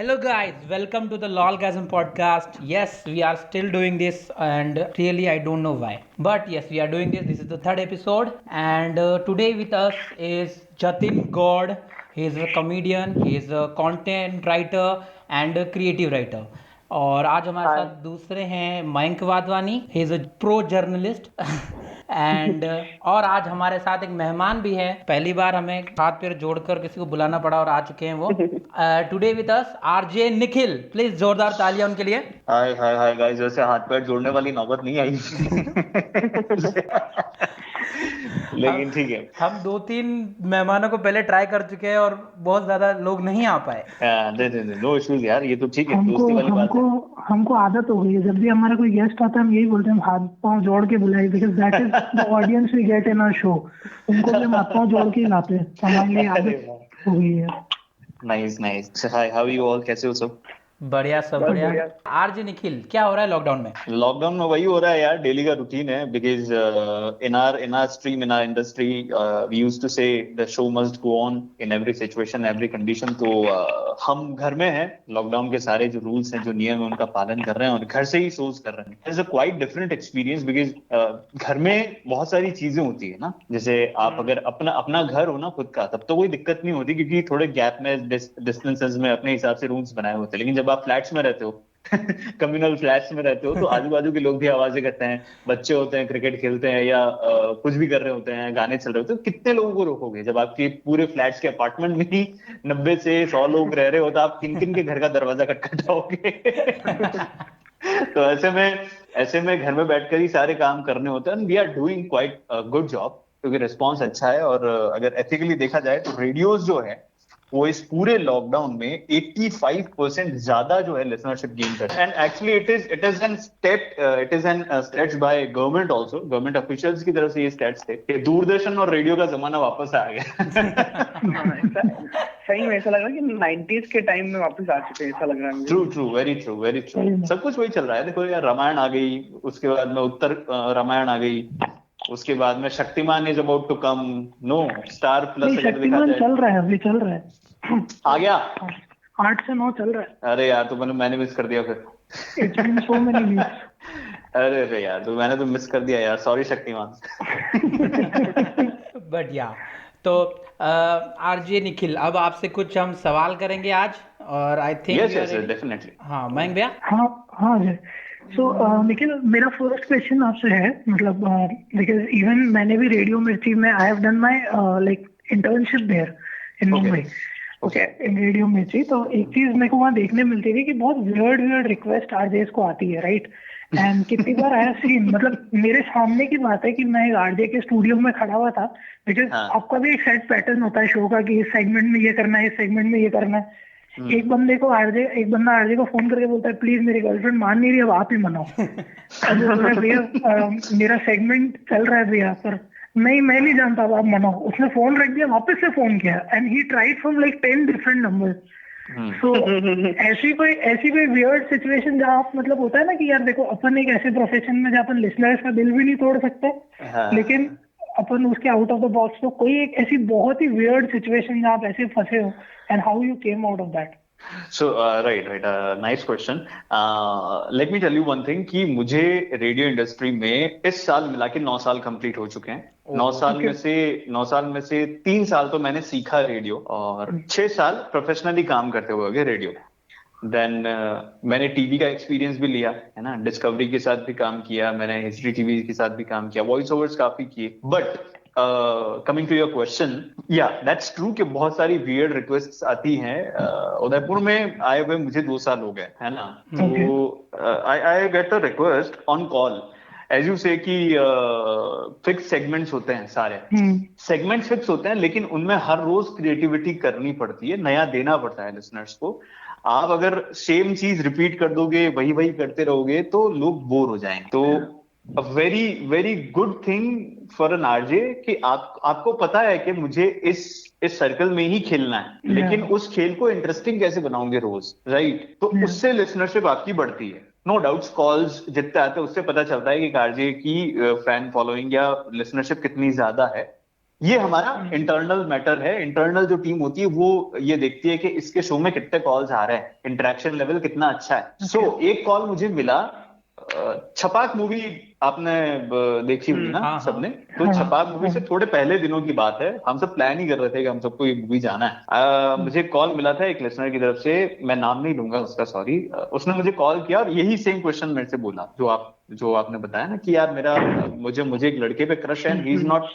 Hello, guys. Welcome to the LOLgasm podcast. Yes, we are still doing this, and really, I don't know why. But yes, we are doing this. This is the third episode, and today with us is Jatin God. He is a comedian, he is a content writer, and a creative writer. और आज हमारे हाय। साथ दूसरे हैं मयंक वाधवानी, ही is a pro journalist and और आज हमारे साथ एक मेहमान भी है। पहली बार हमें हाथ पैर जोड़कर किसी को बुलाना पड़ा और आ चुके हैं वो। Today with us RJ Nikhil. Please जोरदार तालियां उनके लिए। हाय हाय हाय गाइस, वैसे हाथ पैर जोड़ने वाली नौबत नहीं आई। लेकिन ठीक है। हम दो तीन मेहमानों को पहले ट्राई कर चुके हैं और बहुत ज्यादा लोग नहीं आ पाए। दे दे दे, नो इश्यूज यार, ये तो ठीक है, हमको दोस्ती वाली बात हमको है। हमको आदत हो गई है। जब भी हमारा कोई गेस्ट आता है हम यही बोलते हैं, हम हाथ पांव जोड़ के बुलाए, because that is the audience we get in our show. उनको भी हम हाथ पांव जोड़ के ही लाते हैं, हमारे लिए आदत हो गई है। Nice nice. Hi, how you all, कैसे हो सब? बढ़िया, सब बढ़िया। आरजे निखिल, क्या हो रहा है लॉकडाउन में? लॉकडाउन में वही हो रहा है यार, डेली का रूटीन है। Because in our stream, in our industry, we used to say the show must go on in every situation, every condition. तो हम घर में हैं, लॉकडाउन के सारे जो रूल्स हैं, जो नियम है, उनका पालन कर रहे हैं और घर से ही शोज कर रहे हैं। It's a quite different experience because घर में बहुत सारी चीजें होती है ना। जैसे आप अगर अपना अपना घर हो ना खुद का, तब तो कोई दिक्कत नहीं होती क्योंकि थोड़े गैप में, डिस्टेंसेस में अपने हिसाब से रूल्स बनाए होते हैं। लेकिन जब आप फ्लैट्स में रहते हो, कम्युनल फ्लैट्स में रहते हो, तो आजू बाजू के लोग भी आवाजें करते हैं, बच्चे होते हैं क्रिकेट खेलते हैं या कुछ भी कर रहे होते हैं, गाने चल रहे होते हैं। कितने लोगों को रोकोगे जब आपके पूरे फ्लैट्स के अपार्टमेंट में ही 90 से 100 लोग रह रहे हो, तो आप किन किन के घर का दरवाजा खटखटाओगे? तो ऐसे में घर में बैठकर ही सारे काम करने होते हैं। We are doing quite good job क्योंकि रिस्पॉन्स अच्छा है। और अगर एथिकली देखा जाए तो रेडियोज जो है वो इस पूरे लॉकडाउन में 85% ज्यादा जो है लिसनरशिप गेन कर। And actually it is an states by government also, government officials की तरफ से ये स्टेट्स थे कि दूरदर्शन और रेडियो का जमाना वापस आ गया। सही में ऐसा लग रहा है कि 90s के टाइम में वापस आ चुके हैं, ऐसा लग रहा है मुझे। True true, very true, very true. सब कुछ वही चल रहा है। देखो यार, रामायण आ गई, उसके बाद में उत्तर रामायण आ गई, उसके बाद में Shaktimaan is about to come. No, star plus Shaktimaan चल रहा है, अभी चल रहा है, आ गया। 8 से 9 चल रहा है। अरे यार, तो मैंने मिस कर दिया फिर। It's been so many weeks. अरे यार, तो मैंने तो मिस कर दिया यार, सॉरी शक्तिमान। बट या तो आरजे निखिल, अब आपसे कुछ हम सवाल करेंगे आज और I think yes yes definitely. हाँ मयंक भैया। हाँ जी। सो निखिल, मेरा फर्स्ट क्वेश्चन आपसे है, मतलब बिकॉज इवन मैंने भी रेडियो मिर्ची में I have done my like internship there in Mumbai. Okay, in radio Mirchi. तो एक चीज मेरे को वहाँ देखने मिलती थी कि बहुत वियर्ड रिक्वेस्ट आरजेस को आती है, राइट? एंड कितनी बार आया सीन, मतलब मेरे सामने की बात है कि मैं एक आरजे के स्टूडियो में खड़ा हुआ था, बिकॉज आपका भी एक सेट पैटर्न होता है शो का कि इस सेगमेंट में ये करना है, इस सेगमेंट में ये करना है। एक बंदा आरजे को फोन करके बोलता है, प्लीज मेरी गर्लफ्रेंड मान नहीं रही, अब आप ही मनाओ। अब वो बोल रहा है, भैया मेरा सेगमेंट चल रहा है भैया, पर नहीं, मैं नहीं जानता, अब आप मनाओ। उसने फोन रख दिया, वापस से फोन किया, and he tried from like 10 different number. So ऐसी कोई वियर्ड सिचुएशन जहाँ आप, मतलब होता है ना कि यार देखो, अपन एक ऐसे प्रोफेशन में जहाँ अपन लिसनर्स का दिल भी नहीं तोड़ सकते, लेकिन अपन उसके आउट ऑफ द बॉक्स। तो कोई एक ऐसी बहुत ही वियर्ड सिचुएशन जहाँ आप ऐसे फंसे हो, and how you came out of that? So right, nice question. Let me tell you one thing कि मुझे रेडियो इंडस्ट्री में इस साल मिला के 9 साल कंप्लीट हो चुके हैं। 9 साल में से 3 साल तो मैंने सीखा रेडियो, और 6 साल प्रोफेशनली काम करते हुए गए रेडियो। देन मैंने टीवी का एक्सपीरियंस भी लिया है ना, डिस्कवरी के साथ भी काम किया मैंने, हिस्ट्री टीवी के साथ भी काम किया, वॉइस ओवर्स काफी किए। But coming to your question, yeah that's true कि बहुत सारी वियर्ड रिक्वेस्ट आती हैं। उदयपुर में आए हुए मुझे 2 साल हो गए, है ना। तो I get a request on call, as you say कि फिक्स सेगमेंट्स होते हैं, सारे सेगमेंट्स फिक्स होते हैं, लेकिन उनमें हर रोज क्रिएटिविटी करनी पड़ती है, नया देना पड़ता है लिसनर्स को। आप अगर सेम चीज रिपीट कर दोगे, वही करते रहोगे, तो लोग बोर हो जाएंगे। तो a very very good thing for an RJ कि आपको पता है कि मुझे इस सर्कल में ही खेलना है, लेकिन उस खेल को इंटरेस्टिंग कैसे बनाओगे रोज, राइट? तो उससे लिसनरशिप आपकी बढ़ती है। नो डाउट्स, कॉल्स जितने आते हैं उससे पता चलता है कि आरजे की फैन फॉलोइंग या लिसनरशिप कितनी ज्यादा है। ये हमारा इंटरनल मैटर है। इंटरनल जो टीम होती है वो ये देखती है कि इसके शो में कितने कॉल्स आ रहे हैं, इंटरेक्शन लेवल कितना अच्छा है। सो एक कॉल मुझे मिला, छपाक मूवी आपने देखी होगी ना हाँ, सबने। हाँ। तो छपाक मूवी से थोड़े पहले दिनों की बात है, हम सब प्लान ही कर रहे थे कि हम सबको ये मूवी जाना है। मुझे कॉल मिला था एक लिसनर की तरफ से, मैं नाम नहीं लूंगा उसका, सॉरी। उसने मुझे कॉल किया और यही सेम क्वेश्चन मेरे से बोला जो आपने बताया ना कि यार मेरा मुझे एक लड़के पे क्रश है, he is not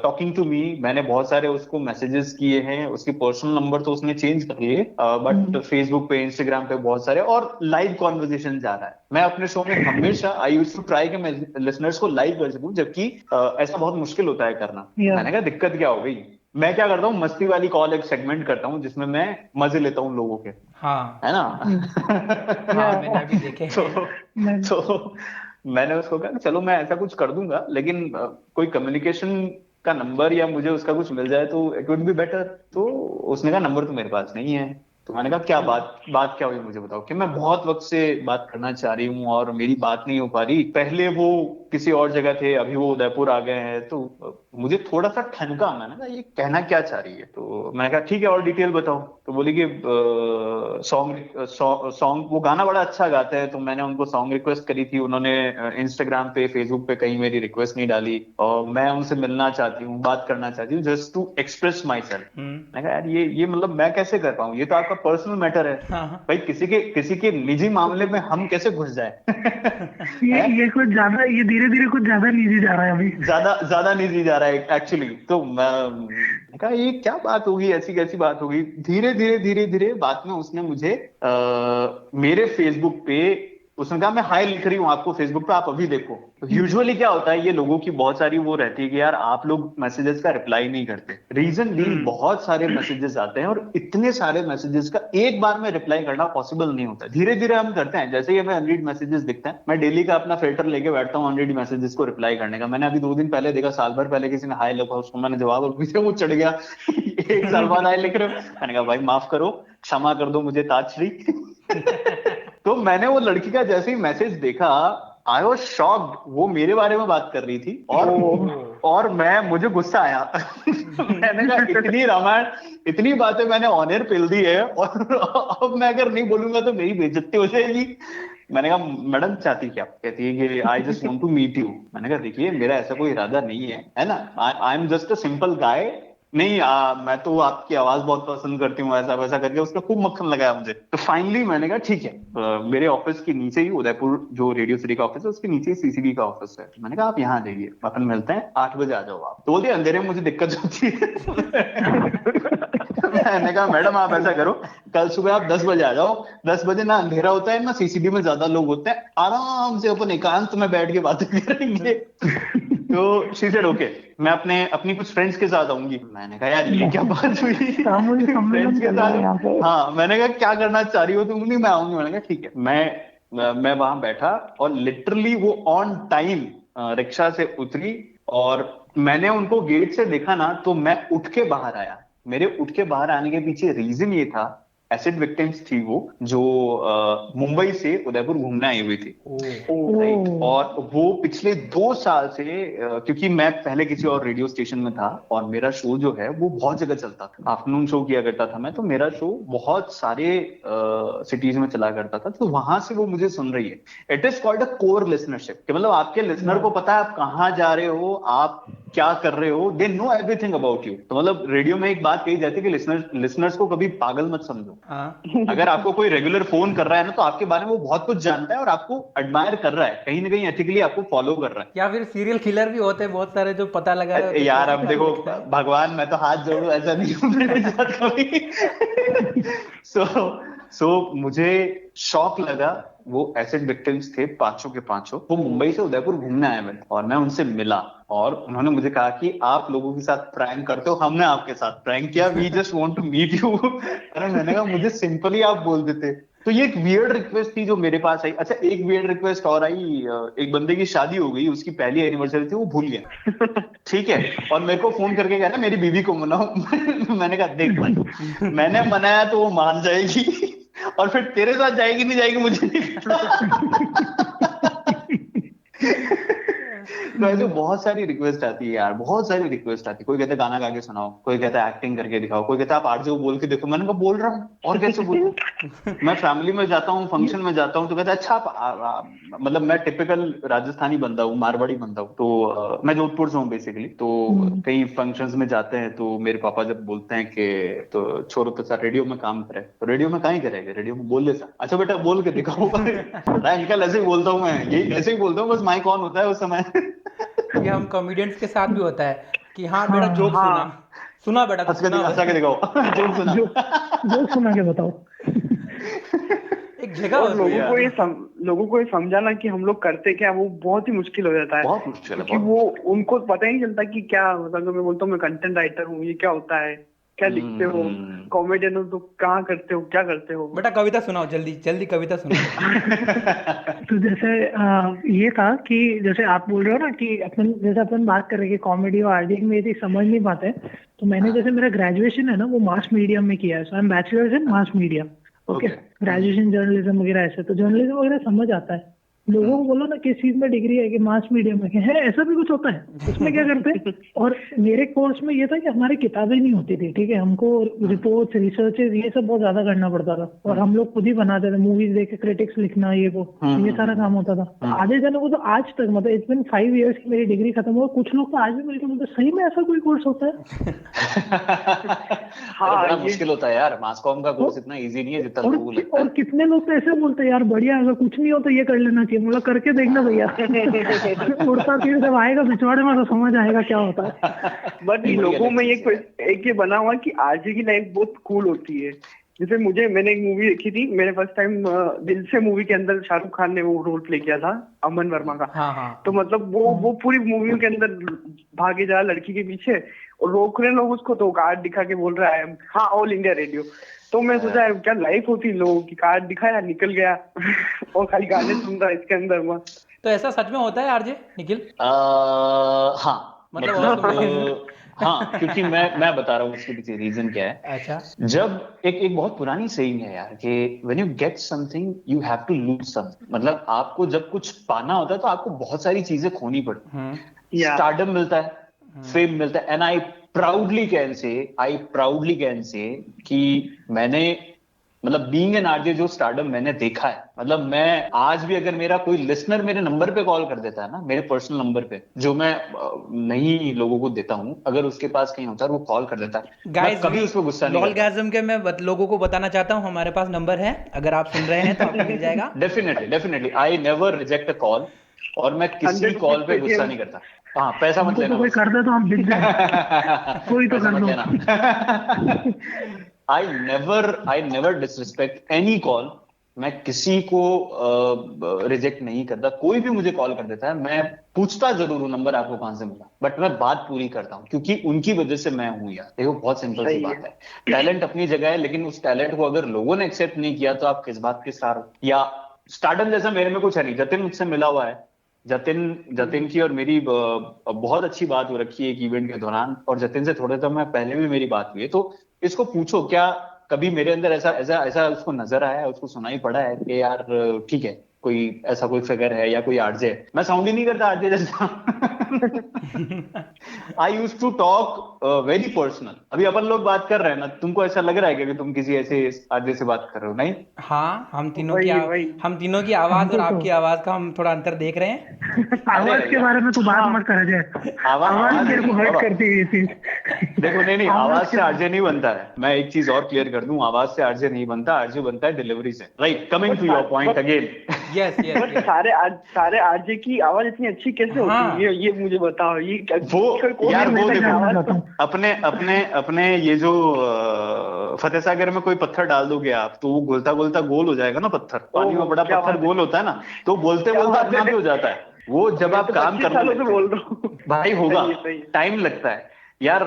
talking to me. मैंने बहुत सारे उसको मैसेजेस किए हैं, उसकी पर्सनल नंबर तो उसने चेंज कर लिए, बट फेसबुक पे इंस्टाग्राम पे बहुत सारे, और लाइव कॉन्वर्जेशन जा रहा है। मैं अपने शो में हमेशा आई यूज्ड टू ट्राई कि मैं लिसनर्स को लाइव कर सकूं, जबकि ऐसा बहुत मुश्किल होता है करना। मैंने कहा दिक्कत क्या हो गई, मैं क्या करता हूँ, मस्ती वाली कॉल एक सेगमेंट करता हूँ जिसमें मैं मजे लेता हूँ लोगों के, हाँ है ना। हाँ, मैंने भी देखे। तो मैंने उसको कहा चलो मैं ऐसा कुछ कर दूंगा, लेकिन कोई कम्युनिकेशन का नंबर या मुझे उसका कुछ मिल जाए तो इट वुड बी बेटर। तो उसने कहा नंबर तो मेरे पास नहीं है। तो मैंने कहा क्या बात क्या हुई मुझे बताओ, कि मैं बहुत वक्त से बात करना चाह रही हूँ और मेरी बात नहीं हो पा रही। पहले वो किसी और जगह थे, अभी वो उदयपुर आ गए हैं, तो मुझे थोड़ा सा ठनका। मैंने कहा ये कहना क्या चाह रही है। तो मैंने कहा ठीक है और डिटेल बताओ। तो बोली कि सॉन्ग वो गाना बड़ा अच्छा गाते हैं। तो मैंने उनको सॉन्ग रिक्वेस्ट करी थी, उन्होंने इंस्टाग्राम पे फेसबुक पे कहीं मेरी रिक्वेस्ट नहीं डाली, और मैं उनसे मिलना चाहती हूँ, बात करना चाहती हूँ, just to express myself. मैंने कहा यार ये मतलब मैं कैसे कर पाऊँ, ये तो आपका पर्सनल मैटर है भाई, किसी के निजी मामले में हम कैसे घुस जाए। ये कुछ ज्यादा, ये धीरे धीरे कुछ ज्यादा निजी जा रहा है अभी, ज्यादा निजी जा रहा है एक्चुअली। तो मैं कहा ये क्या बात होगी, ऐसी कैसी बात होगी। धीरे धीरे बात में उसने मुझे मेरे फेसबुक पे उसने कहा मैं हाय लिख रही हूँ आपको फेसबुक पे, आप अभी देखो। तो यूजुअली क्या होता है, ये लोगों की बहुत सारी वो रहती है कि यार आप लोग मैसेजेस का रिप्लाई नहीं करते। रीजन बीइंग बहुत सारे मैसेजेस आते हैं और इतने सारे मैसेजेस का एक बार में रिप्लाई करना पॉसिबल नहीं होता। धीरे धीरे हम करते हैं, जैसे ही हमें अनरीड मैसेजेस दिखते हैं, मैं डेली का अपना फिल्टर लेके बैठता हूँ अनरीड मैसेजेस को रिप्लाई करने का। मैंने अभी 2 दिन पहले देखा, साल भर पहले किसी ने हाय लिखा, उसको मैंने जवाब और पीछे वो चढ़ गया 1 साल बाद हाय लिख रहे हो। मैंने कहा भाई माफ करो, क्षमा कर दो मुझे ताजश्री। तो मैंने वो लड़की का जैसे ही मैसेज देखा, आई वॉज शॉक्ड। वो मेरे बारे में बात कर रही थी और मुझे गुस्सा आया। मैंने कहा इतनी रामायण, इतनी बातें मैंने ऑन एयर पेल दी है, और अब मैं अगर नहीं बोलूंगा तो मेरी बेइज्जती हो जाएगी। मैंने कहा मैडम चाहती क्या? कहती है कि I just want to meet you. मैंने कहा देखिए मेरा ऐसा कोई इरादा नहीं है ना, I am just a simple guy. नहीं मैं तो आपकी आवाज बहुत पसंद करती हूँ, ऐसा वैसा करके उसका खूब मक्खन लगाया मुझे। तो फाइनली मैंने कहा ठीक है, मेरे ऑफिस के नीचे ही उदयपुर जो रेडियो सिटी का ऑफिस है उसके नीचे ही सीसीबी का ऑफिस है। मैंने कहा आप यहाँ आ जाइए, अपन मिलते हैं 8 बजे आ जाओ आप। तो बोलती अंधेरे में मुझे दिक्कत होती है। मैंने कहा मैडम आप ऐसा करो, कल सुबह आप 10 बजे आ जाओ। 10 बजे ना अंधेरा होता है ना सीसीबी में ज्यादा लोग होते हैं, आराम से अपन एकांत में बैठ के बातें करेंगे। तो शी सेड ओके, मैं अपनी कुछ फ्रेंड्स के साथ आऊंगी। मैंने कहा यार ये क्या बात हुई, फ्रेंड्स के साथ? हाँ, मैंने कहा क्या करना चाह रही हो तुम? नहीं मैं आऊंगी। मैंने कहा ठीक है। मैं वहां बैठा और लिटरली वो ऑन टाइम रिक्शा से उतरी, और मैंने उनको गेट से देखा ना तो मैं उठ के बाहर आया। मेरे उठ के बाहर आने के पीछे रीजन ये था, एसिड विक्टिम्स थी वो, जो मुंबई से उदयपुर घूमने आई हुई थी। राइट, और वो पिछले 2 साल से क्योंकि मैं पहले किसी और रेडियो स्टेशन में था और मेरा शो जो है वो बहुत जगह चलता था, आफ्टरनून शो किया करता था मैं, तो मेरा शो बहुत सारे सिटीज में चला करता था। तो वहां से वो मुझे सुन रही है। It is called a core listenership, कि मतलब आपके लिसनर को पता है आप कहाँ जा रहे हो, आप क्या कर रहे हो, they know everything about you. तो मतलब रेडियो में एक बात कही जाती है कि लिसनर्स को कभी पागल मत समझो। अगर आपको कोई रेगुलर फोन कर रहा है ना तो आपके बारे में वो बहुत कुछ जानता है और आपको एडमायर कर रहा है, कहीं ना कहीं एथिकली आपको फॉलो कर रहा है। या फिर सीरियल किलर भी होते हैं बहुत सारे जो पता लगा रहे होते हैं। यार अब देखो, भगवान मैं तो हाथ जोड़ू, ऐसा नहीं हूं मेरे साथ कभी। सो मुझे शॉक लगा। वो एसिड विक्टिम्स थे, 5 के 5। वो मुंबई से उदयपुर घूमने आए हुए और मैं उनसे मिला और उन्होंने मुझे कहा कि आप लोगों के साथ प्रैंक करते हो, हमने आपके साथ प्रैंक किया, we just want to meet you. अरे मैंने कहा मुझे सिंपली आप बोल देते। तो ये एक वियर्ड रिक्वेस्ट थी जो मेरे पास आई। अच्छा, एक वियर्ड रिक्वेस्ट और आई, एक बंदे की शादी हो गई, उसकी पहली एनिवर्सरी थी, वो भूल गया। ठीक है, और मेरे को फोन करके कहा ना मेरी बीवी को मनाओ। मैंने कहा देख भाई, मैंने मनाया तो वो मान जाएगी, और फिर तेरे साथ जाएगी नहीं जाएगी मुझे नहीं पता। तो ऐसे बहुत सारी रिक्वेस्ट आती है यार, बहुत सारी रिक्वेस्ट आती है। कोई कहता है गाना गा के सुनाओ, कोई कहता है एक्टिंग करके दिखाओ, कोई कहता है आप आरजे बोल के देखो। मैंने कहा बोल रहा हूँ और कैसे बोलूं। मैं फैमिली में जाता हूँ, फंक्शन में जाता हूँ तो कहता है अच्छा मतलब मैं टिपिकल राजस्थानी बंदा हूँ, मारवाड़ी बंदा हूँ, तो मैं जोधपुर से हूँ बेसिकली। तो कई फंक्शंस में जाते हैं तो मेरे पापा जब बोलते हैं कि तो छोरो तो सर रेडियो में काम करे, तो रेडियो में कहीं करेगा, रेडियो में बोल लेता। अच्छा बेटा बोल के दिखाओ। अंकल ऐसे ही बोलता हूँ मैं, यही ऐसे ही बोलता हूँ, बस माइक ऑन होता है उस समय। ये हम कॉमेडियंस के साथ भी होता है कि हाँ बेटा जोक सुना सुना बेटा तो सुना हंसा के दिखाओ, जोक सुना। जो सुना के बताओ। एक जगह और होती है। लोगों को ये समझाना कि हम लोग करते क्या, वो बहुत ही मुश्किल हो जाता है। बहुत मुश्किल है, क्योंकि वो उनको पता ही नहीं चलता कि क्या, मतलब मैं बोलता हूँ मैं कंटेंट राइटर हूँ, ये क्या होता है, क्या लिखते हो, कॉमेडियन हो तो कहाँ करते हो, क्या करते हो। बेटा कविता सुनाओ, जल्दी जल्दी कविता सुनाओ। तो जैसे ये था कि जैसे आप बोल रहे हो ना कि अपन बात कर रहे हैं कि कॉमेडी और आरजे में यदि समझ नहीं पाते, तो मैंने जैसे मेरा ग्रेजुएशन है ना वो मास मीडिया में किया है। So I am bachelors in mass media. Okay, graduation journalism वगैरह ऐसे, तो जर्नलिज्म वगैरह समझ आता है। लोगों को बोलो ना किस चीज में डिग्री है कि मास मीडिया में है, ऐसा भी कुछ होता है, उसमें क्या करते हैं। और मेरे कोर्स में ये था कि हमारी किताबें नहीं होती थी, ठीक है, हमको रिपोर्ट्स रिसर्चेस ये सब बहुत ज्यादा करना पड़ता था, और हम लोग खुद ही बनाते थे, मूवीज देख के क्रिटिक्स लिखना, ये वो ये सारा काम होता था। तो आधे जनों को तो आज तक, मतलब इट्स बिन 5 years की मेरी डिग्री खत्म हुआ, कुछ लोग तो आज भी मिलकर बोलते सही में ऐसा कोई कोर्स होता है। हाँ, बड़ा मुश्किल होता है यार, मास कॉम का कोर्स इतना इजी नहीं है जितना लोगों को लगता है। और कितने लोग तो ऐसे बोलते हैं यार बढ़िया, अगर कुछ नहीं हो तो ये कर लेना चाहिए, मतलब करके देखना भैया। उड़ता तीर जब आएगा पिछवाड़े में तो समझ आएगा क्या होता है। बट लोगों में एक ये बना हुआ कि आरजे की लाइफ बहुत कूल होती है। जैसे मैंने एक मूवी देखी थी, मैंने फर्स्ट टाइम दिल से मूवी के अंदर शाहरुख खान ने वो रोल प्ले किया था, अमन वर्मा का। हाँ। तो मतलब वो पूरी मूवी के अंदर भागे जा लड़की के पीछे और रोक रहे लोग उसको, तो कार्ड दिखा के बोल रहा है हाँ ऑल इंडिया रेडियो। तो मैं सोचा क्या लाइफ होती लोगों की, कार्ड दिखाया निकल गया और खाली गाने सुन रहा इसके अंदर हुआ। तो ऐसा सच में होता है आरजे निखिल? हाँ मतलब हाँ, क्योंकि मैं बता रहा हूँ उसके पीछे रीजन क्या है। अच्छा, जब एक बहुत पुरानी सेइंग है यार कि when you get something you have to lose something. मतलब आपको जब कुछ पाना होता है तो आपको बहुत सारी चीजें खोनी पड़ती है। स्टारडम मिलता है, फेम मिलता है, and I proudly can say कि मैंने मतलब बीइंग एन आरजे जो स्टारडम मैंने देखा है। मतलब मैं आज भी अगर मेरा कोई लिसनर मेरे नंबर पे कॉल कर देता है ना, मेरे पर्सनल नंबर पे जो मैं नहीं लोगों को देता हूं, अगर उसके पास कहीं होता है वो कॉल कर देता है, गाइस कभी उस पर गुस्सा नहीं करता। लॉलगैज़म के मैं लोगों को बताना चाहता हूँ हमारे पास नंबर है, अगर आप सुन रहे हैं तो आपको मिल जाएगा। Definitely I never reject a call, और मैं किसी कॉल पे गुस्सा नहीं करता। हाँ, पैसा मत लेना, कोई कर दे तो हम बिक जाए, कोई तो कर दो। I never disrespect any call. मैं किसी को रिजेक्ट नहीं करता। कोई भी मुझे कॉल कर देता है, मैं पूछता जरूर हूँ नंबर आपको कहां से मिला, बट मैं बात पूरी करता हूँ क्योंकि उनकी वजह से मैं हूं यार। देखो बहुत सिंपल सी बात है, टैलेंट अपनी जगह है, लेकिन उस टैलेंट को अगर लोगों ने एक्सेप्ट नहीं किया तो आप किस बात के सार हो। या स्टार्टअप जैसा मेरे में कुछ है नहीं। जतिन मुझसे मिला हुआ है, जतिन की और मेरी बहुत अच्छी बात हो रखी है एक इवेंट के दौरान, और जतिन से थोड़े समय पहले भी मेरी बात हुई है। तो इसको पूछो क्या कभी मेरे अंदर ऐसा उसको नजर आया है, उसको सुनाई पड़ा है कि यार ठीक है कोई ऐसा कोई फिगर है या कोई आरजे है। मैं साउंड ही नहीं करता आरजे जैसा। I use to talk very personal. अभी अपन लोग बात कर रहे हैं ना, तुमको ऐसा लग रहा है कि तुम किसी ऐसे आरजे से बात कर रहे हो? नहीं, हाँ, हम तीनों की आवाज और आपकी आवाज का हम थोड़ा अंतर देख रहे हैं। आवाज के बारे में तो बात मत करा जाए, आवाज मेरे को हर्ट करती है ये चीज। देखो नहीं, आवाज से आरजे नहीं बनता है। मैं एक चीज और क्लियर कर दूं, आवाज से आरजे नहीं बनता, आरजे बनता है डिलीवरी से। Right, coming to your point again. Yes सारे आरजे की आवाज इतनी अच्छी कैसे होती है, ये मुझे बताओ। ये वो देखो, अपने ये जो फतेह सागर में कोई पत्थर डाल दोगे आप तो वो घुलता घुलता गोल हो जाएगा ना। पत्थर पानी में बड़ा पत्थर गोल होता है ना, तो बोलते बोलते अपना भी हो जाता है वो। जब आप काम करने बोल रहे हो भाई, होगा टाइम लगता है। यार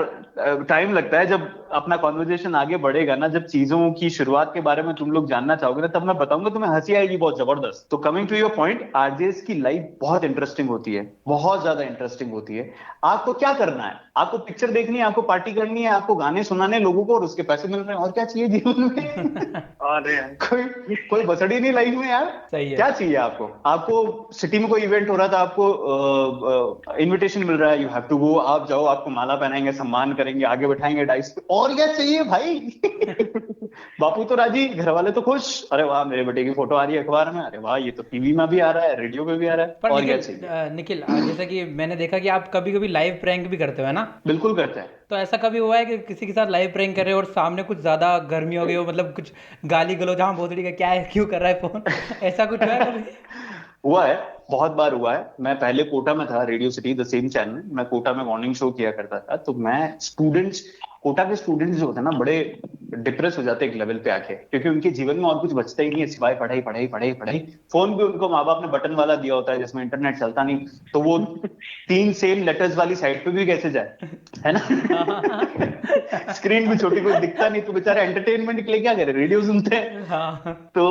टाइम लगता है जब अपना कॉन्वर्जेशन आगे बढ़ेगा ना, जब चीजों की शुरुआत के बारे में तुम लोग जानना चाहोगे ना, तब मैं बताऊंगा, तुम्हें हंसी आएगी बहुत जबरदस्त। तो coming to your point, RJs की लाइफ बहुत इंटरेस्टिंग होती है, बहुत ज्यादा इंटरेस्टिंग होती है। आपको क्या करना है? आपको पिक्चर देखनी है, आपको पार्टी करनी है, आपको गाने सुनाने लोगों को और उसके पैसे मिल रहे हैं, और क्या चाहिए जीवन में? अरे कोई बसड़ी नहीं लाइफ में यार। सही है। क्या चाहिए आपको? आपको सिटी में कोई इवेंट हो रहा था, आपको इनविटेशन मिल रहा है, यू हैव टू गो, आप जाओ, आपको माला पहनाएंगे, सम्मान करेंगे, आगे बैठाएंगे डाइस पे, और क्या चाहिए भाई? बापू तो राजी, घर वाले तो खुश, अरे वाह मेरे बेटे की फोटो आ रही है अखबार में, अरे वाह ये तो टीवी में भी आ रहा है, रेडियो पे भी आ रहा है, पर और क्या निखिल चाहिए? निखिल जैसा कि मैंने देखा कि आप कभी कभी लाइव प्रैंक भी करते हो, है ना? बिल्कुल करते हैं। तो ऐसा कभी हुआ है कि किसी के साथ लाइव प्रैंक कर रहे हो और सामने कुछ ज्यादा गर्मी हो गई हो, मतलब कुछ गाली गलौज, हाँ भोसड़ी का क्या है, क्यों कर रहा है फोन, ऐसा कुछ हुआ है कभी? हुआ है, बहुत बार हुआ है। मैं पहले कोटा में था, radio city the same channel, मैं कोटा में मॉर्निंग शो किया करता था। तो मैं स्टूडेंट्स, कोटा के स्टूडेंट्स जो होते हैं ना, बड़े डिप्रेस हो जाते हैं एक लेवल पे आके, क्योंकि उनके जीवन में और कुछ बचता ही नहीं है सिवाय पढ़ाई पढ़ाई पढ़ाई पढ़ाई। फोन भी उनको माँ बाप ने बटन वाला दिया होता है जिसमें इंटरनेट चलता नहीं, तो वो 3 सेम लेटर्स वाली साइट पे भी कैसे जाए, है ना? स्क्रीन भी छोटी, कोई दिखता नहीं, तो बेचारे एंटरटेनमेंट के लिए क्या करे, रेडियो सुनते हैं। हाँ। तो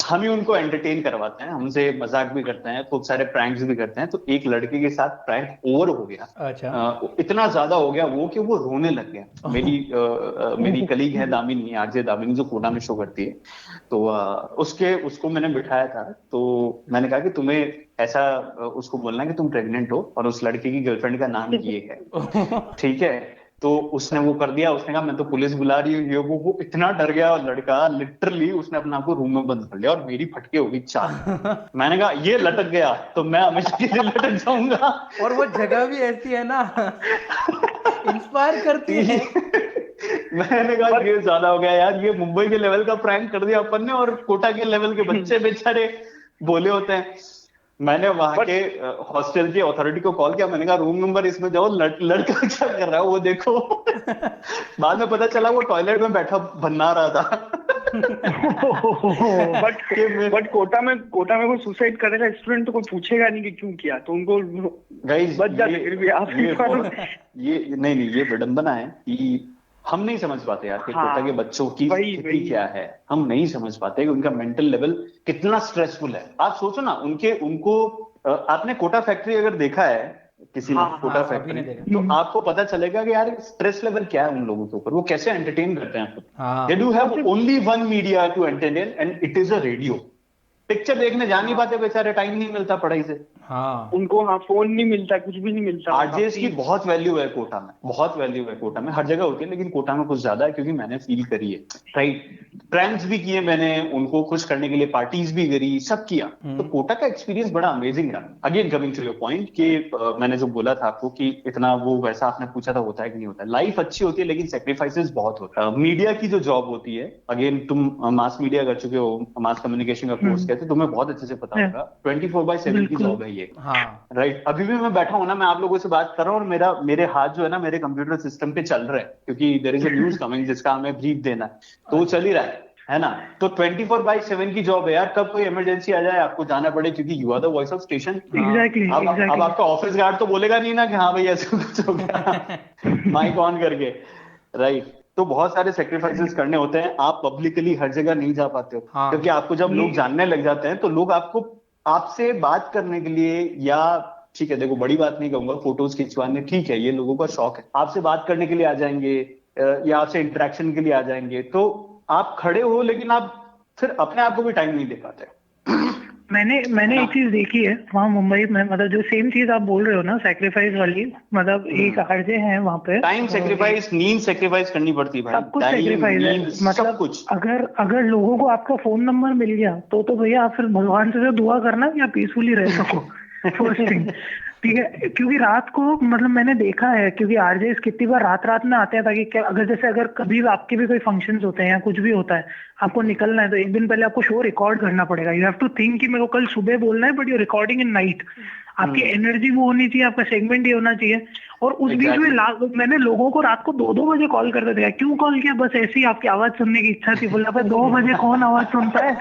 हम ही उनको एंटरटेन करवाते हैं, हमसे मजाक भी करते हैं, खूब सारे प्रैंक्स भी करते हैं। तो एक लड़के के साथ प्रैंक ओवर हो गया, अच्छा। इतना ज्यादा हो गया वो कि वो रोने लग गया। मेरी कलीग है दामिनी, आरजे दामिनी, जो कोटा में शो करती है। तो उसको मैंने बिठाया था, तो मैंने कहा कि तुम्हें ऐसा उसको बोलना है कि तुम प्रेग्नेंट हो और उस लड़के की गर्लफ्रेंड का नाम ये है, ठीक है? तो उसने वो कर दिया, उसने कहा मैं तो पुलिस बुला रही हूँ, ये वो इतना डर गया और लड़का, लिटरली उसने अपने आप को रूम में बंद कर लिया और मेरी फटके हो गई 4। मैंने कहा ये लटक गया तो मैं हमेशा के लिए लटक जाऊंगा। और वो जगह भी ऐसी है ना, इंस्पायर करती है। मैंने कहा ये ज्यादा हो गया यार, ये मुंबई के लेवल का प्रैंक कर दिया अपन ने, और कोटा के लेवल के बच्चे बेचारे बोले होते हैं। मैंने वहां के हॉस्टल की अथॉरिटी को कॉल किया, मैंने कहा रूम नंबर इसमें जाओ, लड़का क्या कर रहा है वो देखो। बाद में पता चला वो टॉयलेट में बैठा भन्ना रहा था। बट कोटा में कोई सुसाइड करेगा स्टूडेंट तो कोई पूछेगा नहीं कि क्यों किया, तो उनको बच जाते फिर भी आप। ये नहीं, ये विडंबना है कि हम नहीं समझ पाते यार कि कोटा के बच्चों की स्थिति क्या है। हम नहीं समझ पाते कि उनका मेंटल लेवल कितना स्ट्रेसफुल है। आप सोचो ना, उनको आपने कोटा फैक्ट्री अगर देखा है किसी ने, कोटा फैक्ट्री, तो आपको पता चलेगा कि यार स्ट्रेस लेवल क्या है उन लोगों के ऊपर, वो कैसे एंटरटेन करते हैं। They do have only one media to entertain and it is a radio. Picture देखने जा नहीं पाते बेचारे, टाइम नहीं मिलता पढ़ाई से। हाँ, उनको फोन नहीं मिलता, कुछ भी नहीं मिलता। आरजेएस की बहुत वैल्यू है कोटा में, बहुत वैल्यू है कोटा में, हर जगह होती है लेकिन कोटा में कुछ ज्यादा है, क्योंकि मैंने फील करी है। राइट, प्रैंक्स भी किए मैंने, उनको खुश करने के लिए पार्टीज भी करी, सब किया। तो कोटा का एक्सपीरियंस बड़ा अमेजिंग रहा। Again coming to your point कि मैंने जो बोला था आपको कि इतना वो वैसा आपने पूछा था होता है कि नहीं होता है। लाइफ अच्छी होती है लेकिन सेक्रीफाइसेस बहुत होता है। मीडिया की जो जॉब होती है, अगेन तुम मास मीडिया कर चुके हो, मास कम्युनिकेशन का कोर्स कहते, तुम्हें बहुत अच्छे से पता होगा, 24/7 की जॉब है ये। राइट, अभी भी मैं बैठा हूं ना, मैं आप लोगों से बात कर रहा हूँ और मेरे हाथ जो है ना मेरे कंप्यूटर सिस्टम पे चल रहे हैं, क्योंकि there is a news coming जिसका हमें ब्रीफ देना है, तो वो चल ही रहा है ना। तो 24/7 की जॉब है यार, कब कोई इमरजेंसी आ जाए आपको जाना पड़े, क्योंकि you are the voice of station. अब आपका ऑफिस गार्ड तो बोलेगा नहीं ना कि हाँ भाई ऐसा कुछ हो गया माइक ऑन करके। राइट, तो बहुत सारे सेक्रीफाइसेस करने होते हैं। आप पब्लिकली हर जगह नहीं जा पाते हो, क्योंकि आपको जब लोग जानने लग जाते हैं तो लोग आपसे बात करने के लिए, या ठीक है देखो बड़ी बात नहीं कहूंगा, फोटोज खिंचवाने ठीक है, ये लोगों का शौक है, आपसे बात करने के लिए आ जाएंगे या आपसे इंटरेक्शन के लिए आ जाएंगे, तो आप खड़े हो लेकिन आप फिर अपने आप को भी टाइम नहीं दे पाते। मैंने एक चीज देखी है वहाँ मुंबई में, मतलब जो सेम चीज आप बोल रहे हो ना, सेक्रीफाइस वाली, मतलब एक आरजे हैं वहाँ पे, टाइम सेक्रीफाइस, नींद सेक्रीफाइस करनी पड़ती है भाई, सब कुछ सेक्रीफाइस है। मतलब कुछ अगर लोगों को आपका फोन नंबर मिल गया तो भैया आप फिर भगवान से दुआ करना कि आप पीसफुली रह सको। फर्स्ट थिंग, ठीक है, क्योंकि रात को, मतलब मैंने देखा है, क्योंकि आरजे कितनी बार रात में आते हैं, ताकि अगर कभी आपके भी कोई फंक्शंस होते हैं या कुछ भी होता है आपको निकलना है तो एक दिन पहले आपको शो रिकॉर्ड करना पड़ेगा. यू हैव टू थिंक कि मेरे को कल सुबह बोलना है, but you recording in night. आपकी एनर्जी वो होनी चाहिए, आपका सेगमेंट ये होना चाहिए. और उस बीच में मैंने लोगों को रात को 2-2 बजे कॉल करते थे. क्यों कॉल किया? बस ऐसी आपकी आवाज सुनने की इच्छा थी. बोला 2 बजे कौन आवाज सुनता है?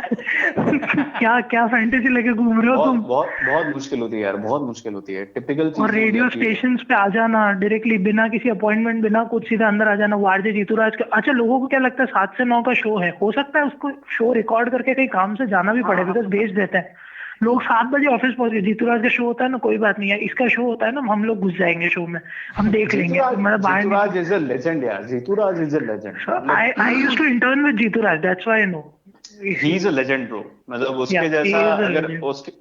क्या क्या फैंटेसी लेके घूम रहे हो तुम? बहुत मुश्किल होती है यार, बहुत मुश्किल होती है. टिपिकल. और रेडियो स्टेशन पे आ जाना डायरेक्टली, बिना किसी अपॉइंटमेंट, बिना कुछ, सीधा अंदर आ जाना. वो आरजे जीतूराज का, अच्छा लोगों को क्या लगता है 7 से 9 का शो है, हो सकता है उसको शो रिकॉर्ड करके कहीं काम से जाना भी पड़े, बिकॉज भेज देते हैं लोग. 7 बजे ऑफिस पहुंच गए, जीतूराज का शो होता है ना, कोई बात नहीं है, इसका शो होता है ना, हम लोग घुस जाएंगे शो में, हम देख लेंगे. मतलब जीतूराज इज अ लेजेंड यार. Jeeturaj is a legend. I used to intern with Jeeturaj, that's why I know he is a legend bro. मतलब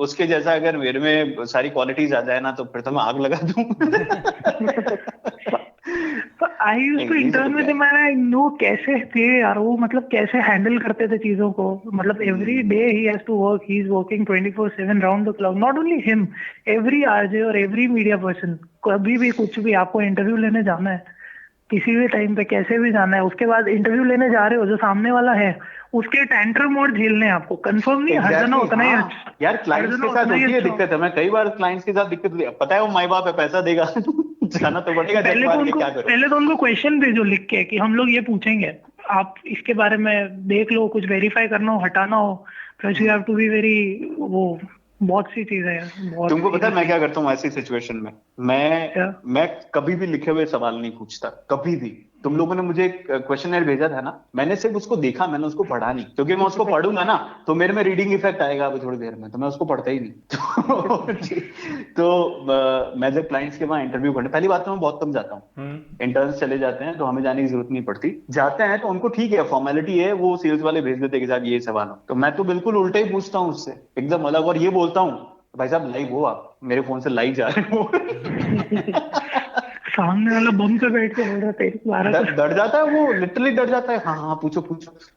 उसके जैसा अगर मेरे में सारी क्वालिटीज आ जाए ना, तो फिर तो मैं आग लगा दूं. I used to intern with him and I know कैसे थे यार वो, मतलब कैसे हैंडल करते थे चीजों को. मतलब every day he has to work, he is working 24/7 round the clock. Not only him, every RJ और एवरी मीडिया पर्सन. कभी भी कुछ भी आपको इंटरव्यू लेने जाना है, किसी भी टाइम पे कैसे भी जाना है, उसके बाद इंटरव्यू लेने जा रहे हो, जो सामने वाला है उसके टैंट्रम मोड झेलने आपको. कंफर्म नहीं, हर जना उतना ही अच्छा. यार क्लाइंट्स के साथ होती है दिक्कत है. मैं कई बार क्लाइंट्स के साथ दिक्कत होती है. पता है वो माई बाप है, पैसा देगा जाना तो पड़ेगा. पहले तो उनको क्वेश्चन भेजो लिख के कि हम लोग ये पूछेंगे, आप इसके बारे में देख लो, कुछ वेरीफाई करना हो, हटाना हो. Plus you have to be very, वो बहुत सी चीजें हैं. तुमको पता है मैं क्या करता हूँ ऐसी सिचुएशन में? मैं कभी भी लिखे हुए सवाल नहीं पूछता, कभी भी. तुम लोगों ने मुझे एक क्वेश्चनर भेजा था ना, मैंने सिर्फ उसको देखा, मैंने उसको पढ़ा नहीं. क्योंकि मैं उसको पढ़ूंगा ना तो मेरे में रीडिंग इफेक्ट आएगा अभी थोड़ी देर में, तो मैं उसको पढ़ता ही नहीं. तो मैं जब क्लाइंट्स के वहां इंटरव्यू करने, पहली बात तो मैं बहुत कम जाता हूँ. इंटर्न्स चले जाते हैं तो हमें जाने की जरूरत नहीं पड़ती. जाते हैं तो उनको ठीक है, फॉर्मेलिटी है, वो सेल्स वाले भेज देते कि साहब ये सवाल हो. तो मैं तो बिल्कुल उल्टा ही पूछता हूँ उससे, एकदम अलग. और ये बोलता हूँ, भाई साहब लाइव हो, आप मेरे फोन से लाइव जा रहे हो. सामने वाला बम पे बैठ के बोल रहा है, डर जाता है वो, लिटरली डर जाता है. हाँ पूछो.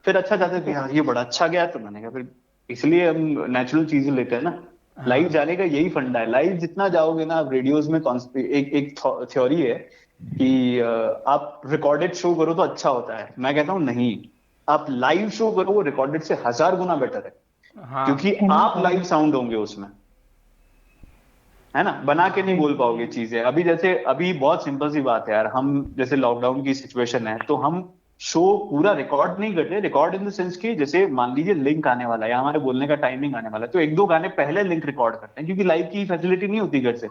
फिर अच्छा जाता है कि हाँ ये बड़ा अच्छा गया. तो मैंने कहा फिर इसलिए हम नेचुरल चीजें लेते हैं ना. लाइव जाने का यही फंडा है. लाइव जितना जाओगे ना, आप रेडियोज में एक थ्योरी है कि आप रिकॉर्डेड शो करो तो अच्छा होता है. मैं कहता हूँ नहीं, आप लाइव शो करो, वो रिकॉर्डेड से 1000 गुना बेटर है. क्योंकि आप लाइव साउंड होंगे उसमें, है ना, बना के नहीं बोल पाओगे चीजें. अभी बहुत सिंपल सी बात है यार. हम जैसे लॉकडाउन की सिचुएशन है तो हम शो पूरा रिकॉर्ड नहीं करते. रिकॉर्ड इन द सेंस की, जैसे मान लीजिए लिंक आने वाला है या हमारे बोलने का टाइमिंग आने वाला है, तो 1-2 गाने पहले लिंक रिकॉर्ड करते हैं, क्योंकि लाइव की फैसिलिटी नहीं होती घर से.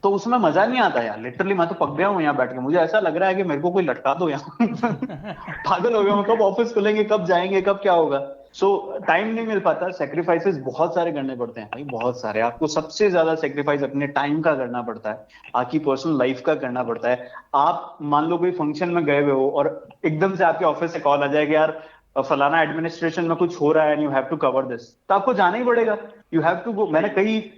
तो उसमें मजा नहीं आता यार. लिटरली मैं तो पक गया हूँ यहाँ बैठ के. मुझे ऐसा लग रहा है कि मेरे को कोई लटका दो यहाँ. पागल हो गया हूँ. कब ऑफिस खुलेंगे, कब जाएंगे, कब क्या होगा. सो टाइम नहीं मिल पाता. सेक्रीफाइसेस बहुत सारे करने पड़ते हैं भाई, बहुत सारे. आपको सबसे ज्यादा सेक्रीफाइस अपने टाइम का करना पड़ता है, आपकी पर्सनल लाइफ का करना पड़ता है. आप मान लो कोई फंक्शन में गए हुए हो और एकदम से आपके ऑफिस से कॉल आ जाए कि यार फलाना एडमिनिस्ट्रेशन में कुछ हो रहा है and you have to cover this, तो आपको जाना ही पड़ेगा. You have to go. मैंने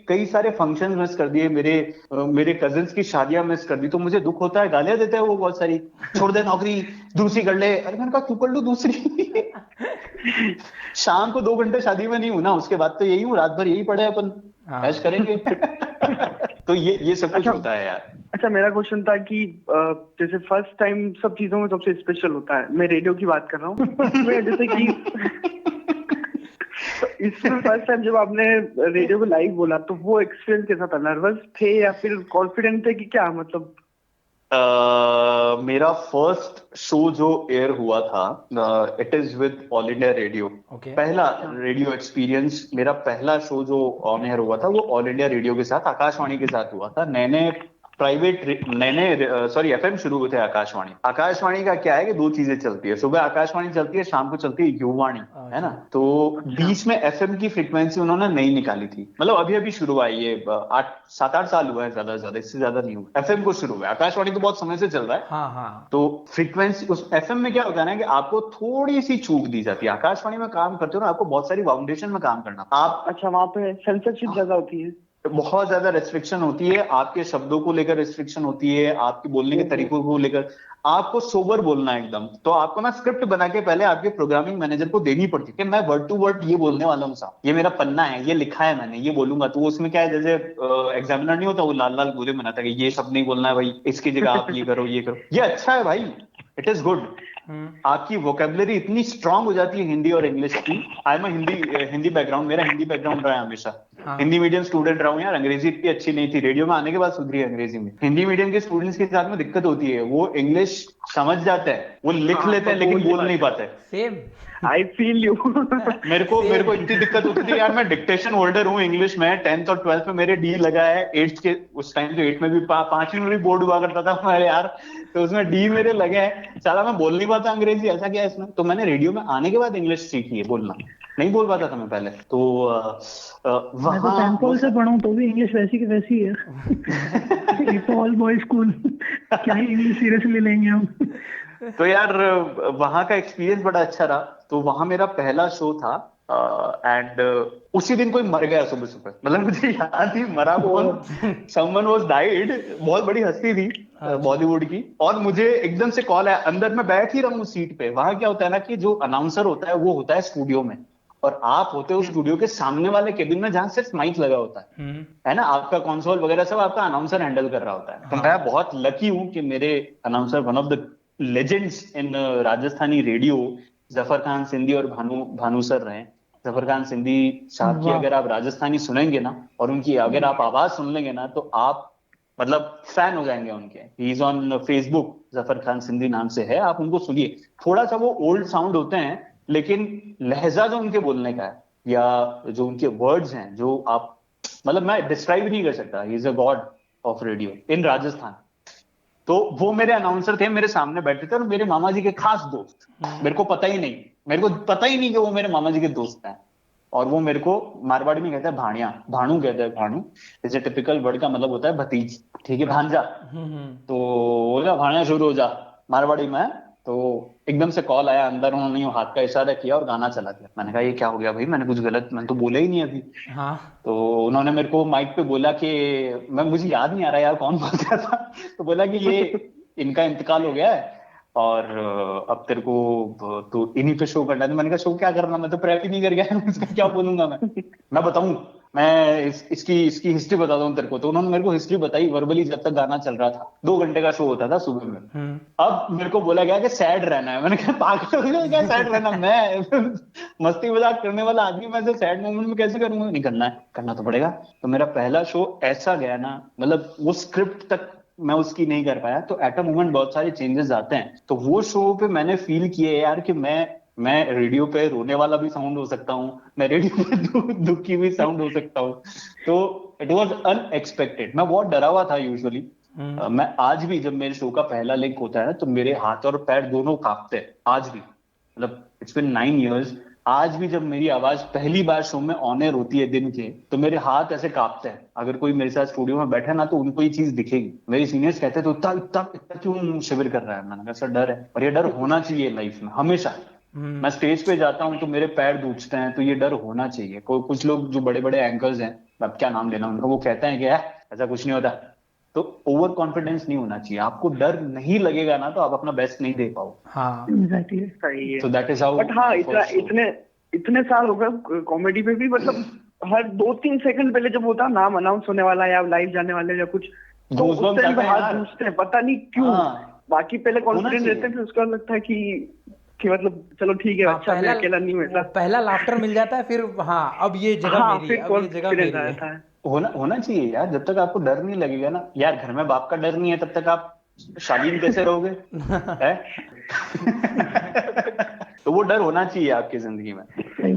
कई सारे फंक्शंस मिस कर दिए, मेरे कजिन्स की शादियां मिस कर दी. तो मुझे दुख होता है, गालियां देते हैं वो बहुत सारी, छोड़ दे नौकरी, दूसरी कर ले. अरे मैंने कहा क्यों कर लूं दूसरी? शाम को 2 घंटे शादी में नहीं हूं ना, उसके बाद तो यही हूँ, रात भर यही पड़े अपन ऐश करेंगे. तो ये सब कुछ होता है यार. अच्छा मेरा क्वेश्चन था कि जैसे फर्स्ट टाइम सब चीजों में सबसे स्पेशल होता है, मैं रेडियो की बात कर रहा हूँ. जैसे कि इसमें फर्स्ट टाइम जब आपने रेडियो को लाइव बोला तो वो एक्सपीरियंस कैसा था? नर्वस थे या फिर कॉन्फिडेंट थे कि क्या, मतलब? मेरा फर्स्ट शो जो एयर हुआ था, it is with all India radio. पहला रेडियो एक्सपीरियंस, मेरा पहला शो जो ऑन एयर हुआ था वो ऑल इंडिया रेडियो के साथ, आकाशवाणी के साथ हुआ था. सॉरी एफएम शुरू हुए थे आकाशवाणी. आकाशवाणी का क्या है कि 2 चीजें चलती है. सुबह आकाशवाणी चलती है, शाम को चलती है युवाणी, है ना. तो बीच में एफएम की फ्रीक्वेंसी उन्होंने नई निकाली थी. मतलब अभी शुरू हुआ है, ये 7-8 साल हुआ है, ज्यादा इससे ज्यादा नहीं हुआ. एफएम को शुरू हुआ है, आकाशवाणी तो बहुत समय से चल रहा है. तो फ्रीक्वेंसी उस एफएम में क्या होता है ना कि आपको थोड़ी सी चूक दी जाती है. आकाशवाणी में काम करते हो ना, आपको बहुत सारी फाउंडेशन में काम करना. आप अच्छा, वहां पे सेंसरशिप ज्यादा होती है, बहुत ज्यादा रेस्ट्रिक्शन होती है. आपके शब्दों को लेकर रेस्ट्रिक्शन होती है, आपके बोलने के तरीकों को लेकर. आपको सोबर बोलना है एकदम. तो आपको ना स्क्रिप्ट बना के पहले आपके प्रोग्रामिंग मैनेजर को देनी पड़ती है कि मैं वर्ड टू वर्ड ये बोलने वाला हूँ साहब, ये मेरा पन्ना है, ये लिखा है मैंने, ये बोलूंगा. तो उसमें क्या है, जैसे एग्जामिनर नहीं होता, वो लाल लाल गोले बनाता है कि ये सब नहीं बोलना है भाई, इसकी जगह आप ये करो, ये करो. ये अच्छा है भाई, इट इज गुड. आपकी वोकेबलरी इतनी स्ट्रांग हो जाती है हिंदी और इंग्लिश की। आई एम हिंदी बैकग्राउंड, मेरा हिंदी बैकग्राउंड रहा है हमेशा। हाँ। हिंदी मीडियम स्टूडेंट रहा हूँ यार, अंग्रेजी इतनी अच्छी नहीं थी, रेडियो में आने के बाद सुधरी अंग्रेजी में। हिंदी मीडियम के स्टूडेंट्स के साथ में दिक्कत होती है, वो इंग्लिश समझ जाता है, वो लिख लेते हैं लेकिन बोल नहीं पाते। सेम। I feel you. मेरे को इतनी दिक्कत होती थी यार, मैं डिक्टेशन होल्डर हूँ इंग्लिश में, 10th और 12th में मेरे डी लगा है, 8th के उस टाइम तो 8 में भी 5वीं में भी बोर्ड हुआ करता था हमारे यार, तो उसमें डी मेरे लगे हैं। साला मैं बोल नहीं पाता अंग्रेजी, ऐसा क्या है इसमें? तो मैंने रेडियो में आने के बाद इंग्लिश सीखी है बोलना, नहीं बोल पाता था मैं पहले। तो मैं तो सैन पॉल से पढ़ा हूँ तो भी इंग्लिश वैसी की वैसी है। पॉल बॉयज स्कूल, क्या ही इंग्लिश सीरियसली लेंगे हम। तो यार वहां का एक्सपीरियंस बड़ा अच्छा रहा। तो वहां मेरा पहला शो था एंड उसी दिन कोई मर गया सुबह सुबह, मतलब मुझे याद ही मरा कौन, समवन वाज डाइड। बहुत बड़ी हस्ती थी बॉलीवुड की, और मुझे एकदम से कॉल आया। अंदर मैं बैठ ही रहा हूँ सीट पे। वहां क्या होता है ना कि जो अनाउंसर होता है वो होता है स्टूडियो में, और आप होते हो स्टूडियो के सामने वाले केबिन में जहां सिर्फ माइक लगा होता है ना, आपका कंसोल वगैरह सब आपका अनाउंसर हैंडल कर रहा होता है। तो मैं बहुत लकी हूं कि मेरे announcer, one of the legends in Rajasthani radio, Zafar Khan Sindhi और भानु सर रहे। जफर खान सिंधी साहब की अगर आप राजस्थानी सुनेंगे ना, और उनकी अगर आप आवाज सुन लेंगे ना, तो आप मतलब फैन हो जाएंगे उनके। He is on Facebook, Zafar Khan Sindhi नाम से है, आप उनको सुनिए। थोड़ा सा वो ओल्ड साउंड होते हैं, लेकिन लहजा जो उनके बोलने का है, या जो उनके वर्ड्स हैं, जो आप मतलब मैं डिस्क्राइब नहीं कर सकता। He is a god of radio in Rajasthan. तो वो मेरे अनाउंसर थे, मेरे सामने बैठे थे, और मेरे मामा जी के खास दोस्त। मेरे को पता ही नहीं कि वो मेरे मामा जी के दोस्त हैं। और वो मेरे को मारवाड़ी में कहते हैं भाणिया, भाणु कहते हैं, भाणु इज ए टिपिकल वर्ड का मतलब होता है भतीज, ठीक है, भांजा। तो बोला भाणिया शुरू हो जा, मारवाड़ी में। तो एकदम से कॉल आया अंदर, उन्होंने यूं हाथ का इशारा किया और गाना चला दिया। मैंने कहा ये क्या हो गया भाई, मैंने कुछ गलत, मैंने तो बोला ही नहीं अभी। हाँ। तो उन्होंने मेरे को माइक पे बोला कि मुझे याद नहीं आ रहा यार कौन बोल रहा था, तो बोला कि ये इनका इंतकाल हो गया है और अब तेरे को तो इन्हीं पे शो करना है। तो मैंने कहा शो क्या करना, मैं तो प्रेप ही नहीं कर गया, इसका क्या बोलूंगा मैं बताऊं, मैं इसकी हिस्ट्री बताता हूँ तेरे को। तो उन्होंने मेरे को हिस्ट्री बताई वर्बली, जब तक गाना चल रहा था। 2 घंटे का शो होता था सुबह में। अब मेरे को बोला गया कि सैड रहना है। मैंने कहा पागल हो गया क्या सैड रहना, मैं मस्ती मजाक करने वाला आदमी, मैं तो सैड मोमेंट में कैसे करूंगा? नहीं करना है, करना तो पड़ेगा। तो मेरा पहला शो ऐसा गया ना, मतलब वो स्क्रिप्ट तक मैं उसकी नहीं कर पाया, तो एट अ मोमेंट बहुत सारे चेंजेस आते हैं। तो वो शो पे मैंने फील किया यार कि मैं रेडियो पे रोने वाला भी साउंड हो सकता हूँ, मैं रेडियो पे दुखी भी साउंड हो सकता हूँ। तो इट वाज अनएक्सपेक्टेड। मैं बहुत डरा हुआ था यूजुअली। मैं आज भी जब मेरे शो का पहला लिंक होता है ना, तो मेरे हाथ और पैर दोनों कांपते हैं आज भी। मतलब इट्स बिन 9 years, आज भी जब मेरी आवाज पहली बार शो में ऑन एयर होती है दिन के, तो मेरे हाथ ऐसे कांपते हैं। अगर कोई मेरे साथ स्टूडियो में बैठा ना, तो उनको ये चीज दिखेगी। मेरे सीनियर्स कहते हैं तो इतना क्यों शिविर कर रहा है? मैंने कहा सर डर है, और ये डर होना चाहिए लाइफ में हमेशा। मैं स्टेज पे जाता हूँ तो मेरे पैर दूचते हैं, तो ये डर होना चाहिए। कुछ लोग जो बड़े बड़े एंकर्स हैं, अब क्या नाम लेना उनका, वो कहते हैं कि ऐसा कुछ नहीं होता। तो ओवर कॉन्फिडेंस नहीं होना चाहिए। आपको डर नहीं लगेगा ना, तो आप अपना बेस्ट नहीं दे पाओ। हाँ एग्जैक्टली। सही है। तो दैट इज हाउ। बट हाँ, इतने साल हो गए कॉमेडी पे भी, मतलब हर 2-3 सेकंड पहले जब होता नाम अनाउंस होने वाला है या लाइव जाने वाले या कुछ, तो उस टाइम पे हाथ दूसते हैं, पता नहीं क्यों। बाकी पहले कॉन्फिडेंट रहते हैं, फिर उसका लगता है कि मतलब चलो ठीक है, अच्छा मैं अकेला नहीं हूँ ऐसा। पहला लाफ्टर मिल जाता है, फिर हाँ अब ये जगह मेरी है, अब ये जगह मेरी है। होना चाहिए यार। जब तक आपको डर नहीं लगेगा ना यार, घर में बाप का डर नहीं है, तब तक आप शालीन कैसे रहोगे? तो वो डर होना चाहिए आपकी जिंदगी में।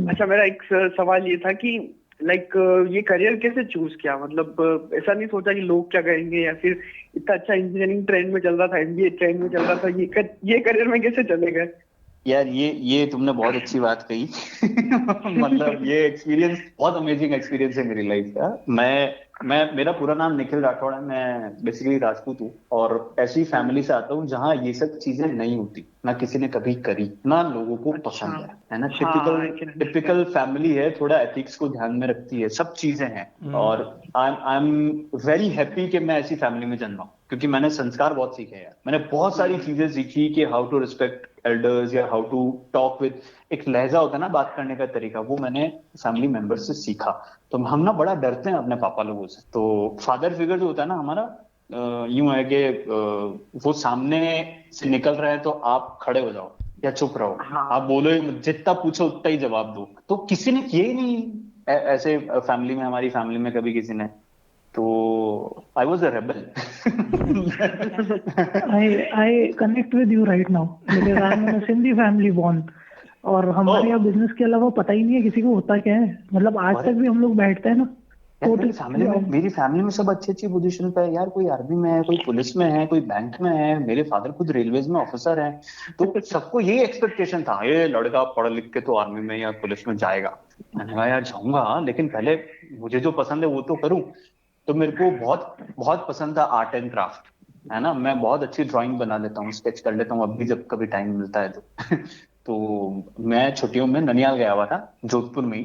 अच्छा, मेरा एक सवाल ये था कि लाइक ये करियर कैसे चूज किया? मतलब ऐसा नहीं सोचा कि लोग क्या कहेंगे, या फिर इतना अच्छा इंजीनियरिंग ट्रेंड में चल रहा था, एमबीए ट्रेंड में चल रहा था, ये करियर में कैसे चले गए? यार ये तुमने बहुत अच्छी बात कही। मतलब ये एक्सपीरियंस बहुत अमेजिंग एक्सपीरियंस है मेरी लाइफ का। मेरा पूरा नाम निखिल राठौड़ है। मैं बेसिकली राजपूत हूँ, और ऐसी फैमिली से आता हूँ जहाँ ये सब चीजें नहीं होती, ना किसी ने कभी करी, ना लोगों को पसंद है ना। टिपिकल फैमिली है, थोड़ा एथिक्स को ध्यान में रखती है, सब चीजें हैं। और आई एम वेरी हैप्पी कि मैं ऐसी फैमिली में जन्मा हूँ, क्योंकि मैंने संस्कार बहुत सीखे यार। मैंने बहुत सारी चीजें सीखी कि हाउ टू रिस्पेक्ट एल्डर्स, या हाउ टू टॉक विद, एक लहजा होता है ना बात करने का तरीका, वो मैंने फैमिली मेंबर्स से सीखा। तो हम ना बड़ा डरते हैं अपने पापा लोगों से। तो फादर फिगर जो होता है ना हमारा, यूं है कि वो सामने से निकल रहे हैं तो आप खड़े हो जाओ, या चुप रहो, हाँ। आप बोलो ही मत, जितना पूछो उतना ही जवाब दो। तो किसी ने किया ही नहीं ऐसे फैमिली में, हमारी फैमिली में कभी किसी ने। तो आई was a rebel. I connect with you right now because I'm in a Sindhi family born और हमारे यहाँ बिजनेस के अलावा पता ही नहीं है किसी को होता क्या है। मतलब आज तक भी हम लोग बैठते हैं ना यार मेरी फैमिली में सब अच्छी अच्छी पोजीशन पे है यार, कोई आर्मी में है, कोई पुलिस में है, कोई बैंक में है, मेरे फादर खुद रेलवेज में ऑफिसर हैं। तो सबको यही एक्सपेक्टेशन था, ये लड़का पढ़ लिख के तो आर्मी में या पुलिस में जाएगा। मैंने कहा यार जाऊंगा, लेकिन पहले मुझे जो पसंद है वो तो करूं। तो मेरे को बहुत बहुत पसंद था आर्ट एंड क्राफ्ट, है ना। मैं बहुत अच्छी ड्राइंग बना लेता हूँ, स्केच कर लेता हूँ, अब भी जब कभी टाइम मिलता है तो। तो मैं छुट्टियों में ननियाल गया हुआ था, जोधपुर में ही।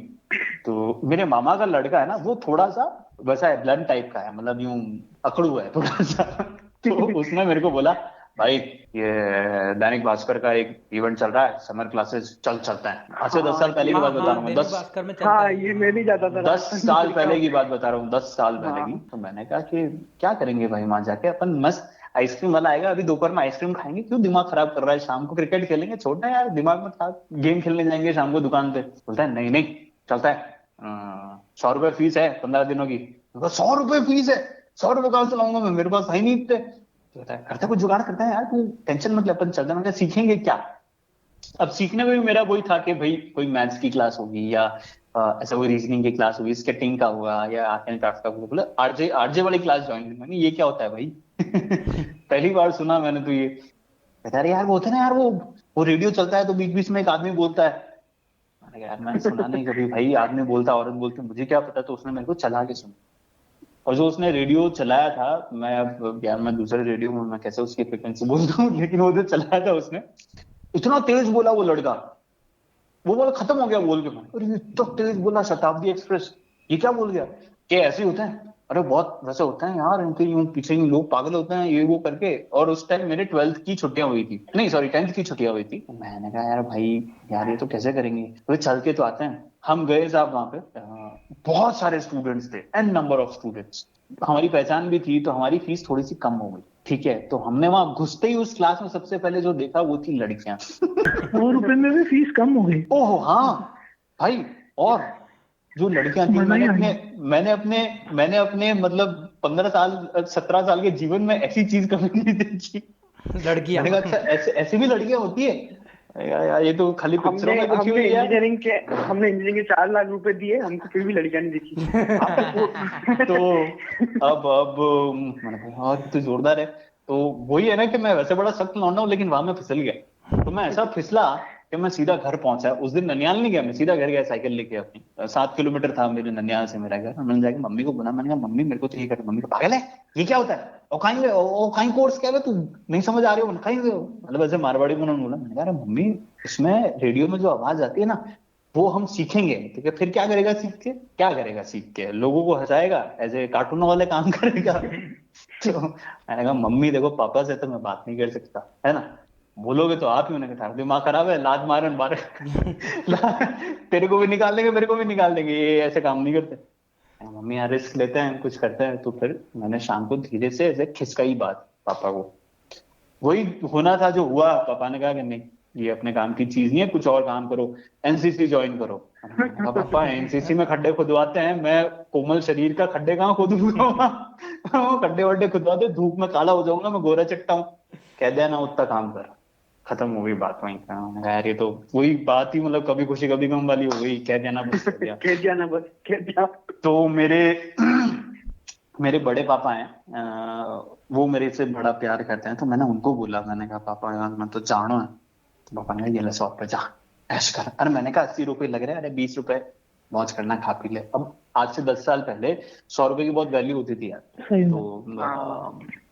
तो मेरे मामा का लड़का है ना, वो थोड़ा सा वैसा है, ब्लंट टाइप का है, मतलब यूं अकड़ू है थोड़ा सा। तो उसने मेरे को बोला, भाई ये दैनिक भास्कर का एक इवेंट चल रहा है, समर क्लासेस, चलता है। आज से 10 साल पहले की बात बता रहा हूँ, दैनिक भास्कर में चलता हाँ, है। ये मैं भी जाता था। 10 साल पहले की बात बता रहा हूँ, 10 साल पहले की। हाँ। तो मैंने कहा कि क्या करेंगे भाई वहां जाके, अपन मस्त आइसक्रीम वाला आएगा, अभी दोपहर में आइसक्रीम खाएंगे, क्यों दिमाग खराब कर रहा है, शाम को क्रिकेट खेलेंगे, छोड़ना यार दिमाग में खराब, गेम खेलने जाएंगे शाम को दुकान पे। बोलता है नहीं नहीं चलता है, 100 रुपए फीस है 15 दिनों की। 100 रुपए फीस है, 100 रुपए कहां से लाऊंगा मैं, मेरे पास है नहीं इतने। तो कहता है करता कुछ जुगाड़ करता है यार, तू टेंशन मत ले, अपन चलते हैं। मतलब सीखेंगे क्या। अब सीखने में भी मेरा वही था कि भाई कोई मैथ्स की क्लास होगी या ऐसा कोई रीजनिंग की क्लास होगी, स्केटिंग का हुआ या आर्ट एंड क्राफ्ट का हुआ। बोला आरजे आरजे वाली क्लास ज्वाइन की। मैंने ये क्या होता है भाई। पहली बार सुना मैंने तो ये। कहता है यार वो होता है ना यार, वो रेडियो चलता है तो बीच बीच में एक आदमी बोलता है। मैंने कहा यार मैंने सुना नहीं कभी भाई, आदमी बोलता औरत बोलती, मुझे क्या पता। तो उसने मेरे को चला के सुना, और जो उसने रेडियो चलाया था, मैं अब यार मैं दूसरे रेडियो में मैं कैसे उसकी फ्रिक्वेंसी बोलता हूँ, लेकिन वो जो चलाया था उसने, इतना तेज बोला वो लड़का, वो बोला खत्म हो गया बोल के। अरे इतना तेज बोला, शताब्दी एक्सप्रेस, ये क्या बोल गया, क्या ऐसे ही होता है, अरे बहुत वैसे होता है यार, इनके यूं पीछे यूं लोग पागल होते हैं ये वो करके। और उस टाइम मेरे 12th की छुट्टियां हुई थी, नहीं सॉरी 10th की छुट्टियां हुई थी। मैंने कहा यार भाई यार ये तो कैसे करेंगे, तो चल के तो आते हैं। हम गए साहब वहां पे, बहुत सारे स्टूडेंट्स थे, एन नंबर ऑफ स्टूडेंट्स। हमारी पहचान भी थी तो हमारी फीस थोड़ी सी कम हो गई, ठीक है। तो हमने वहां घुसते ही उस क्लास में सबसे पहले जो देखा वो थी लड़कियां। 100 रुपए में भी फीस कम हो गई। ओह हाँ भाई, और जो लड़कियां थी, मजा ही आ गया। मैंने अपने मतलब 15 साल 17 साल के जीवन में ऐसी चीज कभी नहीं देखी। लड़कियां। मैंने कहा अच्छा ऐसे ऐसी भी लड़कियां होती है यार, ये तो खाली पिक्चरों हमने में देखी हुई हमने है यार। इंजीनियरिंग के 4 लाख रुपए दिए, हमको फिर भी लड़कियां नहीं दिखी। तो अब मैंने कहा और तो जोरदार है। तो वही है ना कि मैं वैसे बड़ा सख्त लौंडा हूँ, लेकिन वहां मैं फिसल गया। तो मैं ऐसा फिसला कि मैं सीधा घर पहुंचा। उस दिन ननियाल नहीं गया, मैं सीधा घर गया साइकिल लेके अपनी। 7 किलोमीटर था मेरे ननियाल से मेरा घर। मैंने जाके मम्मी को बोला, मैंने कहा मम्मी मेरे को तो ये कर। मम्मी को पागल है, ये क्या होता है, और कहीं कोर्स क्या है, तू नहीं समझ आ रही हो कहीं, मतलब ऐसे मारवाड़ी में उन्होंने बोला। मैंने कहा मम्मी इसमें रेडियो में जो आवाज आती है ना वो हम सीखेंगे। ठीक है, फिर क्या करेगा सीख के, क्या करेगा सीख के, लोगों को हंसाएगा, ऐसे कार्टूनों वाले काम करेगा। तो मैंने कहा मम्मी देखो पापा से तो मैं बात नहीं कर सकता, है ना, बोलोगे तो आप ही। उन्होंने कहा दिमाग खराब है, लात मारन मारे। तेरे को भी निकाल देंगे मेरे को भी निकाल देंगे, ये ऐसे काम नहीं करते। मम्मी यहाँ रिस्क लेते हैं, कुछ करते हैं। तो फिर मैंने शाम को धीरे से ऐसे खिसकाई बात पापा को। वही होना था जो हुआ। पापा ने कहा कि नहीं ये अपने काम की चीज नहीं है, कुछ और काम करो, एनसीसी ज्वाइन करो। मैंने कहा पापा एनसीसी में खड्डे खुदवाते हैं, मैं कोमल शरीर का खड्डे कहाँ खोदूंगा। खड्डे वड्डे खुदवाते, धूप में काला हो जाऊंगा, मैं गोरा चिट्टा हूँ। कह दिया ना उतना काम कर, खत्म हो गई बात वहीं पे। यार ये तो वही बात ही, मतलब कभी खुशी कभी गम वाली हो गई। कह दिया ना बस, कह दिया। कह दिया ना बस, कह दिया। तो मेरे बड़े पापा हैं, वो मेरे से बड़ा प्यार करते हैं। तो मैंने उनको बोला, मैंने कहा पापा यार मैं तो जाना है। तो पापा ने ये ले 100 रुपए, जा ऐश कर। अरे मैंने कहा 80 रुपए लग रहे हैं, अरे 20 रुपए मौज करना, खा पी ले। अब आज से 10 साल पहले 100 रुपए की बहुत वैल्यू होती थी यार। तो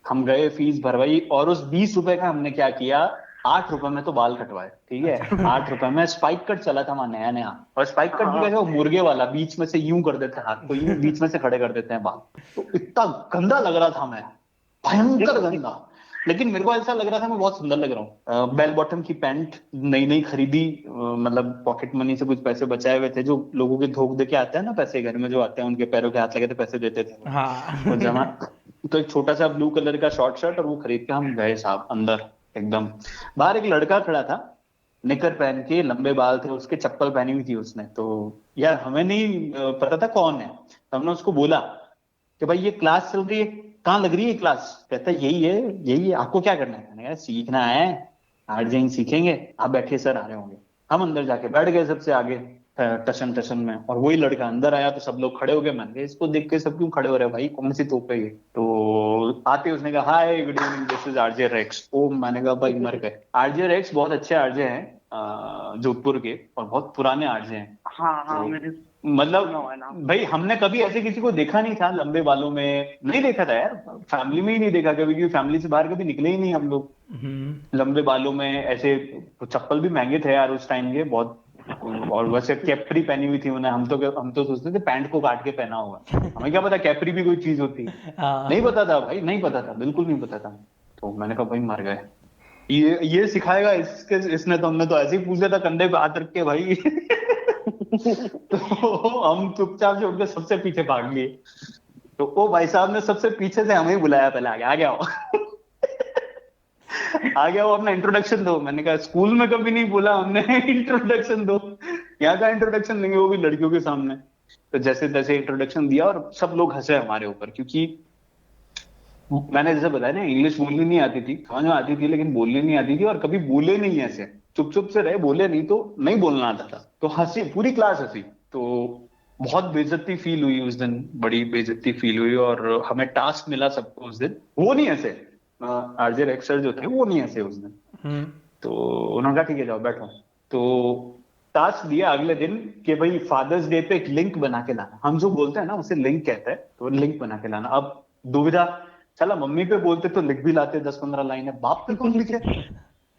हम गए, फीस भरवाई, और उस 20 रुपए का हमने क्या किया, 8 रुपए में तो बाल कटवाए। ठीक है, 8 रुपए में स्पाइक कट चला था वहां नया नया। और स्पाइक कट भी कैसे, वो मुर्गे वाला, बीच में से यूं कर देते हैं हाथ को, यूं बीच में से खड़े कर देते हैं बाल। तो इतना गंदा लग रहा था मैं, भयंकर गंदा। लेकिन मेरे को ऐसा लग रहा था मैं बहुत सुंदर लग रहा हूँ। बेल बॉटम की पैंट नई नई खरीदी, मतलब पॉकेट मनी से कुछ पैसे बचाए हुए थे, जो लोगों के धोख दे के आते हैं ना पैसे, घर में जो आते हैं उनके पैरों के हाथ लगे थे पैसे देते थे। हाँ। तो जमा तो एक छोटा सा ब्लू कलर का शॉर्ट शर्ट, और वो खरीद के हम गए साहब अंदर। एकदम बाहर एक लड़का खड़ा था, निकर पहन के, लंबे बाल थे उसके, चप्पल पहनी हुई थी उसने। तो यार हमें नहीं पता था कौन है, तो हमने उसको बोला कि भाई ये क्लास चल रही है, कहाँ लग रही है क्लास? कहता है यही है, यही है, आपको क्या करना है? मैंने कहा सीखना है, आरजेइंग सीखेंगे, आप बैठिए सर आ रहे होंगे। हम अंदर जाके बैठ गए सबसे आगे टशन टशन में, और वही लड़का अंदर आया तो सब लोग खड़े हो गए। मैंने कहा इसको देख के सब क्यों खड़े हो रहे हैं भाई, कौन सी तोप है ये? तो आते उसने कहा hi good evening this is RJ Rex. ओ मैंने कहा भाई मर गए। आरजे रेक्स बहुत अच्छे आरजे हैं जोधपुर के, और बहुत पुराने आरजे हैं। हाँ हाँ, तो मैंने मतलब सुना हुआ है नाम। भाई हमने कभी ऐसे किसी को देखा नहीं था लंबे बालों में, नहीं देखा था यार, फैमिली में ही नहीं देखा कभी, क्योंकि फैमिली से बाहर कभी निकले ही नहीं हम लोग। लंबे बालों में ऐसे, तो चप्पल भी महंगे थे यार उस टाइम के बहुत, और वैसे कैप्री पहनी हुई थी उन्हें। हम तो सोचते थे पैंट को काट के पहना होगा, हमें क्या पता कैप्री भी कोई चीज होती है। नहीं पता था भाई, नहीं पता था, बिल्कुल नहीं पता था। तो मैंने कहा भाई मर गए, ये सिखाएगा इसने, तो हमने तो ऐसे ही पूछा था कंधे पे हाथ रख के भाई। तो हम चुपचाप से उनके सबसे पीछे भाग लिए। तो वो भाई साहब ने सबसे पीछे से हमें ही बुलाया, पहले आ गया हो। आ गया वो, अपना इंट्रोडक्शन दो। मैंने कहा स्कूल में कभी नहीं बोला हमने इंट्रोडक्शन दो, यहाँ का इंट्रोडक्शन देंगे वो भी लड़कियों के सामने। तो जैसे तैसे इंट्रोडक्शन दिया, और सब लोग हंसे हमारे ऊपर, क्योंकि मैंने जैसे बताया ना, इंग्लिश बोलनी नहीं आती थी, समझ में आती थी लेकिन बोलनी नहीं आती थी, और कभी बोले नहीं ऐसे, चुप चुप से रहे, बोले नहीं तो नहीं बोलना आता था। तो हंसी, पूरी क्लास हंसी। तो बहुत बेइज्जती फील हुई उस दिन, बड़ी बेइज्जती फील हुई। और हमें टास्क मिला सबको उस दिन, वो नहीं हंसे, आरजे रेक्स सर जो थे वो नहीं हंसे उस दिन। तो उन्होंने कहा ठीक है जाओ बैठो। तो टास्क दिया अगले दिन कि भाई फादर्स डे पे एक लिंक बना के लाना, हम जो बोलते हैं ना उसे लिंक कहते हैं, तो लिंक बना के लाना। अब दुविधा, चला मम्मी पे बोलते तो लिख भी लाते 10-15 लाइन, है बाप पे कौन लिखे?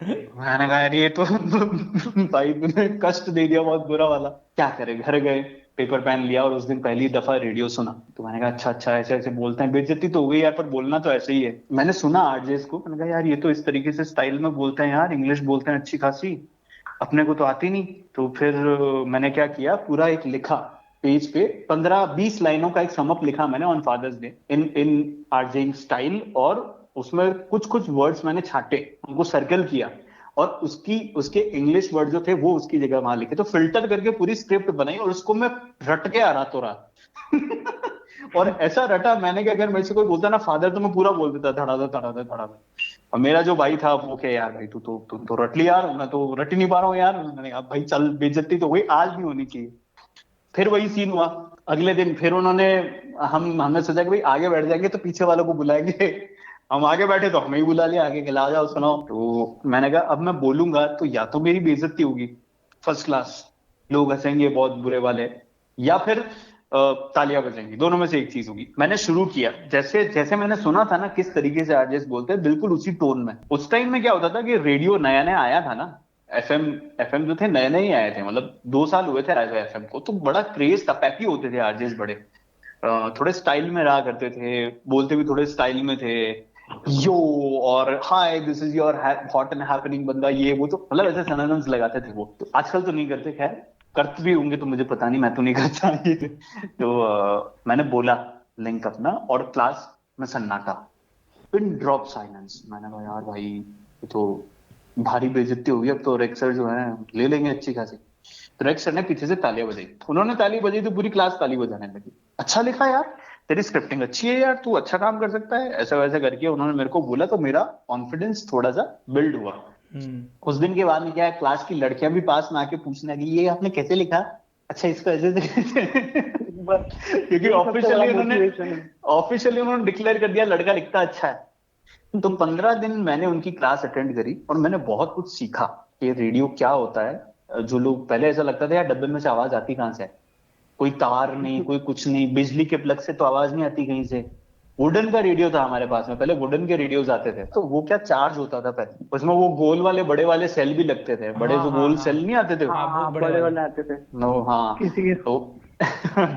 मैंने कहा यार ये तो भाई तूने कष्ट दे दिया बहुत बुरा वाला, क्या करे। घर गए, पेपर पेन लिया, और उस दिन पहली दफा रेडियो सुना। तो मैंने कहा अच्छा अच्छा ऐसे ऐसे बोलते हैं, बेइज्जती तो हो गई यार, पर बोलना तो ऐसे ही है। मैंने सुना आरजेस को, मैंने कहा यार ये तो इस तरीके से स्टाइल में बोलते हैं यार, इंग्लिश बोलते हैं अच्छी खासी, अपने को तो आती नहीं। तो फिर मैंने क्या किया, पूरा एक लिखा पेज पे, 15-20 लाइनों का एक समअप लिखा मैंने on fathers day in in RJing style. और उसमें कुछ कुछ वर्ड्स मैंने छाटे, उनको सर्कल किया, और उसके इंग्लिश वर्ड जो थे वो उसकी जगह वहां लिखे। तो फिल्टर करके पूरी स्क्रिप्ट बनाई, और उसको मैं रट के आ रहा तो रहा। और ऐसा रटा मैंने कि अगर मेरे से कोई बोलता ना फादर, तो मैं पूरा बोल देता धड़ाधड़ धड़ाधड़ धड़ाधड़। और मेरा जो भाई था वो क्या यार भाई तू तो रट लिया यार, मैं तो रट ही नहीं पा रहा हूँ यार। मैंने कहा भाई चल, बेइज्जती तो हुई, आज नहीं होनी चाहिए। फिर वही सीन हुआ अगले दिन, फिर उन्होंने, हमने सोचा कि भाई आगे बैठ जाएंगे तो पीछे वालों को बुलाएंगे। हम आगे बैठे तो हमें ही बुला लिया आगे, ला जाओ सुनाओ। तो मैंने कहा अब मैं बोलूंगा तो या तो मेरी बेइज्जती होगी फर्स्ट क्लास, लोग हंसेंगे बहुत बुरे वाले, या फिर तालियां बजेंगी, दोनों में से एक चीज होगी। मैंने शुरू किया, जैसे जैसे मैंने सुना था ना किस तरीके से आरजेस बोलते हैं, बिल्कुल उसी टोन में। उस टाइम में क्या होता था कि रेडियो नया नया आया था ना, एफएम एफएम जो थे नए नए ही आए थे, मतलब 2 साल हुए थे आए हुए एफएम को, तो बड़ा क्रेज था, पैपी होते थे आरजेस बड़े, थोड़े स्टाइल में रहा करते थे, बोलते भी थोड़े स्टाइल में थे, यो और hi this is your hot and happening बंदा, ये वो, तो मतलब ऐसे सनातन लगाते थे वो। तो आजकल तो नहीं करते, खैर करते भी होंगे तो मुझे पता नहीं, मैं तो नहीं करता ये। तो मैंने बोला लिंक अपना, और क्लास में सन्नाटा, पिन ड्रॉप साइलेंस। मैंने कहा यार भाई ये तो भारी बेइज्जती होगी, अब तो रेक्स सर जो है ले लेंगे अच्छी खासी। तो रेक्स सर ने पीछे से तालियां बजाई, उन्होंने ताली बजाई तो पूरी क्लास ताली बजाने लगी, अच्छा लिखा यार, तेरी स्क्रिप्टिंग अच्छी है यार, तू अच्छा काम कर सकता है, ऐसा वैसा करके उन्होंने मेरे को बोला। तो मेरा कॉन्फिडेंस थोड़ा सा बिल्ड हुआ। उस दिन के बाद में क्या है, क्लास की लड़कियां भी पास में आके पूछने लगी ये आपने कैसे लिखा, अच्छा इसको ऐसे क्योंकि ऑफिशियली उन्होंने डिक्लेयर कर दिया लड़का लिखता अच्छा है। तो 15 दिन मैंने उनकी क्लास अटेंड करी, और मैंने बहुत कुछ सीखा कि रेडियो क्या होता है। जो लोग पहले ऐसा लगता था यार डब्बे में से आवाज आती कहाँ से है, कोई तार नहीं, कोई कुछ नहीं, बिजली के प्लग से तो आवाज नहीं आती कहीं से। वुडन का रेडियो था हमारे पास में, पहले वुडन के रेडियोज आते थे, तो वो क्या चार्ज होता था पहले, उसमें वो गोल वाले बड़े वाले सेल भी लगते थे, बड़े जो गोल सेल नहीं आते थे वो। हाँ, बड़े वाले आते थे। नो हाँ, किसी के तो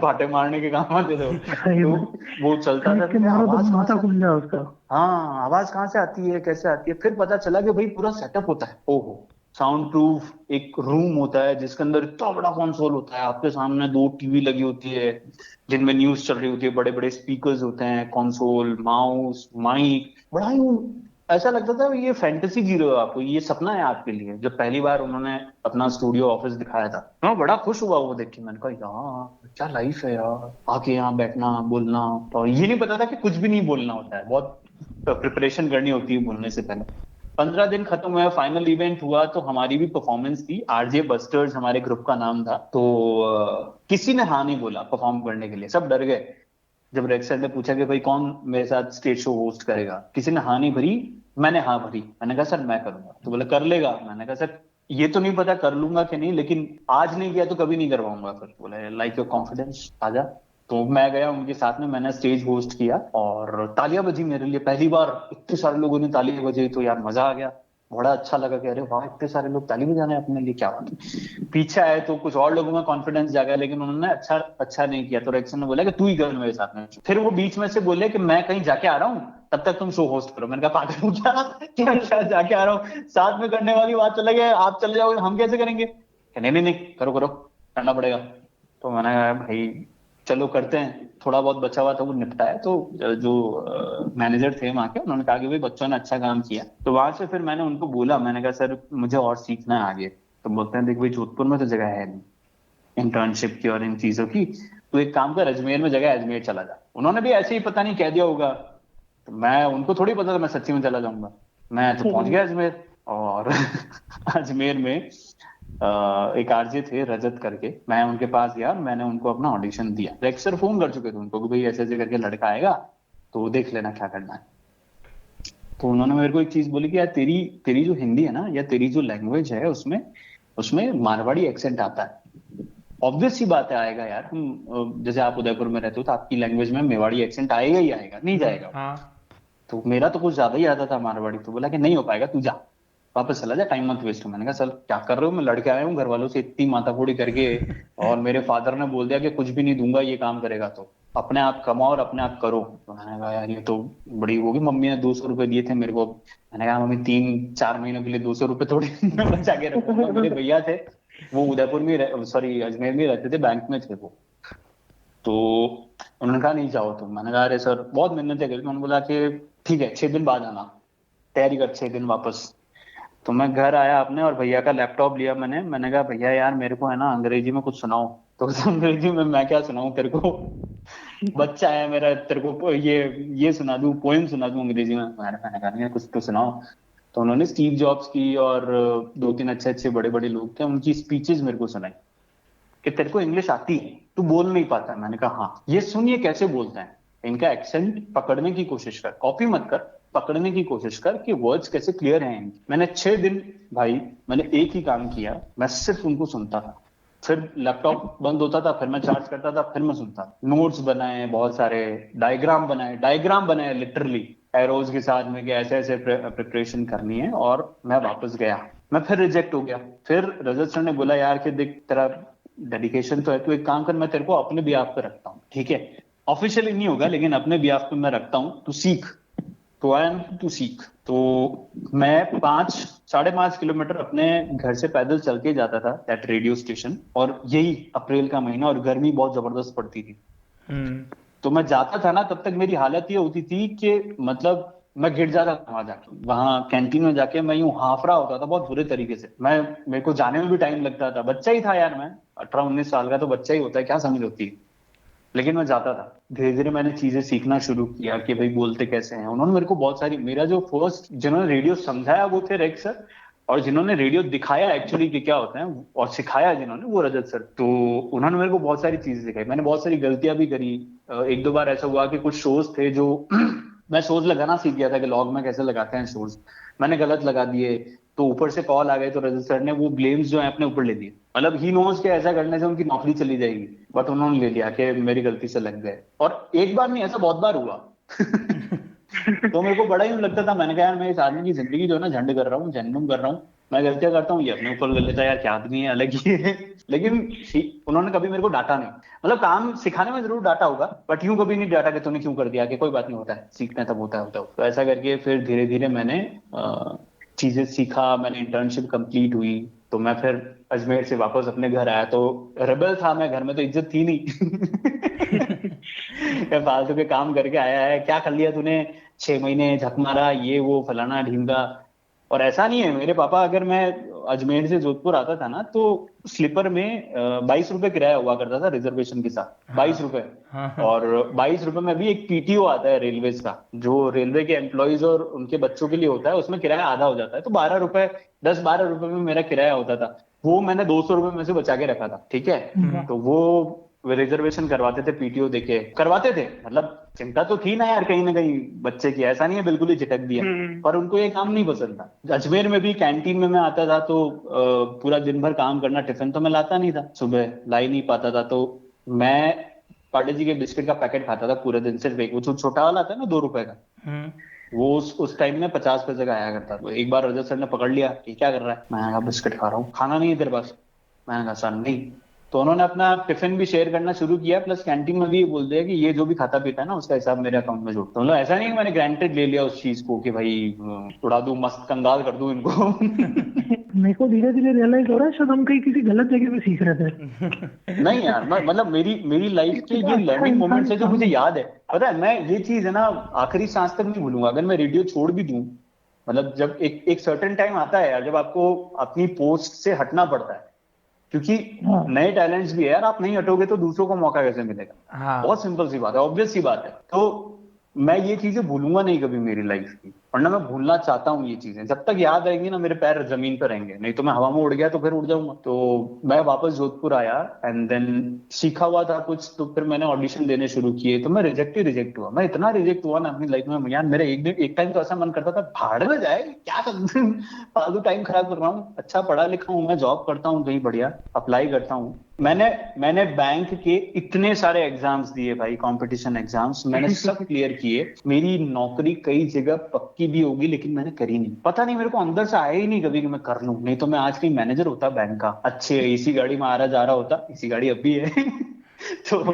बाटे मारने के काम आते थे वो। सही तो में वो चलता था, देख के मारो तो आवाज कहाँ माथा से, खुल जाए उसका। हाँ आवाज कहाँ से आती है, कैसे आती है। फिर पता चला कि भाई पूरा सेटअप होता है, ओहो साउंड प्रूफ एक रूम होता है जिसके अंदर इतना बड़ा कंसोल होता है, आपके सामने 2 टीवी लगी होती है जिनमें न्यूज चल रही होती है, बड़े बड़े स्पीकर्स होते हैं, कंसोल, माउस, माइक, बड़ा ही ऐसा लगता था ये फैंटेसी जी रहे हो आप, ये सपना है आपके लिए। जब पहली बार उन्होंने अपना स्टूडियो ऑफिस दिखाया था, मैं बड़ा खुश हुआ वो देख के। मैंने कहा यार क्या लाइफ है यार, आके यहाँ बैठना बोलना। और ये नहीं पता था कि कुछ भी नहीं बोलना होता है, बहुत प्रिपरेशन करनी होती है बोलने से पहले। 15 दिन खत्म हुआ, फाइनल इवेंट हुआ, तो हमारी भी परफॉर्मेंस थी। आरजे बस्टर्स हमारे ग्रुप का नाम था। तो किसी ने हाँ नहीं बोला परफॉर्म करने के लिए, सब डर गए। जब रेक्स सर ने पूछा कि भाई कौन मेरे साथ स्टेज शो होस्ट करेगा, किसी ने हाँ नहीं भरी, मैंने हाँ भरी। मैंने कहा सर मैं करूंगा। तो बोले कर लेगा। मैंने कहा सर ये तो नहीं पता कर लूंगा कि नहीं, लेकिन आज नहीं किया तो कभी नहीं करवाऊंगा। फिर बोले लाइक योर कॉन्फिडेंस, आजा। तो मैं गया उनके साथ में, मैंने स्टेज होस्ट किया और तालियां बजी मेरे लिए। पहली बार इतने सारे लोगों ने तालियां बजी, तो यार मजा आ गया, बड़ा अच्छा लगा कि अरे वाह इतने सारे लोग ताली बजाने अपने लिए, क्या बात है। पीछे आए तो कुछ और लोगों में कॉन्फिडेंस जागा, लेकिन उन्होंने अच्छा नहीं किया। तो रेक्सन ने बोला कि तू ही कर मेरे साथ में। फिर वो बीच में से बोले कि मैं कहीं जाके आ रहा हूँ, तब तक तुम शो होस्ट करो। मैंने कहा पागल हूँ क्या, क्या जाके आ रहा हूँ, साथ में करने वाली बात चला गया, आप चले जाओगे हम कैसे करेंगे। नहीं नहीं नहीं, करो करो, करना पड़ेगा। तो मैंने कहा भाई चलो करते हैं। थोड़ा बहुत बचा हुआ था वो निपटाया। तो जो मैनेजर थे वहां के, उन्होंने कहा कि भाई बच्चों ने अच्छा काम किया। तो वहां से फिर मैंने उनको बोला, मैंने कहा सर मुझे और सीखना है आगे। तो बोलते हैं देख भाई जोधपुर में तो जगह है नहीं इंटर्नशिप की और इन चीजों की, तो एक काम कर अजमेर में जगह, अजमेर चला जा। उन्होंने भी ऐसे ही पता नहीं कह दिया होगा, तो मैं, उनको थोड़ी पता था मैं सच्ची में चला जाऊंगा। मैं तो पहुंच गया अजमेर। और अजमेर में एक आरजे थे रजत करके, मैं उनके पास गया, मैंने उनको अपना ऑडिशन दिया। रेक्सर फोन कर चुके थे उनको कि भाई ऐसे ऐसे करके लड़का आएगा, तो देख लेना क्या करना है। तो उन्होंने मेरे को एक चीज बोली कि यार तेरी तेरी जो हिंदी है ना, या तेरी जो लैंग्वेज है, उसमें उसमें मारवाड़ी एक्सेंट आता है। ऑब्वियस सी बात है आएगा यार, हम जैसे आप उदयपुर में रहते हो तो आपकी लैंग्वेज में मेवाड़ी एक्सेंट आएगा ही आएगा, नहीं जाएगा। हाँ। तो मेरा तो कुछ ज्यादा ही आता था मारवाड़ी। तो बोला कि नहीं हो पाएगा, तू जा वापस चला जा, टाइम मत वेस्ट हो। मैंने कहा सर क्या कर रहे हो, मैं लड़के आया हूँ घर वालों से इतनी माथाफोड़ी करके, और मेरे फादर ने बोल दिया कि कुछ भी नहीं दूंगा ये काम करेगा, तो अपने आप कमाओ और अपने आप करो। तो मैंने कहा यार ये तो बड़ी होगी। मम्मी ने 200 रुपए दिए थे मेरे को। मैंने कहा मम्मी 3-4 महीनों के लिए 200 रुपए थोड़ी बचा के रखूंगा। मेरे भैया थे वो उदयपुर में, सॉरी अजमेर में रहते थे, बैंक में थे वो। तो उन्होंने कहा नहीं जाओ तुम। मैंने कहा अरे सर बहुत मेहनत है। उन्होंने बोला कि ठीक है 6 दिन बाद आना, तैयारी कर 6 दिन वापस। तो मैं घर आया अपने और भैया का लैपटॉप लिया मैंने कहा भैया यार मेरे को है ना अंग्रेजी में कुछ सुनाओ। तो अंग्रेजी में मैं क्या सुनाऊं तेरे को, बच्चा है मेरा, तेरे को ये सुना दूं, पोएम सुना दूं अंग्रेजी में। मैंने कहा नहीं कुछ तो सुनाओ। तो उन्होंने स्टीव जॉब्स की और 2-3 अच्छे अच्छे बड़े बड़े लोग थे, उनकी स्पीचेस मेरे को सुनाई कि तेरे को इंग्लिश आती है, तू बोल नहीं पाता। मैंने कहा हाँ, ये सुन ये कैसे बोलते हैं, इनका एक्सेंट पकड़ने की कोशिश कर, कॉपी मत कर, पकड़ने की कोशिश कर कि वर्ड्स कैसे क्लियर हैं इनके। मैंने 6 दिन भाई मैंने एक ही काम किया, मैं सिर्फ उनको सुनता था। फिर लैपटॉप बंद होता था, फिर मैं चार्ज करता था, फिर मैं सुनता। नोट्स बनाए, बहुत सारे डायग्राम बनाए लिटरली एरोज के साथ में कि ऐसे ऐसे प्रिपरेशन करनी है। और मैं वापस गया, मैं फिर रिजेक्ट हो गया। फिर रजत सर ने बोला यार कि देख तेरा डेडिकेशन तो है, तू एक काम कर, मैं तेरे को अपने बिहाफ पे रखता हूँ, ठीक है, ऑफिशियली नहीं होगा लेकिन अपने बिहाफ पे मैं रखता हूँ, तू सीख। तो आया तू सीख। तो मैं 5-5.5 किलोमीटर अपने घर से पैदल चल के जाता था एट रेडियो स्टेशन। और यही अप्रैल का महीना और गर्मी बहुत जबरदस्त पड़ती थी। तो मैं जाता था ना, तब तक मेरी हालत ये होती थी कि मतलब मैं गिर जाता था वहां जाके, वहां कैंटीन में जाके मैं यूं हाफरा होता था बहुत बुरे तरीके से। मेरे को जाने में भी टाइम लगता था, बच्चा ही था यार मैं, 18-19 साल का तो बच्चा ही होता है, क्या समझ होती है। लेकिन मैं जाता था। धीरे धीरे मैंने चीजें सीखना शुरू किया कि भाई बोलते कैसे हैं। उन्होंने मेरे को बहुत सारी, मेरा जो फर्स्ट जिन्होंने रेडियो समझाया वो थे रेक्स सर, और जिन्होंने रेडियो दिखाया एक्चुअली कि क्या होता है और सिखाया जिन्होंने, वो रजत सर। तो उन्होंने मेरे को बहुत सारी चीजें सिखाई। मैंने बहुत सारी गलतियां भी करी। 1-2 बार ऐसा हुआ कि कुछ शोज थे जो मैं शोज लगाना सीख गया था कि लॉग में कैसे लगाते हैं शोज, मैंने गलत लगा दिए। तो ऊपर से कॉल आ गए, तो रजत सर ने वो ब्लेम्स जो है अपने ऊपर ले लिए। मतलब ही नोज के ऐसा करने से उनकी नौकरी चली जाएगी, बट उन्होंने ले लिया कि मेरी गलती से लग गए। और एक बार नहीं, ऐसा बहुत बार हुआ। तो मेरे को बड़ा ही लगता था, मैंने कहा यार मैं इस आदमी की जिंदगी जो है ना झंड कर रहा हूँ, झंडुम कर रहा हूँ, मैं गलतियां करता हूँ, ये अपने ऊपर कर लेता है, यार क्या आदमी है, अलग ही है। लेकिन उन्होंने कभी मेरे को डांटा नहीं। मतलब काम सिखाने में जरूर डांटा होगा, बट यूं कभी नहीं डांटा कि तूने क्यों कर दिया, कि कोई बात नहीं, होता है, सीखना तब होता है। तो ऐसा करके फिर धीरे धीरे मैंने चीजें सीखा। मैंने इंटर्नशिप कंप्लीट हुई, तो मैं फिर अजमेर से वापस अपने घर आया। तो रेबल था मैं घर में, तो इज्जत थी नहीं। क्या फालतू के काम करके आया है, क्या कर लिया तूने, 6 महीने झक मारा, ये वो फलाना ढींगा। और ऐसा नहीं है, मेरे पापा, अगर मैं अजमेर से जोधपुर आता था ना, तो स्लीपर में 22 रुपए किराया हुआ करता था रिजर्वेशन के साथ, 22 रुपए। हाँ। और 22 रुपए में भी एक पीटीओ आता है रेलवेज का, जो रेलवे के एम्प्लॉयज और उनके बच्चों के लिए होता है, उसमें किराया आधा हो जाता है, तो 12 रुपए, 10-12 रुपए में मेरा किराया होता था। वो मैंने 200 रुपए में से बचा के रखा था, ठीक है। तो वो रिजर्वेशन करवाते थे, पीटीओ देके करवाते थे, मतलब चिंता तो थी ना यार कहीं ना कहीं बच्चे की, ऐसा नहीं है बिल्कुल ही झिटक दिया। पर उनको ये काम नहीं पसंद था। अजमेर में भी कैंटीन में मैं आता था तो पूरा दिन भर काम करना, टिफिन तो मैं लाता नहीं था, सुबह ला ही नहीं पाता था, तो मैं पार्ले जी के बिस्किट का पैकेट खाता था पूरे दिन, सिर्फ एक, वो जो छोटा वाला आता है ना 2 रुपए का, वो उस टाइम में 50 पैसे का आया करता था। एक बार रजत सर ने पकड़ लिया कि क्या कर रहा है, मैंने कहा बिस्किट खा रहा हूँ। खाना नहीं है तेरे पास? मैंने कहा सर नहीं। तो उन्होंने अपना टिफिन भी शेयर करना शुरू किया, प्लस कैंटीन में भी ये बोल दिया कि ये जो भी खाता पीता है ना, उसका हिसाब मेरे अकाउंट में जोड़। तो मतलब ऐसा नहीं कि मैंने ग्रांटेड ले लिया उस चीज को कि भाई उड़ा दूं, मस्त कंगाल कर दूं इनको। मेरे को धीरे धीरे रियलाइज हो रहा है शायद हम कहीं किसी गलत जगह पे सीख रहे थे। नहीं यार, मतलब मेरी लाइफ के ये लर्निंग मोमेंट्स है जो मुझे याद है। पता है, मैं ये चीज है ना आखिरी सांस तक नहीं भूलूंगा। अगर मैं रेडियो छोड़ भी दूं, मतलब जब एक सर्टेन टाइम आता है यार, जब आपको अपनी पोस्ट से हटना पड़ता है, क्योंकि नए टैलेंट्स भी है यार, आप नहीं हटोगे तो दूसरों को मौका कैसे मिलेगा। हाँ। बहुत सिंपल सी बात है, ऑब्वियस सी बात है। तो मैं ये चीजें भूलूंगा नहीं कभी मेरी लाइफ की, और ना मैं भूलना चाहता हूँ ये चीजें। जब तक याद आएंगी ना, मेरे पैर जमीन पर रहेंगे, नहीं तो मैं हवा में उड़ गया तो फिर उड़ जाऊंगा। तो मैं वापस जोधपुर आया एंड देन सीखा हुआ था कुछ, तो फिर मैंने ऑडिशन देने शुरू किए, तो मैं रिजेक्ट हुआ। मैं इतना रिजेक्ट हुआ ना अपनी लाइफ में यार, मेरा एक टाइम तो ऐसा मन करता था भाड़ में जाए, क्या फालतू टाइम खराब कर रहा हूँ, अच्छा पढ़ा लिखा हूँ, मैं जॉब करता हूँ कहीं बढ़िया, अप्लाई करता हूँ। मैंने बैंक के इतने सारे एग्जाम्स दिए भाई, कंपटीशन एग्जाम्स मैंने सब क्लियर किए। मेरी नौकरी कई जगह पक्की भी होगी, लेकिन मैंने करी नहीं। पता नहीं, मेरे को अंदर से आया ही नहीं कभी कि मैं कर लूं, नहीं तो मैं आज कहीं मैनेजर होता बैंक का, अच्छे एसी गाड़ी में आ रहा जा रहा होता, एसी गाड़ी अभी है। तो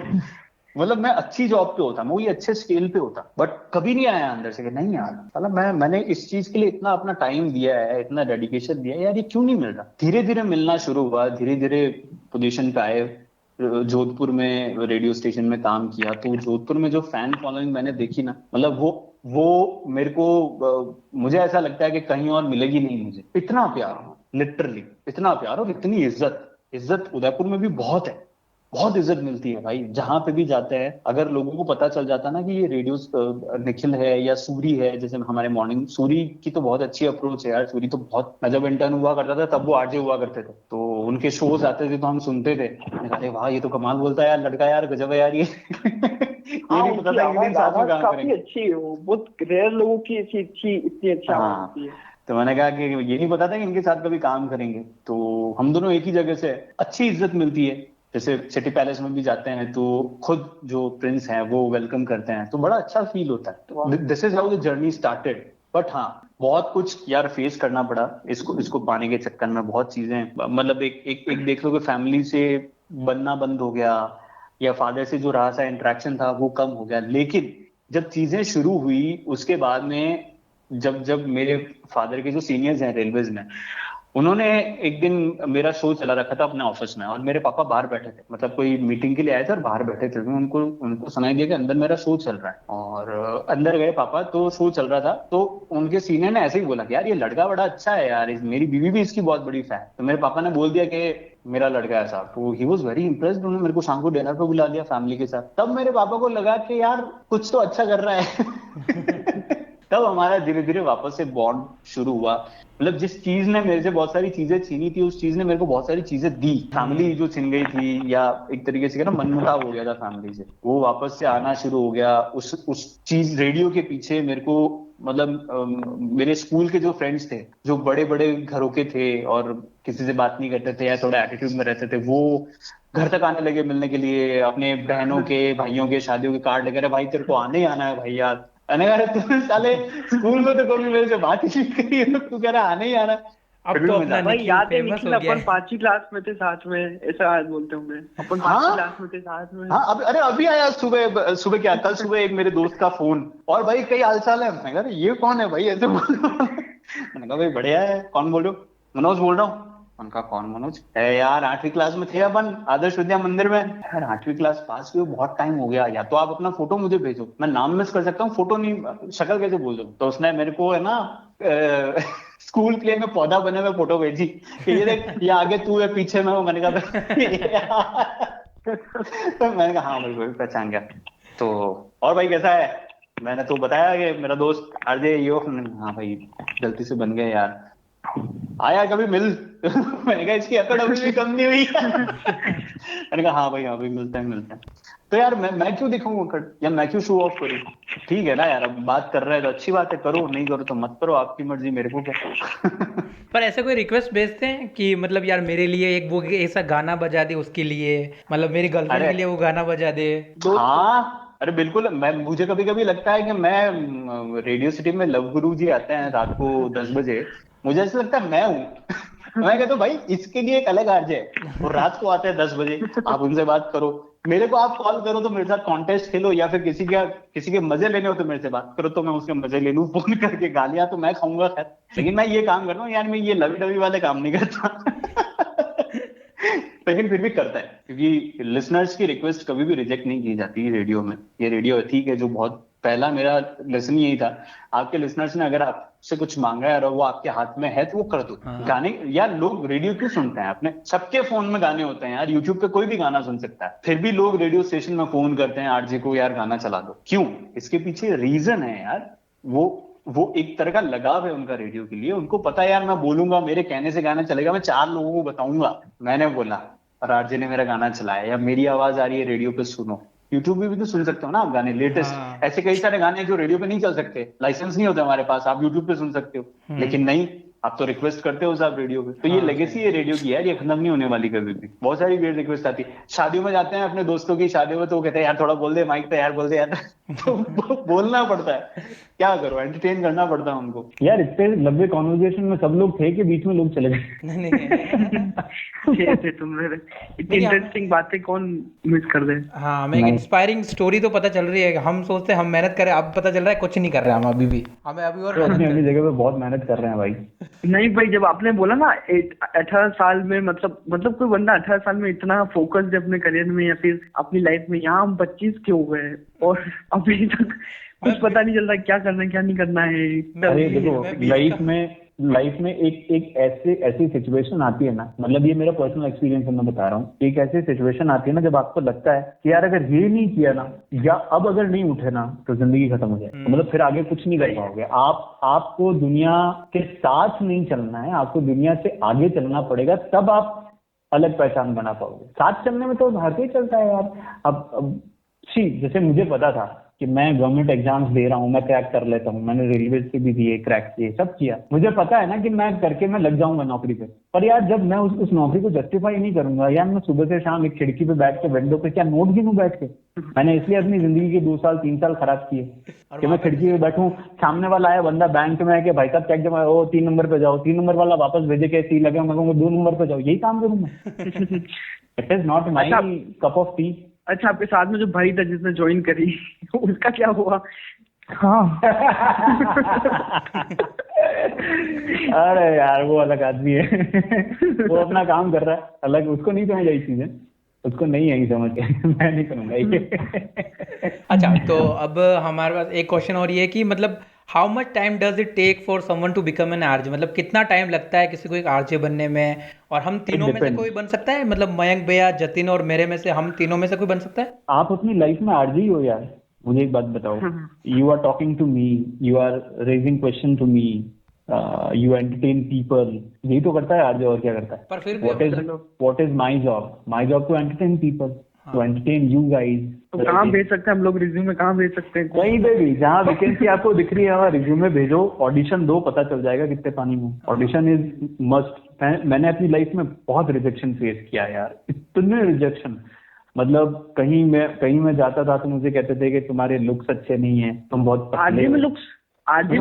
मतलब मैं अच्छी जॉब पे होता, मैं वही अच्छे स्केल पे होता, बट कभी नहीं आया अंदर से कि नहीं यार, मतलब मैंने इस चीज के लिए इतना अपना टाइम दिया है, इतना डेडिकेशन दिया है यार, ये क्यों नहीं मिल रहा। धीरे धीरे मिलना शुरू हुआ, धीरे धीरे पोजीशन पे आए। जोधपुर में रेडियो स्टेशन में काम किया, तो जोधपुर में जो फैन फॉलोइंग मैंने देखी ना, मतलब वो मेरे को मुझे ऐसा लगता है कि कहीं और मिलेगी नहीं मुझे। इतना प्यार, लिटरली इतना प्यार, और इतनी इज्जत उदयपुर में भी बहुत है, बहुत इज्जत मिलती है भाई। जहां पे भी जाते हैं, अगर लोगों को पता चल जाता ना कि ये रेडियो निखिल है या सूरी है, जैसे हमारे मॉर्निंग सूरी की तो बहुत अच्छी अप्रोच है यार। सूरी तो बहुत, मैं जब इंटर्न हुआ करता था तब वो आरजे हुआ करते थे, तो उनके शोज आते थे तो हम सुनते थे, अरे वाह ये तो कमाल बोलता है यार लड़का, यार गजब है यार ये। ये नहीं पता था कि साथ में काम काफी करेंगे। अच्छी है वो, बहुत रेयर लोगों की इतनी अच्छी आवाज होती है। तो मैंने कहा कि ये नहीं पता था कि इनके साथ कभी काम करेंगे। तो हम दोनों एक ही जगह से, अच्छी इज्जत मिलती है। जैसे सिटी पैलेस में भी जाते हैं तो खुद जो प्रिंस हैं वो वेलकम करते हैं, तो बड़ा अच्छा फील होता है। This is how the journey started. But हाँ, बहुत कुछ यार फेस करना पड़ा इसको पाने के चक्कर में, बहुत चीजें, मतलब एक देख लो कि फैमिली से बनना बंद हो गया, या फादर से जो रहा सा इंटरेक्शन था वो कम हो गया। लेकिन जब चीजें शुरू हुई उसके बाद में, जब मेरे फादर के जो सीनियर्स हैं रेलवेज में, उन्होंने एक दिन मेरा शो चला रखा था अपने ऑफिस में, और मेरे पापा बाहर बैठे थे, मतलब कोई मीटिंग के लिए आए थे और बाहर बैठे थे। उनको सुनाई दिया कि अंदर मेरा शो चल रहा है, और अंदर गए पापा, तो शो चल रहा था। तो उनके सीनियर ने ऐसे ही बोला कि यार ये लड़का बड़ा अच्छा है यार, मेरी बीवी भी इसकी बहुत बड़ी फैन। तो मेरे पापा ने बोल दिया कि मेरा लड़का है साहब। तो ही वॉज वेरी इंप्रेस्ड, उन्होंने मेरे को शाम को डिनर पे बुला लिया फैमिली के साथ। तब मेरे पापा को लगा कि यार कुछ तो अच्छा कर रहा है। तब हमारा धीरे धीरे वापस से बॉन्ड शुरू हुआ। मतलब जिस चीज ने मेरे से बहुत सारी चीजें छीनी थी, उस चीज ने मेरे को बहुत सारी चीजें दी। फैमिली जो छिन गई थी, या एक तरीके से ना मनमुटाव हो गया था फैमिली से, वो वापस से आना शुरू हो गया। उस चीज रेडियो के पीछे मेरे को, मतलब मेरे स्कूल के जो फ्रेंड्स थे, जो बड़े बड़े घरों के थे और किसी से बात नहीं करते थे या थोड़ा एटीट्यूड में रहते थे, वो घर तक आने लगे मिलने के लिए। अपने बहनों के, भाइयों के शादियों के कार्ड लेकर, भाई तेरे को आने ही आना है भाई यार। अरे तुम साले स्कूल में तो कभी मेरे से बात ही नहीं करी, तू कह रहा आने ही आना। अब तो अपना भाई निखिल याद है फेमस निखिल, हो गया अपन है। 5वीं क्लास में थे साथ में, ऐसा आज बोलते होंगे अपन 5वीं क्लास में थे साथ में। हाँ, अरे अभी आया सुबह क्या, कल सुबह एक मेरे दोस्त का फोन, और भाई कई हाल चाल है। मैंने कहा ये कौन है भाई, ऐसे बोल। मैंने कहा भाई बढ़िया है, कौन बोल रहे हो? मनोज बोल रहा हूँ। उनका कौन मनोज है यार, 8वीं क्लास में थे अपन आदर्श विद्या मंदिर में यार, 8वीं क्लास पास हुए बहुत टाइम हो गया, या तो आप अपना फोटो मुझे भेजो, मैं नाम मिस कर सकता हूँ, फोटो नहीं, शक्ल कैसे बोल दूं। तो उसने मेरे को है ना स्कूल प्ले में पौधा बने हुए फोटो भेजी कि ये देख, ये आगे तू है पीछे मैं हूँ। मैंने कहा तो मैंने कहा हाँ भाई भाई पहचान गया। तो और भाई कैसा है, मैंने तो बताया कि मेरा दोस्त आरजे यो, हाँ भाई गलती से बन गए यार, आया कभी मिल। मैंने कहा इसकी अकड़ अभी भी कम नहीं हुई। मैंने कहा हाँ भाई मिलते हैं। तो यार मैं क्यों दिखाऊं अकड़, या मैं क्यों शो ऑफ करूं। ठीक है ना यार, अब बात कर रहे हैं तो अच्छी बात है, करो, नहीं करो तो मत करो, आपकी मर्जी, मेरे को क्या। पर ऐसे कोई रिक्वेस्ट भेजते हैं कि मतलब यार मेरे लिए एक वो ऐसा गाना बजा दे उसके लिए, मतलब मेरी गर्लफ्रेंड अरे के लिए वो गाना बजा दे। हाँ, अरे बिल्कुल, मुझे कभी कभी लगता है कि मैं रेडियो सिटी में लव गुरु जी आते हैं रात को 10 बजे, मुझे ऐसा लगता है मैं हूँ। मैं कहता हूँ भाई इसके लिए एक अलग आरजे है, और रात को आते हैं 10 बजे, आप उनसे बात करो, मेरे को आप कॉल करो तो मेरे साथ कॉन्टेस्ट खेलो, या फिर किसी के मजे लेने हो तो मेरे से बात करो, तो मैं उसके मजे ले लूं। फोन करके गालियां तो मैं खाऊंगा खैर, लेकिन मैं ये काम कर रहा हूँ यार, मैं ये लवी डवी वाले काम नहीं करता। लेकिन फिर भी करता है, क्योंकि लिसनर्स की रिक्वेस्ट कभी भी रिजेक्ट नहीं की जाती रेडियो में। ये रेडियो एथिक है, जो बहुत पहला मेरा लेसन यही था, आपके लिसनर्स ने अगर आपसे कुछ मांगा है और वो आपके हाथ में है तो वो कर दो। गाने यार, लोग रेडियो क्यों सुनते हैं, आपने सबके फोन में गाने होते हैं यार, यूट्यूब पे कोई भी गाना सुन सकता है, फिर भी लोग रेडियो स्टेशन में फोन करते हैं आरजे को, यार गाना चला दो। क्यों, इसके पीछे रीजन है यार, वो एक तरह का लगाव है उनका रेडियो के लिए, उनको पता है यार मैं बोलूंगा, मेरे कहने से गाना चलेगा, मैं 4 लोगों को बताऊंगा मैंने बोला और आरजे ने मेरा गाना चलाया, या मेरी आवाज आ रही है रेडियो पे सुनो। यूट्यूब पे भी तो सुन सकते हो ना आप गाने, लेटेस्ट हाँ। ऐसे कई सारे गाने हैं जो रेडियो पे नहीं चल सकते, लाइसेंस नहीं होता हमारे पास, आप यूट्यूब पे सुन सकते हो, लेकिन नहीं, आप तो रिक्वेस्ट करते हो साहब रेडियो पे। तो ये लेगेसी है रेडियो की यार, ये खत्म नहीं होने वाली कभी भी। बहुत सारी वेट रिक्वेस्ट आती है, शादियों में जाते हैं अपने दोस्तों की शादियों में, तो वो कहते हैं यार थोड़ा बोल दे माइक पे, यार बोल दे यार। तो बोलना पड़ता है, क्या करो, एंटरटेन करना पड़ता है उनको। यार इतने लंबे कॉन्वर्जेशन में सब लोग थे कि बीच में लोग चले गए। नहीं थे तुम मेरे, इतनी इंटरेस्टिंग बातें कौन मिस कर दे। हाँ, हमें एक इंस्पायरिंग स्टोरी तो पता चल रही है, हम सोचते हैं हम मेहनत करें, अब पता चल रहा है कुछ नहीं कर रहे हम अभी भी, हमें अभी और अपनी अपनी जगह पे बहुत मेहनत कर रहे हैं भाई। नहीं भाई, जब आपने बोला ना 18 साल में, मतलब कोई बंदा 18 साल में इतना फोकस्ड है अपने करियर में या फिर अपनी लाइफ में, यहाँ हम 25 के हो गए और अभी तक कुछ पता नहीं चल रहा क्या करना है क्या नहीं करना है। अरे देखो, लाइफ में एक ऐसी सिचुएशन आती है ना, मतलब ये मेरा पर्सनल एक्सपीरियंस है, मैं बता रहा हूँ, एक ऐसी सिचुएशन आती है ना जब आपको लगता है कि यार अगर ये नहीं किया ना, या अब अगर नहीं उठे ना, तो जिंदगी खत्म हो जाए, मतलब फिर आगे कुछ नहीं कर पाओगे। आपको दुनिया के साथ नहीं चलना है, आपको दुनिया से आगे चलना पड़ेगा, तब आप अलग पहचान बना पाओगे। साथ चलने में तो हर कोई चलता है यार। अब जैसे मुझे पता था कि मैं गवर्नमेंट एग्जाम्स दे रहा हूँ, मैं क्रैक कर लेता हूँ, मैंने रेलवे से भी दिए, क्रैक किए, सब किया, मुझे पता है ना कि मैं करके मैं लग जाऊंगा नौकरी पे। पर यार जब मैं उस नौकरी को जस्टिफाई नहीं करूंगा, यार मैं सुबह से शाम एक खिड़की पे बैठ के विंडो पे क्या नोट गिनूं बैठ के, मैंने इसलिए अपनी जिंदगी के 2 साल 3 साल खराब किए कि मैं खिड़की पे बैठूं, सामने वाला आया बंदा बैंक में आके भाई साहब चेक जमा, 3 नंबर पे जाओ, 3 नंबर वाला वापस भेजे के सी लगे, मैं कहूँगा 2 नंबर पे जाओ, यही काम करूँ मैं। It is not my cup of T. अच्छा, आपके साथ में जो भाई था जिसने ज्वाइन करी, उसका क्या हुआ? हाँ। अरे यार वो अलग आदमी है। वो अपना काम कर रहा है अलग, उसको नहीं समझ आई चीजें, उसको नहीं आई समझ। मैं नहीं समझ आई। अच्छा, तो अब हमारे पास एक क्वेश्चन और ये है कि मतलब how much time does it take for someone to become an RJ, मतलब कितना टाइम लगता है किसी को एक आरजे बनने में, और हम तीनों में से कोई बन सकता है, मतलब मयंक भैया, जतिन और मेरे में से हम तीनों में से कोई बन सकता है? आप अपनी लाइफ में आरजे ही हो यार। मुझे एक बात बताओ, you are talking to me, you are raising question to me, you entertain people, यही तो करता है आरजे, और क्या करता है? पर फिर भी what is my job? My job to entertain people, to entertain you guys. तो कहाँ भेज सकते हैं हम लोग रिज्यूमे, कहाँ भेज सकते हैं? कहीं पे भी जहाँ वैकेंसी आपको दिख रही है वहाँ रिज्यूमे भेजो, ऑडिशन दो, पता चल जाएगा कितने पानी में। Audition is must. मैंने अपनी लाइफ में बहुत रिजेक्शन फेस किया यार, इतने रिजेक्शन, मतलब कहीं मैं जाता था तो मुझे कहते थे कि तुम्हारे लुक्स अच्छे नहीं है, तुम बहुत आरजे में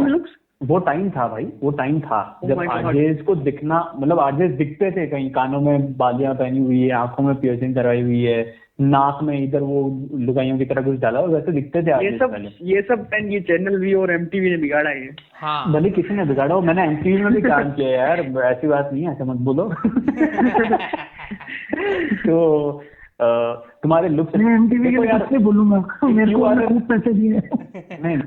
लुक्स वो टाइम था भाई, वो टाइम था जब आरजेस को दिखना, मतलब आरजेस दिखते थे, कहीं कानों में बालियां पहनी हुई है, आंखों में पियर्सिंग करवाई हुई है, नाक में इधर वो लुगाइयों की तरह कुछ डाला हो, वैसे दिखते थे पहले। ये सब पेन ये चैनल वी और एमटीवी ने बिगाड़ा है। हाँ भले किसी ने बिगाड़ा हो, मैंने एमटीवी में भी काम किया है यार, ऐसी बात नहीं है, ऐसे मत बोलो। तो तुम्हारे लुक्स मैं एमटीवी के लिए सबसे बोलूंगा, मेरे को खूब पैसे दिए। नहीं,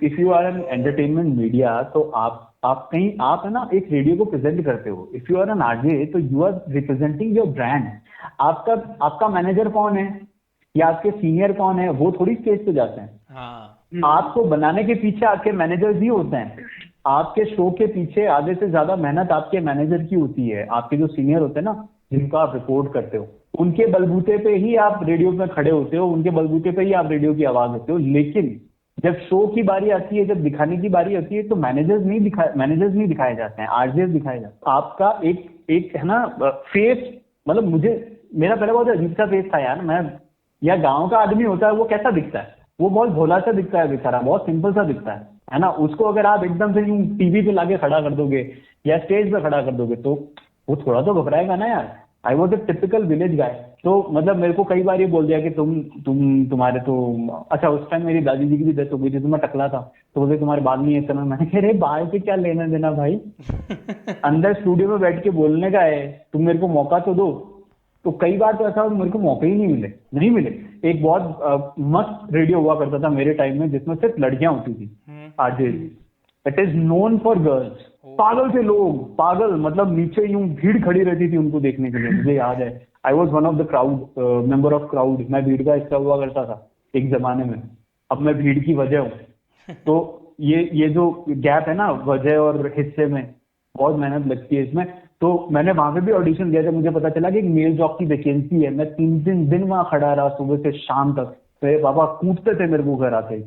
if you are an entertainment media, तो आप कहीं आप है ना एक रेडियो को प्रेजेंट करते हो। If you are an RJ, तो you are representing your brand. आपका मैनेजर कौन है या आपके सीनियर कौन है, वो थोड़ी स्टेज पे जाते हैं। हाँ आपको बनाने के पीछे आपके मैनेजर भी होते हैं। आपके शो के पीछे आधे से ज्यादा मेहनत आपके मैनेजर की होती है। आपके जो सीनियर होते हैं ना, जिनको आप रिपोर्ट करते हो, उनके बलबूते पे ही आप रेडियो में खड़े होते हो, उनके बलबूते पे ही आप रेडियो की आवाज होते हो। लेकिन जब शो की बारी आती है, जब दिखाने की बारी आती है, तो मैनेजर्स नहीं दिखाए जाते हैं, आरजेस दिखाए जाते हैं। आपका एक है ना फेस, मतलब मेरा पहले बहुत अजीब सा फेस था यार। मैं या गांव का आदमी होता है, वो कैसा दिखता है, वो बहुत भोला सा दिखता है बेचारा, बहुत सिंपल सा दिखता है ना। उसको अगर आप एकदम से टीवी पे लाके खड़ा कर दोगे या स्टेज पे खड़ा कर दोगे, तो वो थोड़ा तो घबराएगा ना यार। I was a typical village guy. तो मतलब मेरे को कई बार ये बोल दिया कि तुम्हारे तो, अच्छा उस टाइम मेरी दादी जी की भी डेथ हो गई थी, तो मैं टकला था, तो बोले तुम्हारे बाल नहीं है इतना। मैंने कहा अरे बाल से क्या लेना देना भाई, अंदर स्टूडियो में बैठ के बोलने का है, तुम मेरे को मौका तो दो। तो कई बार तो ऐसा मेरे को मौके ही नहीं मिले। एक बहुत मस्त रेडियो हुआ करता था मेरे टाइम में, जिसमें सिर्फ लड़कियां होती थी RJ. It is known for girls. पागल थे लोग, पागल, मतलब नीचे यूं भीड़ खड़ी रहती थी उनको देखने के लिए। मुझे याद है, I was one of the crowd, member of crowd. मैं भीड़ का हिस्सा हुआ करता था एक जमाने में। अब मैं भीड़ की वजह हूँ। तो ये जो गैप है ना वजह और हिस्से में, बहुत मेहनत लगती है इसमें। तो मैंने वहां पे भी ऑडिशन दिया, जब मुझे पता चला कि एक मेल जॉब की वैकेंसी है। मैं 3 दिन वहां खड़ा रहा, सुबह से शाम तक। मेरे पापा कूटते थे मेरे को घर आते ही,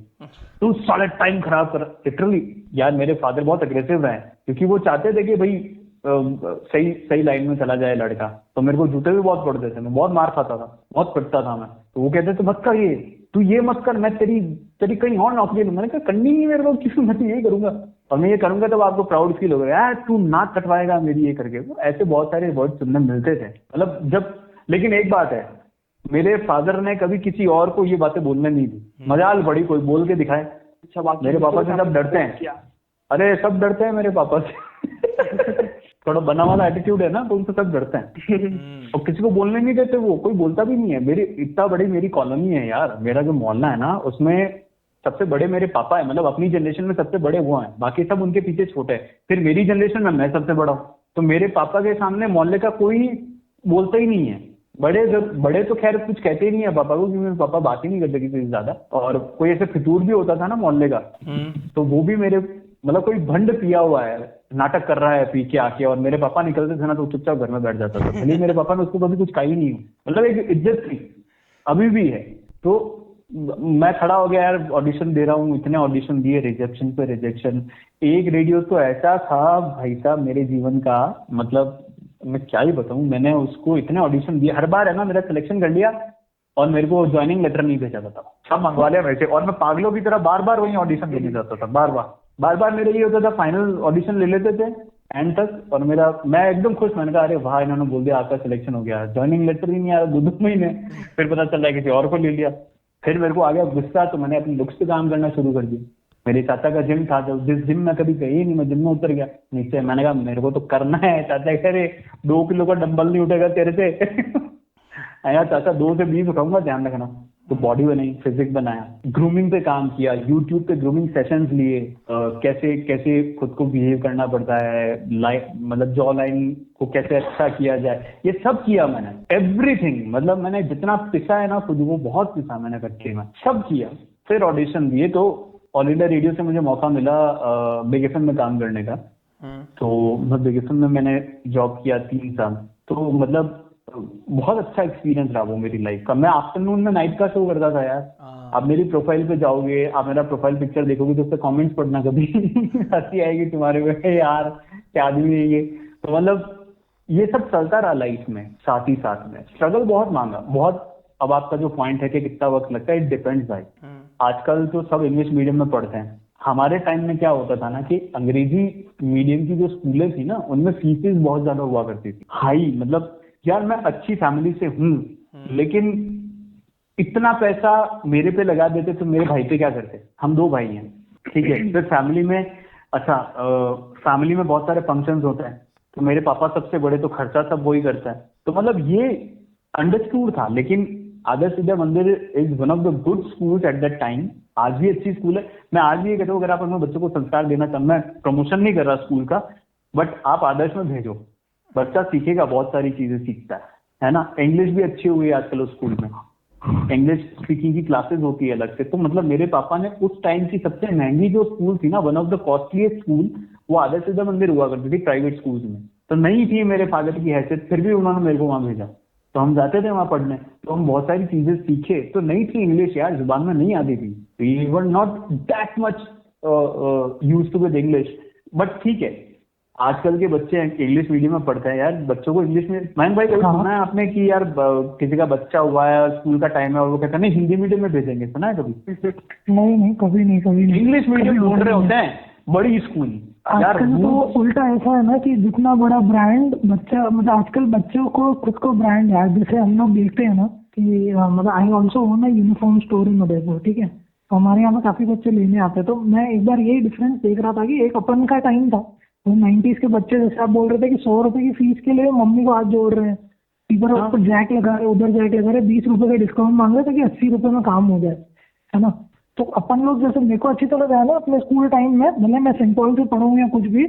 तू सारा टाइम खराब कर। लिटरली यार, मेरे फादर बहुत अग्रेसिव रहे, क्योंकि वो चाहते थे कि भाई सही लाइन में चला जाए लड़का। तो मेरे को जूते भी बहुत पड़ते थे, मैं बहुत मार खाता था, बहुत पिटता था मैं। तो वो कहते थे मत कर ये, तू ये मत कर, मैं तेरी कहीं और नौकरी लूँ। मैंने कहा करनी नहीं मेरे को, क्यों, मैं तो यही करूंगा, और मैं ये करूंगा तब आपको प्राउड फील होगा, यार तू नाक कटवाएगा मेरी ये करके। ऐसे बहुत सारे वर्ड सुनने मिलते थे, मतलब जब। लेकिन एक बात है, मेरे फादर ने कभी किसी और को ये बातें बोलने नहीं दी। मजाल बड़ी कोई बोल के दिखाए। मेरे पापा से सब डरते हैं, अरे सब डरते हैं मेरे पापा से। थोड़ा बना वाला एटीट्यूड है ना, तो उनसे सब डरते हैं और किसी को बोलने नहीं देते। वो कोई बोलता भी नहीं है। इतना बड़ी मेरी कॉलोनी है यार, मेरा जो मोहल्ला है ना, उसमें सबसे बड़े मेरे पापा है। मतलब अपनी जनरेशन में सबसे बड़े वो हैं, बाकी सब उनके पीछे छोटे हैं। फिर मेरी जनरेशन में मैं सबसे बड़ा हूँ। तो मेरे पापा के सामने मोहल्ले का कोई बोलता ही नहीं है। बड़े तो खैर कुछ कहते ही नहीं है पापा को, क्योंकि मेरे पापा बात ही नहीं करते किसी से ज्यादा। और कोई ऐसे फितूर भी होता था ना मोहल्ले का, तो वो भी मेरे, मतलब कोई भंड पिया हुआ है, नाटक कर रहा है पी के आके, और मेरे पापा निकलते थे ना, तो चुपचाप घर में बैठ जाता था। भले मेरे पापा ने उसको कभी कुछ कहा ही नहीं, मतलब एक इज्जत थी, अभी भी है। तो मैं खड़ा हो गया यार, ऑडिशन दे रहा हूँ, इतने ऑडिशन दिए, रिजेक्शन पे रिजेक्शन। एक रेडियो तो ऐसा था भाई साहब मेरे जीवन का, मतलब मैं क्या ही बताऊं। मैंने उसको इतने ऑडिशन दिए, हर बार है ना मेरा सिलेक्शन कर लिया, और मेरे को ज्वाइनिंग लेटर नहीं भेजा था, सब मंगवा लिया मेरे से। और मैं पागलों की तरह बार बार वही ऑडिशन देने जाता था, बार बार मेरा ये होता था, फाइनल ऑडिशन ले लेते थे एंड तक, और मैं एकदम खुश। मैंने कहा अरे वाह, इन्होंने बोल दिया आपका सिलेक्शन हो गया। ज्वाइनिंग लेटर ही नहीं आया 2 महीने, फिर पता चल रहा है किसी और को ले लिया। फिर मेरे को आ गया गुस्सा, तो मैंने अपनी लुक्स पे काम करना शुरू कर दिया। मेरे चाचा का जिम था, जब जिस जिम में कभी गई नहीं, मैं जिम में उतर गया नीचे। मैंने कहा मेरे को तो करना है। चाचा कह रहे 2 किलो का डंबल नहीं उठेगा तेरे से। यार चाचा 2 से 20 उठाऊंगा, ध्यान रखना। तो बॉडी बनाई, फिजिक्स बनाया, ग्रूमिंग पे काम किया, यूट्यूब पे ग्रूमिंग सेशंस लिए, कैसे खुद को बिहेव करना पड़ता है, मतलब जॉ लाइन को कैसे अच्छा किया जाए, ये सब किया मैंने, एवरीथिंग। मतलब मैंने जितना पिसा है ना खुद, वो बहुत पिसा मैंने कच्चे में, सब किया। फिर ऑडिशन दिए, तो ऑल इंडिया रेडियो से मुझे मौका मिला बिग एफएम में काम करने का। तो मैं बिग एफएम में मैंने जॉब किया 3 साल। तो मतलब बहुत अच्छा एक्सपीरियंस रहा वो मेरी लाइफ का। मैं आफ्टरनून में नाइट का शो करता था यार। आप मेरी प्रोफाइल पे जाओगे, आप मेरा प्रोफाइल पिक्चर देखोगे, तो उससे कमेंट्स पढ़ना, कभी हंसी आएगी तुम्हारे में, यार क्या आदमी है ये। तो मतलब ये सब चलता रहा लाइफ में, साथ ही साथ में स्ट्रगल बहुत मांगा, बहुत। अब आपका जो पॉइंट है कि कितना वक्त लगता है, इट डिपेंड्स भाई। आजकल तो सब इंग्लिश मीडियम में पढ़ते हैं। हमारे टाइम में क्या होता था ना, कि अंग्रेजी मीडियम की जो स्कूलें थी ना, उनमें फीसेस बहुत ज्यादा हुआ करती थी, हाई। मतलब यार मैं अच्छी फैमिली से हूँ, लेकिन इतना पैसा मेरे पे लगा देते तो मेरे भाई पे क्या करते? हम 2 भाई हैं, ठीक है। फिर फैमिली में फैमिली में बहुत सारे फंक्शंस होते हैं, तो मेरे पापा सबसे बड़े, तो खर्चा सब वही करता है। तो मतलब ये अंडरस्टूड था। लेकिन आदर्श विद्या मंदिर is one of the good schools at that time. आज भी अच्छी स्कूल है। मैं आज भी ये कहता हूँ, अगर आप अपने बच्चों को संस्कार देना चाहते, मैं प्रमोशन नहीं कर रहा स्कूल का, बट आप आदर्श में भेजो, बच्चा सीखेगा, बहुत सारी चीजें सीखता है ना। इंग्लिश भी अच्छी हुई है आजकल उस स्कूल में, इंग्लिश स्पीकिंग की क्लासेस होती है अलग से। तो मतलब मेरे पापा ने उस टाइम की सबसे महंगी जो स्कूल थी ना, one of the costliest school, वो आदर्श विद्या मंदिर हुआ करती थी प्राइवेट स्कूल्स में। तो नहीं थी मेरे फादर की हैसियत, फिर भी उन्होंने मेरे को वहां भेजा, तो हम जाते थे वहां पढ़ने। तो हम बहुत सारी चीजें सीखे। तो नहीं थी इंग्लिश यार, जुबान में नहीं आती थी, we were not that much used to with English. बट ठीक है, आजकल के बच्चे इंग्लिश मीडियम में पढ़ते हैं यार, बच्चों को इंग्लिश में। मयंक भाई, कभी सुना है आपने कि यार किसी का बच्चा हुआ है, स्कूल का टाइम है और वो कहता है नहीं हिंदी मीडियम में भेजेंगे? सुना है कभी? नहीं, कभी नहीं। इंग्लिश मीडियम ढूंढ रहे होते हैं, बड़ी स्कूल यार। आजकल तो उल्टा ऐसा है ना कि जितना बड़ा ब्रांड बच्चा, मतलब आजकल बच्चों को खुद को ब्रांड है। जैसे हम लोग देखते हैं ना कि मतलब I also own a uniform store in Udaipur, ठीक है। तो हमारे यहाँ पे काफी बच्चे लेने आते हैं। तो मैं एक बार यही डिफरेंस देख रहा था कि एक अपन का टाइम था, वो 90s के बच्चे, जैसे आप बोल रहे थे कि 100 रुपए की फीस के लिए मम्मी को हाथ जोड़ रहे हैं, इधर ऊपर जैक लगा रहे, उधर जैक लगा रहे, 20 रुपए का डिस्काउंट मांग रहे थे कि 80 रुपए में काम हो जाए, है ना। तो अपन लोग, जैसे मेरे को अच्छी तरह है ना अपने स्कूल टाइम में, भले मैं सेंट पॉल से पढ़ूँ या कुछ भी,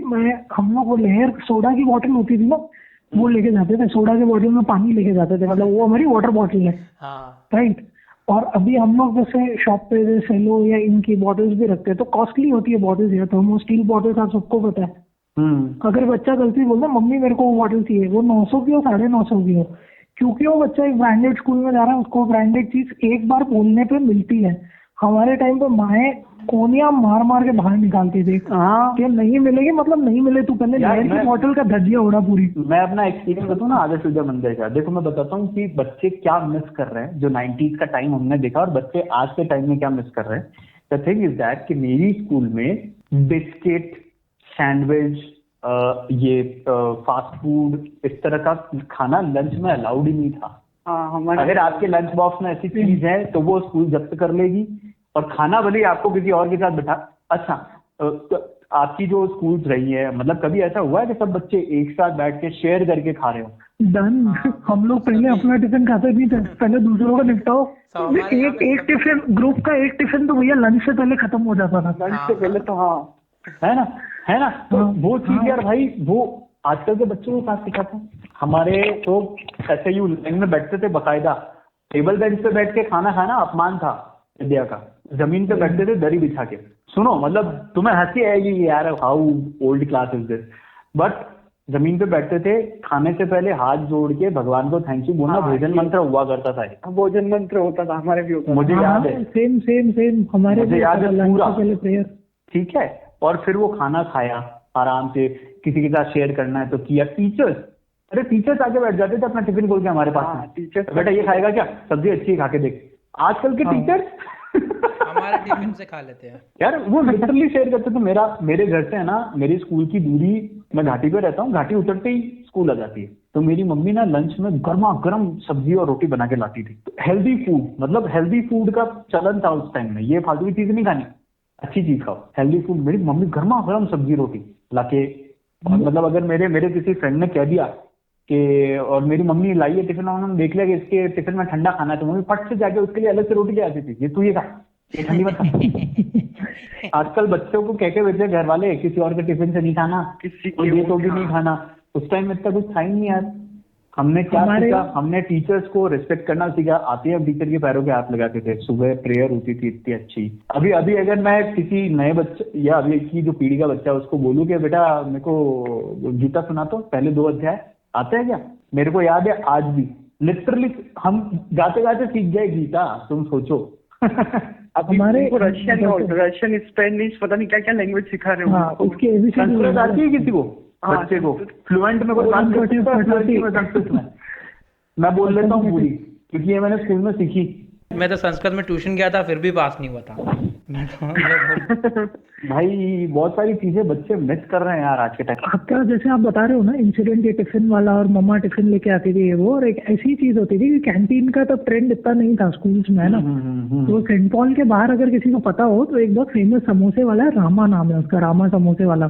हम लोग वो लेयर सोडा की बोतल होती थी ना, वो लेके जाते थे। सोडा के बोतल में पानी लेके जाते थे, मतलब वो हमारी वाटर बॉटल है, राइट। और अभी हम लोग जैसे शॉप पे जैसे सेलो या इनकी बॉटल्स भी रखते हैं, तो कॉस्टली होती है बॉटल्स यार। थर्मो स्टील बॉटल्स आप सबको पता है। अगर बच्चा गलती बोलता मम्मी मेरे को वो बॉटल चाहिए, वो 900 की हो 950 की हो, क्योंकि वो बच्चा एक ब्रांडेड स्कूल में जा रहा है, उसको ब्रांडेड चीज एक बार बोलने पे मिलती है। हमारे टाइम पे माए कोनिया मार मार के बाहर निकालती थी कि नहीं मिलेगी, मतलब नहीं मिले, तू पहले लेयर की बॉटल का धज्जिया उड़ा पूरी। मैं अपना एक्सपीरियंस बताऊं ना आदर्श विद्या मंदिर का, देखो मैं बताता हूँ कि बच्चे क्या मिस कर रहे हैं, जो 90s का टाइम हमने देखा, और बच्चे आज के टाइम में क्या मिस कर रहे हैं। द थिंग इज दैट कि मेरी स्कूल में बिस्किट, सैंडविच, ये फास्ट फूड, इस तरह का खाना लंच में अलाउड ही नहीं था। अगर आपके लंच बॉक्स में ऐसी चीज है तो वो स्कूल जब्त कर लेगी, और खाना भले ही आपको किसी और के साथ बिठा। अच्छा, तो आपकी जो स्कूल्स रही है, मतलब कभी ऐसा हुआ है कि सब बच्चे एक साथ बैठ के शेयर करके खा रहे हो? डन। हम लोग पहले अपना टिफिन खाते नहीं थे, पहले दूसरों का निपटाओ। एक टिफिन, ग्रुप का एक टिफिन तो भैया लंच से पहले खत्म हो जाता था। लंच से पहले तो है ना। तो वो चीज यार भाई, वो आजकल के बच्चों को साथ सिखाते हैं। हमारे तो ऐसे ही लाइन में बैठते थे, बकायदा टेबल बेंच पे बैठ के खाना खाना अपमान था विद्या का। जमीन पे बैठते थे दरी बिछा के। सुनो, मतलब तुम्हें हंसी आएगी यार, how old class is this, but जमीन पे बैठते थे, खाने से पहले हाथ जोड़ के भगवान को थैंक यू बोलना, भोजन मंत्र हुआ करता था। भोजन मंत्र होता था, हमारे भी होता। मुझे याद है, सेम हमारे मुझे याद है पूरा, पहले प्रेयर, ठीक है। और फिर वो खाना खाया आराम से, किसी के साथ शेयर करना है तो किया। टीचर्स आके बैठ जाते थे अपना टिफिन खोल के हमारे पास में, टीचर्स बेटा ये खाएगा क्या, सब्जी अच्छी है खा के देख। आजकल के टीचर्स हमारे टिफिन से खा लेते हैं यार, वो लिटरली शेयर करते थे। मेरे घर से है ना, मेरी स्कूल की दूरी, मैं घाटी पे रहता हूँ, घाटी उतरते ही स्कूल आ जाती है। तो मेरी मम्मी ना लंच में गर्मा गर्म सब्जी और रोटी बना के लाती थी। हेल्दी फूड, मतलब हेल्दी फूड का चलन था उस टाइम में, ये फालतू की चीज नहीं खानी, अच्छी चीज खाओ, हेल्दी फूड। मेरी मम्मी गर्मा गर्म सब्जी रोटी लाके, मतलब अगर मेरे किसी फ्रेंड ने कह दिया कि, और मेरी मम्मी लाई है टिफिन, उन्होंने देख लिया कि इसके टिफिन में ठंडा खाना है, तो मम्मी फट से जाके उसके लिए अलग से रोटी ले आती थी, ये तू ये खा, ये ठंडी मत खा। आजकल बच्चों को कह के भेजे घर वाले, किसी और के टिफिन से नहीं खाना, किसी ये तो भी नहीं खाना। उस टाइम में इतना कुछ था ही नहीं यार। हमने क्या सीखा, हमने टीचर्स को रिस्पेक्ट करना सीखा। आते ही हम टीचर के पैरों के हाथ लगाते थे, सुबह प्रेयर होती थी इतनी अच्छी। अभी अगर मैं किसी नए बच्चे या अभी की जो पीढ़ी का बच्चा है उसको बोलूं कि बेटा मेरे को गीता सुना, तो पहले 2 अध्याय आते हैं क्या? मेरे को याद है आज भी, लिटरली हम गाते गाते सीख गए गीता, तुम सोचो। अभी हमारे रशियन, स्पेनिश, पता नहीं क्या क्या लैंग्वेज सिखा रहे हो। संस्कृत आती है किसी को, बच्चे को फ्लुएंट में कोई बात संस्कृत में मैं बोल लेता हूँ पूरी, क्योंकि ये मैंने स्कूल में सीखी। मैं तो संस्कृत में ट्यूशन गया था, फिर भी पास नहीं हुआ था। मैं तो ये भाई बहुत सारी चीजें बच्चे मिस कर रहे हैं यार आज के टाइम। आपका जैसे आप बता रहे हो ना इंसिडेंट, ये टिफिन वाला और मम्मा टिफिन लेके आती थी ये वो, और एक ऐसी चीज होती थी कि कैंटीन का तब ट्रेंड इतना नहीं था स्कूल्स में, है ना। तो सेंट पॉल के बाहर अगर किसी को पता हो तो एक बहुत फेमस समोसे वाला है, रामा नाम है उसका, रामा समोसे वाला।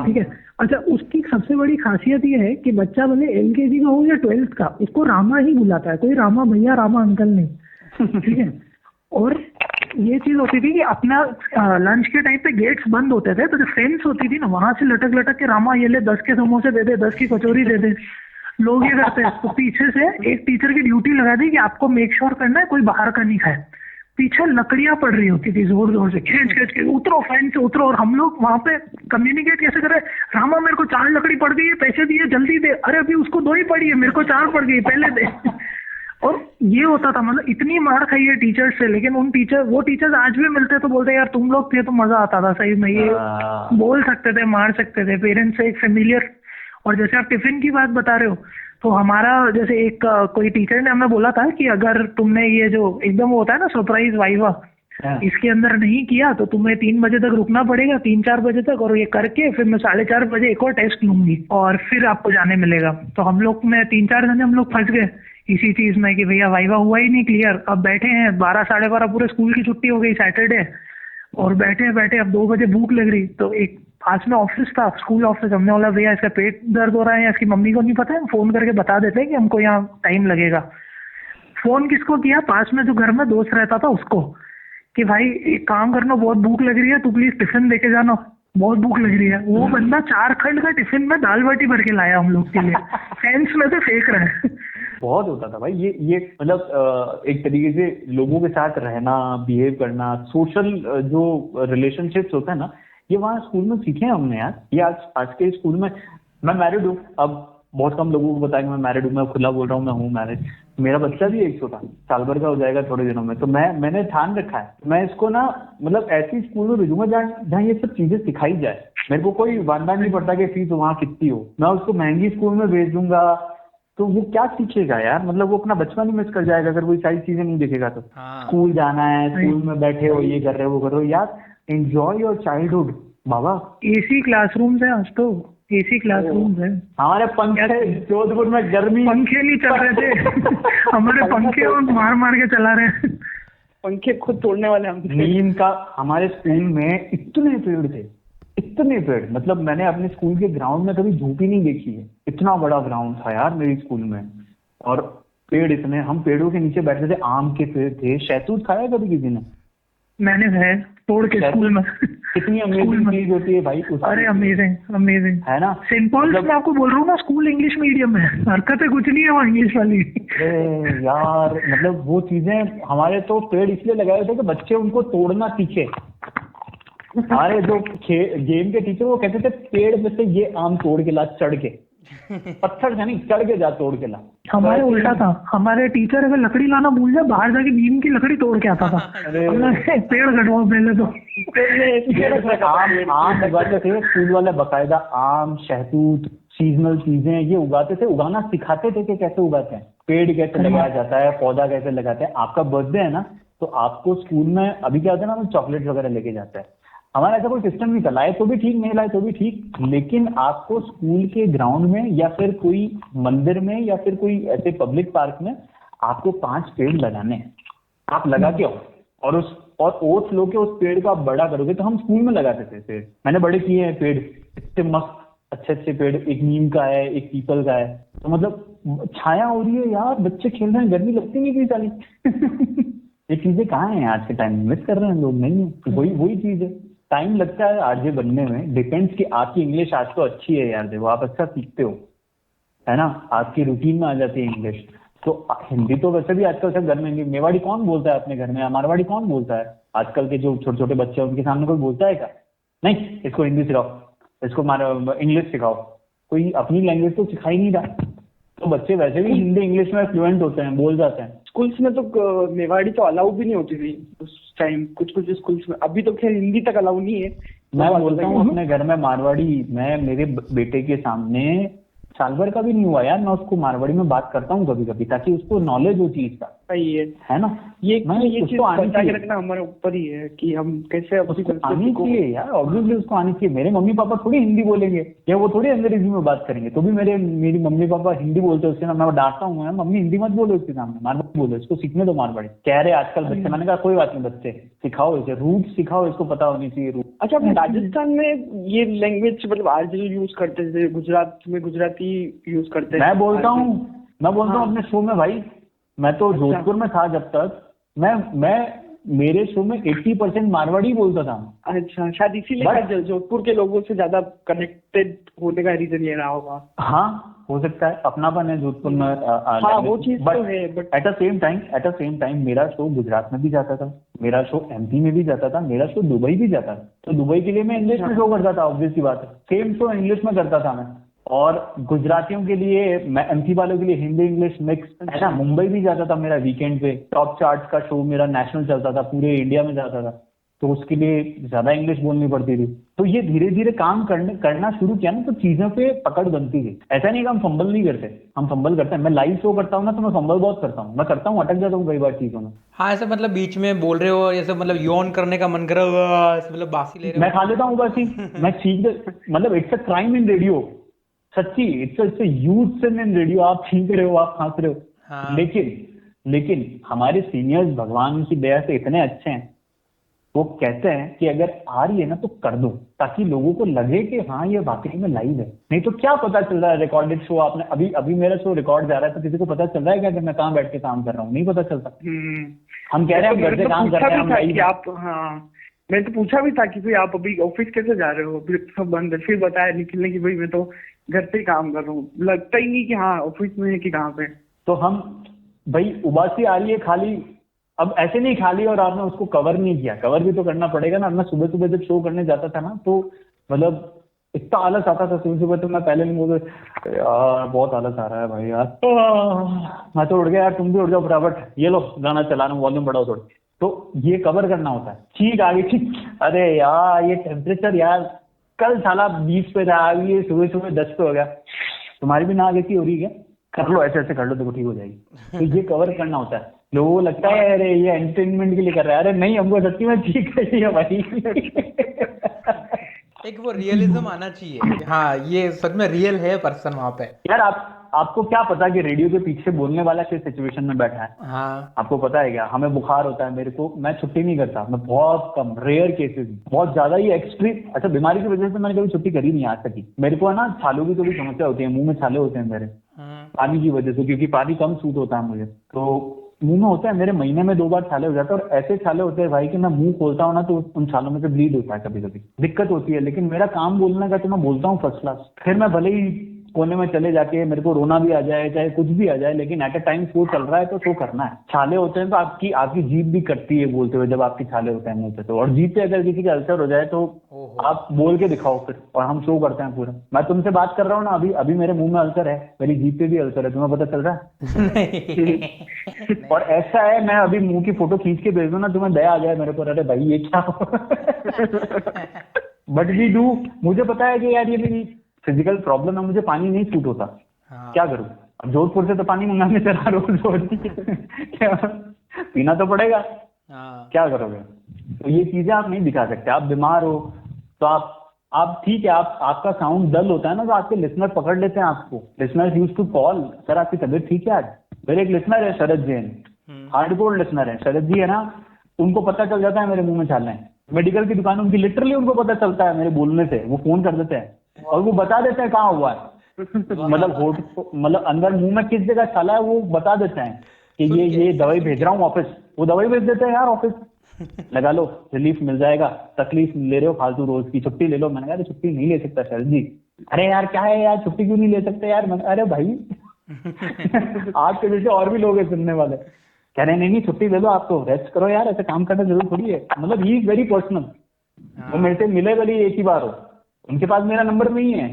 ठीक है। अच्छा, उसकी सबसे बड़ी खासियत ये है कि बच्चा भले LKG का हो या 12th का, उसको रामा ही बुलाता है, कोई रामा भैया रामा अंकल नहीं। ठीक है। और ये चीज होती थी कि अपना लंच के टाइम पे गेट्स बंद होते थे, तो जो फेंस होती थी ना, वहां से लटक लटक के रामा ये ले 10 के समोसे दे दे, 10 की कचौरी दे दे। लोग ये करते हैं, तो पीछे से एक टीचर की ड्यूटी लगा दी कि आपको मेक श्योर करना है कोई बाहर का नहीं खाए। पीछे लकड़ियां पड़ रही होती थी जोर जोर से, खींच खींच के उतरो, फैन से उतरो। और हम लोग वहां पे कम्युनिकेट कैसे कर रहे हैं, रामा मेरे को 4 लकड़ी पड़ गई है, पैसे दिए जल्दी दे। अरे अभी उसको 2 ही पड़ी है, मेरे को 4 पड़ गई, पहले दे। और ये होता था, मतलब इतनी मार खाई है टीचर्स से, लेकिन वो टीचर्स आज भी मिलते तो बोलते यार तुम लोग थे तो मजा आता था सही में, ये बोल सकते थे, मार सकते थे, पेरेंट्स से एक फेमिलियर। और जैसे आप टिफिन की बात बता रहे हो, तो हमारा जैसे एक कोई टीचर ने हमें बोला था कि अगर तुमने ये जो एकदम होता है ना सरप्राइज वाइवा, इसके अंदर नहीं किया तो तुम्हें 3 बजे तक रुकना पड़ेगा, 3-4 बजे तक, और ये करके फिर मैं 4:30 बजे एक और टेस्ट लूंगी और फिर आपको जाने मिलेगा। तो हम लोग में 3-4 जने हम लोग फंस गए इसी चीज में कि भैया वाइवा हुआ ही नहीं क्लियर। अब बैठे हैं 12-12:30, पूरे स्कूल की छुट्टी हो गई सैटरडे, और बैठे अब 2 बजे भूख लग रही। तो एक पास में ऑफिस था, स्कूल ऑफिस, हमने बोला भैया इसका पेट दर्द हो रहा है या इसकी मम्मी को नहीं पता है, हम फोन करके बता देते हैं कि हमको यहाँ टाइम लगेगा। फोन किसको किया, पास में जो घर में दोस्त रहता था उसको, कि भाई एक काम करना, बहुत भूख लग रही है, तू प्लीज टिफिन देके जाना, बहुत भूख लग रही है। वो बंदा 4 खंड का टिफिन में दाल बाटी भर के लाया हम लोग के लिए, फैंस में से फेंक रहा है। बहुत होता था भाई ये मतलब एक तरीके से लोगों के साथ रहना, बिहेव करना, सोशल जो रिलेशनशिप्स होता है ना, ये वहाँ स्कूल में सीखे हमने यार। ये आज के स्कूल में, मैं मैरिड हूँ, अब बहुत कम लोगों को पता है कि मैं मैरिड हूँ, मैं खुला बोल रहा हूँ मैं हूँ मैरिड। मेरा बच्चा भी 1 छोटा साल भर का हो जाएगा थोड़े दिनों में, तो मैंने ठान रखा है मैं इसको ना मतलब ऐसी स्कूल में भेजूंगा जहाँ ये सब चीजें सिखाई जाए। मेरे को कोई वादा नहीं पड़ता कि फीस वहाँ कितनी हो, मैं उसको महंगी स्कूल में भेज दूंगा तो वो क्या सीखेगा यार, मतलब वो अपना बचपन ही मिस कर जाएगा अगर वो सारी चीजें नहीं देखेगा तो। स्कूल जाना है, स्कूल में बैठे हो, ये कर रहे हो वो कर रहे हो, यार enjoy your childhood Baba. AC classroom है आज तो, एसी क्लासरूम है। हमारे पंखे जोधपुर में गर्मी, पंखे नहीं चल रहे थे हमारे पंखे और मार के चला रहे हैं, पंखे खुद तोड़ने वाले हम। नीम का हमारे स्कूल में इतने पेड़ थे, इतने पेड़, मतलब मैंने अपने स्कूल के ग्राउंड में कभी धूप ही नहीं देखी है, इतना बड़ा ग्राउंड था यार मेरे स्कूल में। और पेड़ इतने, हम पेड़ों के नीचे बैठते थे, आम के पेड़ थे। शहतूत खाया कभी किसी ने? मैंने है तोड़ के स्कूल में। कितनी अमेजिंग चीज होती है भाई। अरे अमेजिंग है ना। सेंट पॉल्स में आपको बोल रहा हूँ ना, स्कूल इंग्लिश मीडियम है, हरकतें कुछ नहीं है वहाँ इंग्लिश वाली। अरे यार मतलब वो चीजें, हमारे तो पेड़ इसलिए लगाए थे कि बच्चे उनको तोड़ना सीखे। हमारे जो गेम के टीचर वो कहते थे पेड़ में से ये आम तोड़ के ला, चढ़ के, पत्थर से नहीं चढ़ के जा तोड़ के ला। हमारे उल्टा था, हमारे टीचर अगर लकड़ी लाना भूल जाए बाहर जाके नीम की लकड़ी तोड़ के आता था। पेड़ कटवाओ पहले तो। आम उगाते थे स्कूल वाले, बकायदा आम, शहतूत, सीजनल चीजें ये उगाते थे, उगाना सिखाते थे कि कैसे उगाते हैं, पेड़ कैसे लगाया जाता है, पौधा कैसे लगाते हैं। आपका बर्थडे है ना, तो आपको स्कूल में अभी क्या होता है ना, चॉकलेट वगैरह लेके जाता है। हमारा ऐसा कोई सिस्टम नहीं था, लाए तो भी ठीक, नहीं लाए तो भी ठीक, लेकिन आपको स्कूल के ग्राउंड में या फिर कोई मंदिर में या फिर कोई ऐसे पब्लिक पार्क में आपको 5 पेड़ लगाने हैं। आप लगा के आओ और ओट्स लो के उस पेड़ को आप बड़ा करोगे। तो हम स्कूल में लगाते थे पेड़, मैंने बड़े किए हैं पेड़, इतने मस्त अच्छे पेड़, एक नीम का है, एक पीपल का है। तो मतलब छाया हो रही है यार, बच्चे खेल रहे हैं, गर्मी लगती नहीं कोई साली। ये चीजें कहाँ हैं आज के टाइम में, मिस कर रहे हैं लोग, नहीं है वही चीज है। टाइम लगता है आरजे बनने में, डिपेंड्स कि आपकी इंग्लिश आज तो अच्छी है यार, देखो आप अच्छा सीखते हो, है ना, आपकी रूटीन में आ जाती है इंग्लिश। तो हिंदी तो वैसे भी आजकल सब घर में, मेवाड़ी कौन बोलता है अपने घर में, मारवाड़ी कौन बोलता है? आजकल के जो छोटे छोटे बच्चे हैं उनके सामने कोई बोलता है क्या? नहीं, इसको हिंदी सिखाओ, इसको इंग्लिश सिखाओ, कोई अपनी लैंग्वेज तो सिखा ही नहीं रहा। तो बच्चे वैसे भी हिंदी इंग्लिश में फ्लुएंट होते हैं, बोल जाते हैं। स्कूल्स में तो मेवाड़ी तो अलाउ भी नहीं होती थी उस टाइम, कुछ स्कूल्स में। अभी तो खैर हिंदी तक अलाउ नहीं है। मैं बोलता हूँ अपने घर में मारवाड़ी, मैं मेरे बेटे के सामने साल भर का भी नहीं हुआ यार, मैं उसको मारवाड़ी में बात करता हूँ कभी कभी, ताकि उसको नॉलेज हो चीज का। सही है ना? ये उसको चीज आनी बता के चाहिए, रखना हमारे ऊपर ही है कि हम कैसे अपनी उसको आनी संस्कृति को। चाहिए यार, ऑब्वियसली उसको आनी चाहिए। मेरे मम्मी पापा थोड़ी हिंदी बोलेंगे या वो थोड़ी अंग्रेजी में बात करेंगे, तो भी मेरी मम्मी पापा हिंदी बोलते हैं, उसके नाम मैं डांटता हूँ, मम्मी हिंदी मत बोलो उसके सामने, मारवाड़ी बोलो, इसको सीखने दो मारवाड़ी। कह रहे आजकल बच्चे, मैंने कहा कोई बात नहीं बच्चे, सिखाओ इसे, रूट सिखाओ, इसको पता होनी चाहिए रूट। अच्छा, अपने राजस्थान में ये लैंग्वेज मतलब आरजे यूज करते थे, गुजरात में गुजराती यूज करते हैं। मैं बोलता हूँ अपने शो में भाई, मैं तो जोधपुर में था जब तक, मैं मेरे शो में 80% मारवाड़ी बोलता था। अच्छा, शायद इसीलिए जोधपुर के लोगों से ज्यादा कनेक्टेड होने का रीजन ये रहा होगा। हाँ, हो सकता है, अपनापन है जोधपुर में। हाँ, वो चीज तो है, but at a same time मेरा शो गुजरात में भी जाता था, मेरा शो एमपी में भी जाता था, मेरा शो दुबई भी जाता था। तो दुबई के लिए मैं इंग्लिश में शो करता था, ऑब्वियस सी बात है। सेम शो इंग्लिश में करता था मैं, और गुजरातियों के लिए, मैं एमपी वालों के लिए हिंदी इंग्लिश मिक्स, ऐसा। मुंबई भी जाता था मेरा वीकेंड पे, टॉप चार्ट्स का शो मेरा नेशनल चलता था, पूरे इंडिया में जाता था, तो उसके लिए ज्यादा इंग्लिश बोलनी पड़ती थी। तो ये धीरे धीरे काम करना शुरू किया ना, तो चीजों पे पकड़ बनती थी। ऐसा नहीं कि हम फंबल नहीं करते, हम फंबल करते हैं। मैं लाइव शो करता हूँ ना, तो मैं फंबल बहुत करता हूँ, मैं करता हूँ, अटक जाता हूँ कई बार चीजों में। हाँ, ऐसे मतलब बीच में बोल रहे हो, जैसे मतलब यौन करने का मन कर रहा है, ऐसे मतलब बासी ले रहे हो। मैं खा लेता हूँ बासी, मैं मतलब it's a crime in radio, सच्ची, it's a huge sin in radio. आप छींक रहे हो, आप खांस रहे हो। हाँ। लेकिन हमारे सीनियर्स भगवान की दया से इतने अच्छे हैं, वो कहते हैं कि अगर आ रही है ना तो कर दो, ताकि लोगों को लगे कि हाँ ये वाकई में लाइव है। नहीं तो क्या पता चल रहा है, रिकॉर्डेड शो आपने अभी मेरा शो रिकॉर्ड जा रहा है, तो किसी को पता चल रहा है क्या कि मैं कहाँ बैठ के काम कर रहा हूँ? नहीं पता चलता। हम कह रहे हैं घर से काम कर रहे हैं, हम लाइव। आप, हाँ, मैं तो पूछा भी था कि भाई आप अभी ऑफिस कैसे जा रहे हो, अभी सब बंद है, फिर बताया निकलने की भाई मैं तो घर से ही काम कर रहा हूँ। लगता ही नहीं कि हाँ ऑफिस में है कि कहाँ पे। तो हम भाई, उबासी आ रही है खाली, अब ऐसे नहीं खाली और आपने उसको कवर नहीं किया, कवर भी तो करना पड़ेगा ना। मैं सुबह सुबह जब शो करने जाता था ना, तो मतलब इतना आलस आता था सुबह सुबह, तो मैं पहले नहीं बोलता यार बहुत आलस आ रहा है भाई यार, मैं तो उठ गया यार, तुम भी उठ जाओ फटाफट, ये लो गाना चला रहा हूँ, वॉल्यूम बढ़ाओ थोड़ी। तो ये कवर करना होता है। ठीक आ गई, ठीक, अरे यार ये टेम्परेचर यार कल साला 20 पे था, अभी ये सुबह सुबह 10 पे हो गया। तुम्हारी भी ना आगे की हो रही है, कर लो ऐसे ऐसे कर लो, देखो ठीक हो जाएगी। तो ये कवर करना होता है। लोगों को लगता है अरे ये एंटरटेनमेंट के लिए कर रहा है, अरे नहीं, हमको सच्ची में ठीक है भाई। एक वो रियलिज्म आना चाहिए, हाँ ये सच में रियल है पर्सन वहां पे। यार आपको क्या पता कि रेडियो के पीछे बोलने वाला किस सिचुएशन में बैठा है? हाँ, आपको पता है क्या? हमें बुखार होता है, मेरे को, मैं छुट्टी नहीं करता, मैं बहुत कम, रेयर केसेस, बहुत ज्यादा ही एक्सट्रीम। अच्छा, बीमारी की वजह से मैंने कभी छुट्टी करी नहीं आज तक ही। मेरे को है ना छालों की तो भी समस्या होती है, मुंह में छाले होते हैं मेरे, पानी की वजह से, क्योंकि पानी कम सूट होता है मुझे, तो मुंह में होता है मेरे, महीने में 2 बार छाले हो जाते हैं। और ऐसे छाले होते हैं भाई कि मैं मुंह खोलता हूँ ना, तो उन छालों में से ब्लीड होता है, कभी कभी दिक्कत होती है। लेकिन मेरा काम बोलने का, तो मैं बोलता हूँ फर्स्ट क्लास। फिर मैं भले ही कोने में चले जाके मेरे को रोना भी आ जाए, चाहे कुछ भी आ जाए, लेकिन एट अ टाइम शो चल रहा है तो शो करना है। छाले होते हैं तो आपकी जीभ भी कटती है बोलते हुए, जब आपके छाले होते हैं मुंह पे तो। और जीभ पे अगर किसी का अल्सर हो जाए तो आप बोल के दिखाओ फिर, और हम शो करते हैं पूरा। मैं तुमसे बात कर रहा हूँ ना, अभी मेरे मुंह में अल्सर है, मेरी जीभ पे भी अल्सर है, तुम्हें पता चल रहा है? और ऐसा है, मैं अभी मुंह की फोटो खींच के भेज दूं ना, तुम्हें दया आ जाए मेरे पर, अरे भाई ये क्या। बट वी डू, मुझे पता है कि यार ये मेरी फिजिकल प्रॉब्लम है, मुझे पानी नहीं सूट होता। हाँ। क्या करूं? अब जोधपुर से तो पानी मंगाने चला रोज क्या पीना तो पड़ेगा। हाँ। क्या करोगे? तो ये चीजें आप नहीं दिखा सकते। आप बीमार हो तो आप ठीक है, आपका साउंड डल होता है ना, तो आपके लिसनर पकड़ लेते हैं आपको। Listener use to call, sir आपकी तबीयत ठीक है आज? मेरे एक लिसनर है शरद जैन, हार्डकोर लिसनर है शरद जी, है ना, उनको पता चल जाता है मेरे मुंह में छाले हैं। मेडिकल की दुकान उनकी, लिटरली उनको पता चलता है मेरे बोलने से, वो फोन कर देते हैं और वो बता देते हैं कहाँ हुआ है। मतलब अंदर मुंह में किस जगह छाला है वो बता देते हैं कि ये दवाई भेज रहा हूँ ऑफिस, वो दवाई भेज देते हैं यार ऑफिस, लगा लो रिलीफ मिल जाएगा, तकलीफ ले रहे हो फालतू रोज की, छुट्टी ले लो। मैंने कहा छुट्टी नहीं ले सकता सर जी। अरे यार क्या है यार, छुट्टी क्यों नहीं ले सकते यार? मैंने अरे भाई आपके जैसे और भी लोग हैं सुनने वाले, कह रहे नहीं छुट्टी ले लो, आप तो रेस्ट करो यार, ऐसे काम करना जरूर थोड़ी है। मतलब ही इज वेरी पर्सनल। वो मेरे से मिले भले एक ही बार हो, उनके पास मेरा नंबर नहीं है,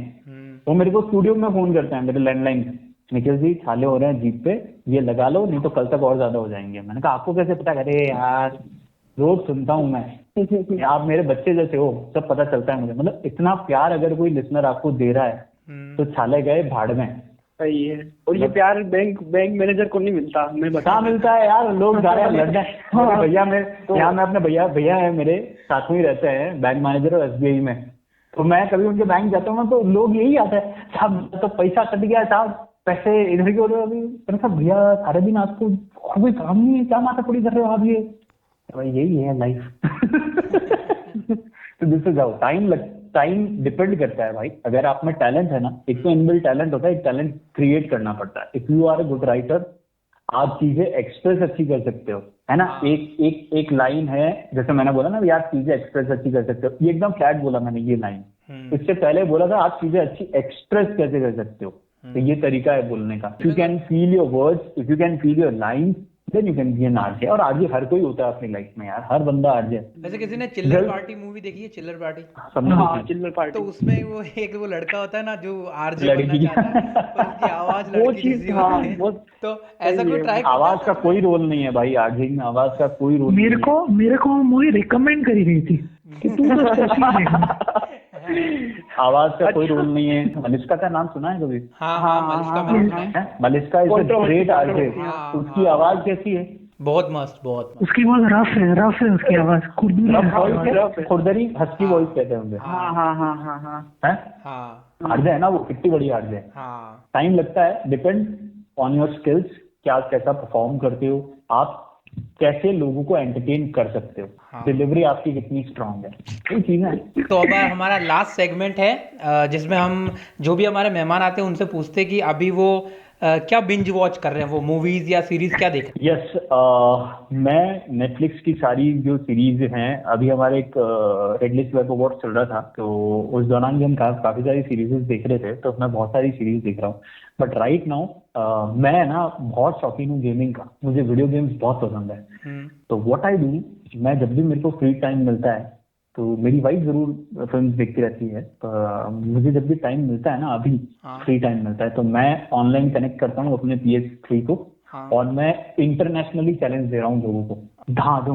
वो मेरे को स्टूडियो में फोन करते हैं मेरे लैंडलाइन से, निखिल जी छाले हो रहे हैं जीप पे, ये लगा लो नहीं तो कल तक और ज्यादा हो जाएंगे। मैंने कहा आपको कैसे पता? अरे यार रोज सुनता हूँ मैं, आप मेरे बच्चे जैसे हो, सब पता चलता है मुझे। मतलब इतना प्यार अगर कोई लिसनर आपको दे रहा है तो छाले गए भाड़ में। सही है। और ये प्यार बैंक मैनेजर को नहीं मिलता, मैं बता कहाँ मिलता है यार, लोग जा रहे हैं लड़ने। भैया यहाँ मैं अपने भैया है मेरे साथ में ही रहते हैं, बैंक मैनेजर और SBI में। तो मैं कभी उनके बैंक जाता हूँ ना तो लोग यही आता है, साहब तो पैसा कट गया साहब, पैसे इधर की ओर अभी। मैंने कहा भैया सारे दिन आपको कोई काम नहीं है, क्या माथा पूरी कर रहे हो आप ये? भाई यही है लाइफ। तो जिससे जाओ, टाइम डिपेंड करता है भाई। अगर आप में टैलेंट है ना, एक तो इनबिल्ट टैलेंट होता है, एक टैलेंट क्रिएट करना पड़ता है। If you are a good writer, आप चीजें एक्सप्रेस अच्छी कर सकते हो, है ना। एक लाइन है, जैसे मैंने बोला ना, आप चीजें एक्सप्रेस अच्छी कर सकते हो, ये एकदम फ्लैट बोला मैंने ये लाइन। इससे पहले बोला था आप चीजें अच्छी एक्सप्रेस कैसे कर सकते हो, तो ये तरीका है बोलने का। You can feel your words, if you can feel your lines, then you can be an RJ. और आरजे हर कोई होता है अपनी लाइफ में यार, हर बंदा आरजे। वैसे किसी ने चिल्लर पार्टी मूवी देखी है? चिल्लर पार्टी, हाँ, चिल्लर पार्टी। तो उसमें वो लड़का होता है ना जो आरजे बनना लड़की चाहता है, पर उसकी आवाज वो लड़की चीज, जैसी हाँ, होती है। वो तो ऐसा कोई ट्राई आवाज का कोई रोल नहीं है भाई, आरजे में आवाज का कोई रोल मेरे को मूवी रिकमेंड करी गई थी कि तू तो स्पेशली देखना। आवाज का कोई रोल नहीं है। मलिष्का का नाम सुना है कभी? हाँ, मलिष्का मैंने सुना है। Malishka is a great RJ. हाँ, उसकी आवाज कैसी है? बहुत मस्त। उसकी बहुत रफ है उसकी आवाज, खुरदरी हस्की वॉइस कहते हैं उनसे। हाँ, आरजे है ना वो, कितनी बड़ी आरजे है। हाँ, टाइम लगता है, डिपेंड ऑन योर स्किल्स, क्या कैसा परफॉर्म करते हो आप, कैसे लोगों को एंटरटेन कर सकते हो, डिलीवरी आपकी कितनी स्ट्रांग है, ये चीजें हैं। तो अब हमारा लास्ट सेगमेंट है जिसमें हम जो भी हमारे मेहमान आते हैं उनसे पूछते हैं कि अभी वो क्या बिंज वॉच कर रहे हैं, वो मूवीज या सीरीज क्या देख रहे हैं? यस, मैं नेटफ्लिक्स की सारी जो सीरीज हैं, अभी हमारे एक रेड लिस्ट वेब अवार्ड चल रहा था, तो उस दौरान भी हम काफी सारी सीरीज देख रहे थे, तो मैं बहुत सारी सीरीज देख रहा हूँ। बट राइट नाउ मैं ना बहुत शौकीन हूँ गेमिंग का, मुझे वीडियो गेम्स बहुत पसंद है। तो व्हाट आई डू, मैं जब भी मेरे को फ्री टाइम मिलता है, तो मेरी वाइफ जरूर फिल्म देखती रहती है, मुझे जब भी टाइम मिलता है ना, अभी फ्री टाइम मिलता है, तो मैं ऑनलाइन कनेक्ट करता हूँ अपने PS3 को, और मैं इंटरनेशनली चैलेंज दे रहा हूँ लोगों को, धाधू।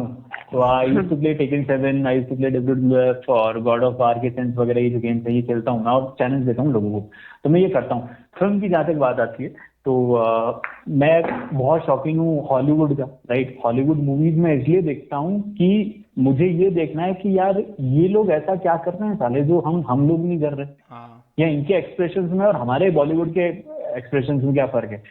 तो I used to play Tekken 7, I used to play WWF और गॉड ऑफ वार के सेंस वगैरह, ये जो गेम्स है ये खेलता हूँ मैं, और चैलेंज देता हूँ लोगों को। तो मैं ये करता हूँ। फिल्म की जहाँ तक बात आती है, तो मैं बहुत शौकीन हूँ हॉलीवुड का, राइट। हॉलीवुड मूवीज में इसलिए देखता हूँ कि मुझे ये देखना है कि यार ये लोग ऐसा क्या कर रहे हैं साले, जो हम लोग नहीं कर रहे, या इनके एक्सप्रेशंस में और हमारे बॉलीवुड के एक्सप्रेशंस में क्या फर्क है।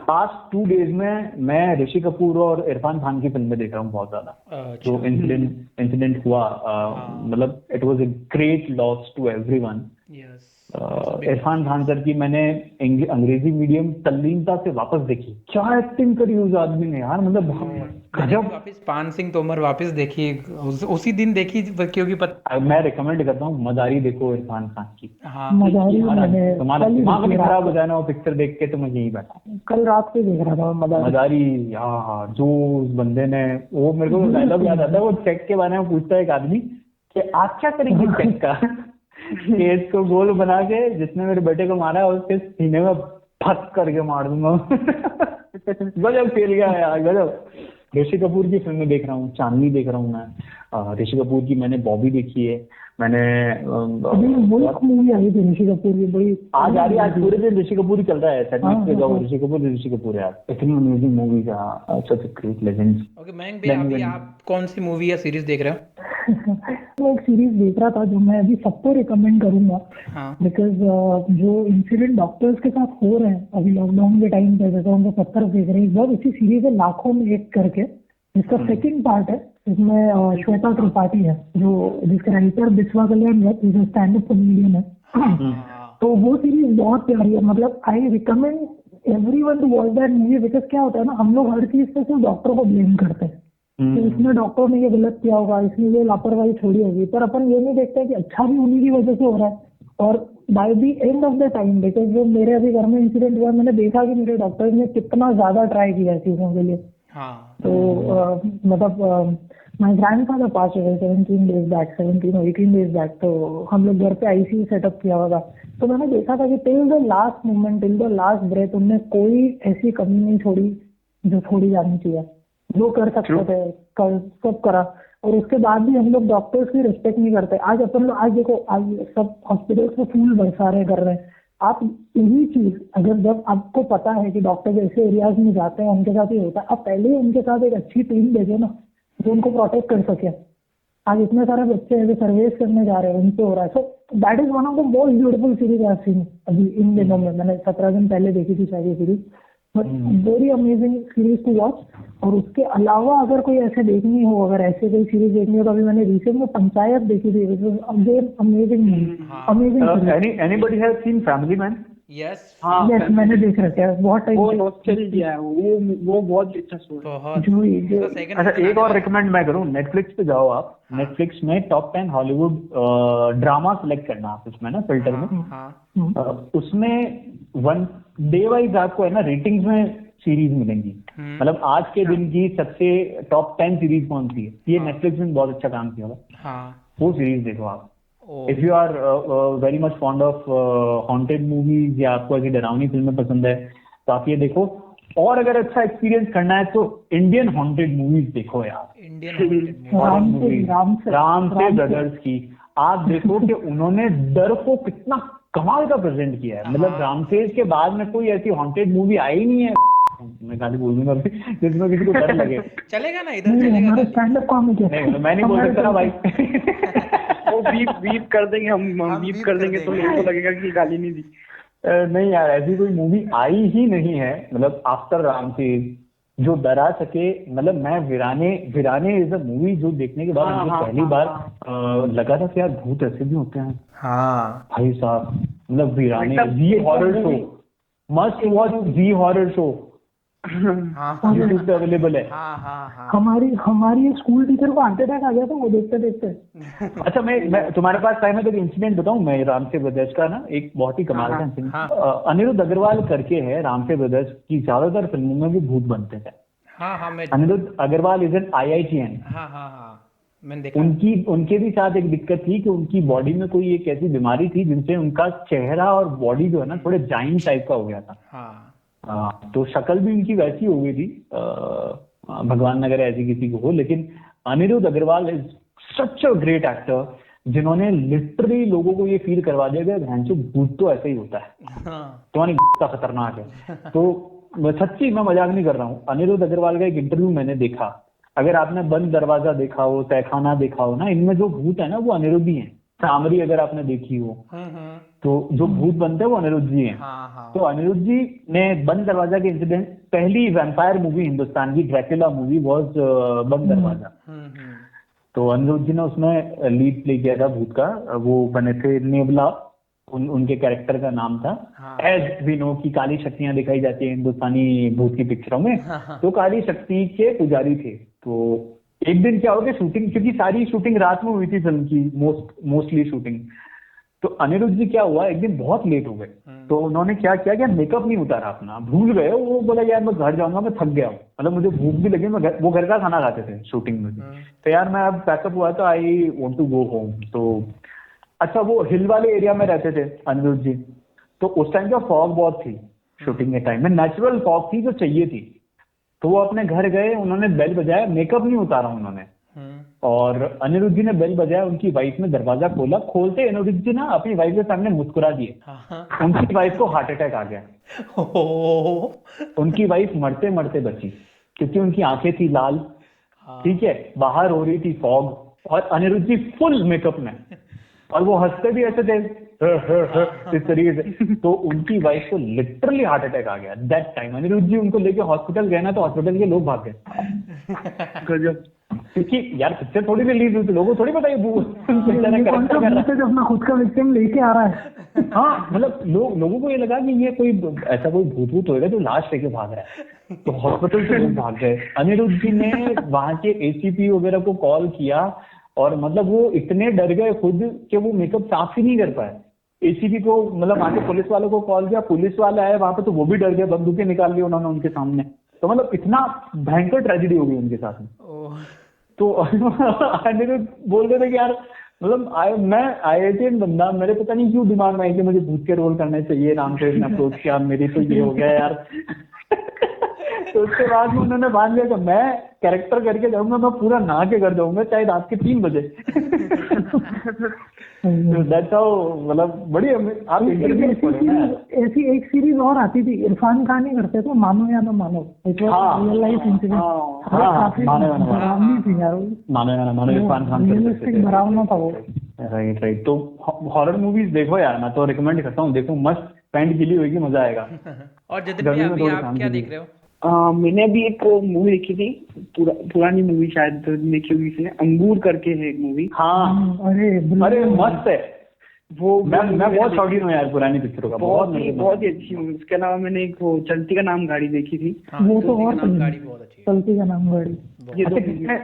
पास्ट 2 डेज में मैं ऋषि कपूर और इरफान खान की फिल्में देख रहा हूँ बहुत ज्यादा। जो इंसिडेंट हुआ, मतलब it was a great loss to everyone. Irfan Khan sir की मैंने अंग्रेजी मीडियम तल्लीनता से वापस देखी, क्या एक्टिंग करी उस आदमी ने यार, मतलब गजब। वापस पान सिंह तोमर वापस देखी, उसी दिन देखी, क्योंकि मैं रिकमेंड करता हूँ, मदारी देखो इरफान खान की। मदारी तुम्हारा दिमाग नहीं खराब हो जाए ना वो पिक्चर देख के, तो मैं यही बैठा कल रात को देख रहा था मदारी। यार जो उस बंदे ने, वो मेरे को डायलॉग याद आता है, वो चेक के बारे में पूछता है एक आदमी कि आप क्या करेंगे चेक का, केस को गोल बना के, जिसने मेरे बेटे को मारा है उसके सीने में फट करके मार दूंगा। गजब खेल गया यार, गजब। ऋषि कपूर की फिल्में देख रहा हूँ, चांदनी देख रहा हूँ मैं। ऋषि कपूर की मैंने बॉबी देखी है, मैंने मूवी आई थी ऋषि कपूर की, बड़ी आज आ रही है, आज पूरे दिन ऋषि कपूर ही चल रहा है, ऋषि कपूर यार, इतनी अमेजिंग मूवी का, such a great legend. Okay Mayank भैया, अभी आप कौन सी मूवी या सीरीज देख रहे हो? मैं एक सीरीज देख रहा था जो मैं अभी सबको रिकमेंड करूंगा, बिकॉज जो इंसिडेंट डॉक्टर्स के साथ हो रहे हैं अभी लॉकडाउन के टाइम पे, जैसे उनको पत्थर फेंक रहे हैं, बहुत अच्छी सीरीज है, लाखों में एक करके, जिसका सेकंड पार्ट है। इसमें श्वेता त्रिपाठी है, जो जिसके राइटर बिस्वा कल्याण है, जो स्टैंड अप कॉमेडियन है। तो वो सीरीज बहुत प्यारी है, मतलब I recommend everyone to watch that movie, because क्या होता है ना, हम लोग हर चीज पे सिर्फ डॉक्टर को ब्लेम करते हैं कि इसमें डॉक्टर ने ये गलत किया होगा, इसने ये लापरवाही छोड़ी होगी, पर अपन ये नहीं देखते कि अच्छा भी उन्हीं की वजह से हो रहा है। और by the end of the time, because जो मेरे अभी घर में इंसिडेंट हुआ, मैंने देखा कि मेरे डॉक्टर ने कितना ज्यादा ट्राई किया चीजों के लिए। तो मतलब माय ग्रैंडफादर पास हो गए 17 डेज बैक, 17 और 18 डेज बैक, तो हम लोग घर पे ICU सेटअप किया होगा। तो मैंने देखा था कि till the last moment, till the last breath, उनने कोई ऐसी कमी नहीं छोड़ी जो छोड़ी जानी चाहिए। जो कर सकते थे कर सब करा, और उसके बाद भी हम लोग डॉक्टर्स की रिस्पेक्ट नहीं करते। आज अपन लोग, आज देखो, आज सब हॉस्पिटल्स में फूल बरसा रहे कर रहे हैं, आप यही चीज अगर जब आपको पता है कि डॉक्टर ऐसे एरियाज में जाते हैं उनके साथ ही होता है, आप पहले ही उनके साथ एक अच्छी टीम भेजो ना जो उनको प्रोटेक्ट कर सके। आज इतने सारे बच्चे ऐसे सर्वेस करने जा रहे हैं, उनसे हो रहा है। So that is one of the most beautiful series I have seen अभी इन दिनों में। मैंने 17 दिन पहले देखी थी शायद ये series, but very amazing series to watch. और उसके अलावा अगर कोई ऐसे देखनी हो, अगर ऐसे कोई सीरीज देखनी हो, तो अभी मैंने रिसेंट में पंचायत देखी थी, which was again amazing amazing. Anybody have seen family man? Yes yes मैंने देख रखा है, बहुत टाइम वो नॉस्टैल्जिया है, वो बहुत अच्छा शो है। बहुत अच्छा एक और रिकमेंड मैं करूँ, नेटफ्लिक्स पे जाओ आप। नेटफ्लिक्स में टॉप 10 हॉलीवुड ड्रामा सेलेक्ट करना आप उसमें ना फिल्टर में। उसमें वन डे वाइज आपको है ना रेटिंग्स में सीरीज मिलेंगी। मतलब आज के दिन की सबसे टॉप 10 सीरीज कौन सी है, ये नेटफ्लिक्स में बहुत अच्छा काम किया हुआ। वो सीरीज देखो आप। If you are very much fond of haunted movies या आपको ऐसी डरावनी फिल्में पसंद है तो आप ये देखो। और अगर अच्छा एक्सपीरियंस करना है तो इंडियन हॉन्टेड मूवीज देखो यार। इंडियन रामसे ब्रदर्स की आप देखो कि उन्होंने डर को कितना कमाल का प्रेजेंट किया है। मतलब रामसेज के बाद में कोई ऐसी हॉन्टेड मूवी आई नहीं है, मैं गाली बोल दूंगा जिसमें किसी को डर लगे। चलेगा ना, इधर चलेगा। स्टैंड अप कॉमेडी नहीं मैं नहीं बोल सकता ना भाई। वो बीप कर देंगे, हम बीप कर देंगे तो लोगों को लगेगा कि गाली नहीं दी। नहीं यार, ऐसी कोई मूवी आई ही नहीं है मतलब आफ्टर रामसेज जो डरा सके। मतलब मैं वीराने इज अ मूवी जो देखने के बाद मुझे पहली बार लगा था कि यार भूत ऐसे भी होते हैं। हाँ भाई साहब, मतलब वीराने जी हॉरर शो, मस्ट वॉच जी हॉरर शो, यूट्यूब पे अवेलेबल है। हमारी स्कूल टीचर को हार्ट अटैक आ गया था वो देखते देखते। अच्छा मैं तुम्हारे पास टाइम है तो इंसिडेंट बताऊं मैं रामसे ब्रदर्स का ना, एक बहुत ही कमाल का इंसिडेंट। अनिरुद्ध अग्रवाल करके है, रामसे ब्रदर्स की ज्यादातर फिल्मों में भी भूत बनते थे। Anirudh Agarwal is an IITN। उनके भी साथ एक दिक्कत थी कि उनकी बॉडी में कोई एक ऐसी बीमारी थी जिनसे उनका चेहरा और बॉडी जो है ना थोड़े जाइंट टाइप का हो गया था। तो शक्ल भी उनकी वैसी हो गई थी, भगवान नगर ऐसी किसी को हो। लेकिन Anirudh Agarwal is such a great actor जिन्होंने लिटरली लोगों को ये फील करवा दिया कि भूत तो ऐसा ही होता है, तुम्हारी का खतरनाक है। तो सच्ची मैं मजाक नहीं कर रहा हूँ। अनिरुद्ध अग्रवाल का एक इंटरव्यू मैंने देखा, अगर आपने बंद दरवाजा देखा हो, तहखाना देखा हो ना, इनमें जो भूत है ना वो अनिरुद्ध ही है। सामरी अगर आपने देखी हो तो जो भूत बनते हैं वो अनिरुद्ध जी हैं। तो अनिरुद्ध जी ने बंद दरवाजा के इंसिडेंट, पहली वैम्पायर मूवी हिंदुस्तान की ड्रैकुला मूवी वाज बंद दरवाजा। तो अनिरुद्ध जी ने उसमें लीड प्ले किया था भूत का। वो बने थे नेवला, उनके कैरेक्टर का नाम था। एज वी नो की काली शक्तियां दिखाई जाती है हिंदुस्तानी भूत की पिक्चरों में, तो काली शक्ति के पुजारी थे। तो एक दिन क्या हो गया, शूटिंग, क्योंकि सारी शूटिंग रात में हुई थी फिल्म की, मोस्टली शूटिंग। तो अनिरुद्ध जी क्या हुआ, एक दिन बहुत लेट हो गए। तो उन्होंने क्या किया कि मेकअप नहीं उतारा अपना, भूल गए। वो बोला यार मैं घर जाऊंगा, मैं थक गया हूँ, मतलब मुझे भूख भी लगी। वो घर का खाना खाते थे शूटिंग में। तो यार मैं अब पैकअप हुआ तो I want to go home. तो अच्छा वो हिल वाले एरिया में रहते थे अनिरुद्ध जी, तो उस टाइम क्या फॉग बहुत थी शूटिंग के टाइम में, नेचुरल फॉग थी जो चाहिए थी। तो वो अपने घर गए, उन्होंने बेल बजाया, मेकअप नहीं उतारा उन्होंने, और अनिरुद्ध जी ने बेल बजाया, उनकी वाइफ ने दरवाजा खोला। खोलते अनिरुद्ध जी ना अपनी वाइफ के सामने मुस्कुरा दिए। उनकी वाइफ को हार्ट अटैक आ गया। उनकी वाइफ मरते मरते बची क्योंकि उनकी आंखें थी लाल, ठीक है, बाहर हो रही थी फॉग, और अनिरुद्ध जी फुल मेकअप में, और वो हंसते भी ऐसे थे इस तरीके से। तो उनकी वाइफ को लिटरली हार्ट अटैक आ गया दैट टाइम। अनिरुद्ध जी उनको लेके हॉस्पिटल गए ना, तो हॉस्पिटल के लोग भाग गए। क्योंकि यार पिक्चर थोड़ी रिलीज हुई थी, लोगों को थोड़ी पता अपना खुद का विक्टिम लेके आ रहा है। हाँ मतलब लोगों को ये लगा कि ये कोई ऐसा कोई भूत भूत होएगा जो लाश लेके भाग रहा है, तो हॉस्पिटल से लोग भाग गए। अनिरुद्ध जी ने वहां के ACP वगैरह को कॉल किया, और मतलब वो इतने डर गए खुद कि वो मेकअप साफ ही नहीं कर पाए। ACP को मतलब वहां के पुलिस वालों को कॉल किया, पुलिस वाले आए वहां पे, तो वो भी डर गए, बंदूकें निकाल ली उन्होंने उनके सामने। तो मतलब इतना भयंकर ट्रेजेडी हो गई उनके साथ में। तो अनिरुद्ध बोल रहे थे कि यार मतलब मैं IITN बंदा, मेरे पता नहीं क्यों दिमाग में आई कि मुझे भूत के रोल करने चाहिए, नाम से इसने अप्रोच किया, मेरी तो ये हो गया यार। तो उसके बाद में उन्होंने मान लिया कि मैं कैरेक्टर करके जाऊंगा, मैं पूरा नहा के घर जाऊंगा चाहे रात के 3 बजे। दैट्स हाउ, मतलब बड़ी आप इंटरव्यूज पढ़े ना। ऐसी एक सीरीज और आती थी, इरफान खान ही करते थे, मानो या ना मानो, रियल लाइफ इंसिडेंट, काफी डरावनी थी यार, मानो इरफान खान रियलिस्टिक डरावना था वो। राइट। तो हॉरर मूवीज देखो यार, मैं तो रिकमेंड करता हूँ, देखो मस्त पैंट गीली होगी, मजा आएगा। और जतिन भैया अभी आप क्या देख रहे हो? मैंने अभी एक मूवी देखी थी, पुरानी मूवी शायद देखी होगी इसने, अंगूर करके है एक मूवी। हाँ, अरे मस्त है वो। मैं बहुत शौकीन हूँ यार पुरानी पिक्चरों का, बहुत ही अच्छी मूवी। उसके अलावा मैंने एक वो चलती का नाम गाड़ी देखी थी। वो तो और गाड़ी बहुत अच्छी है। चलती का नाम गाड़ी।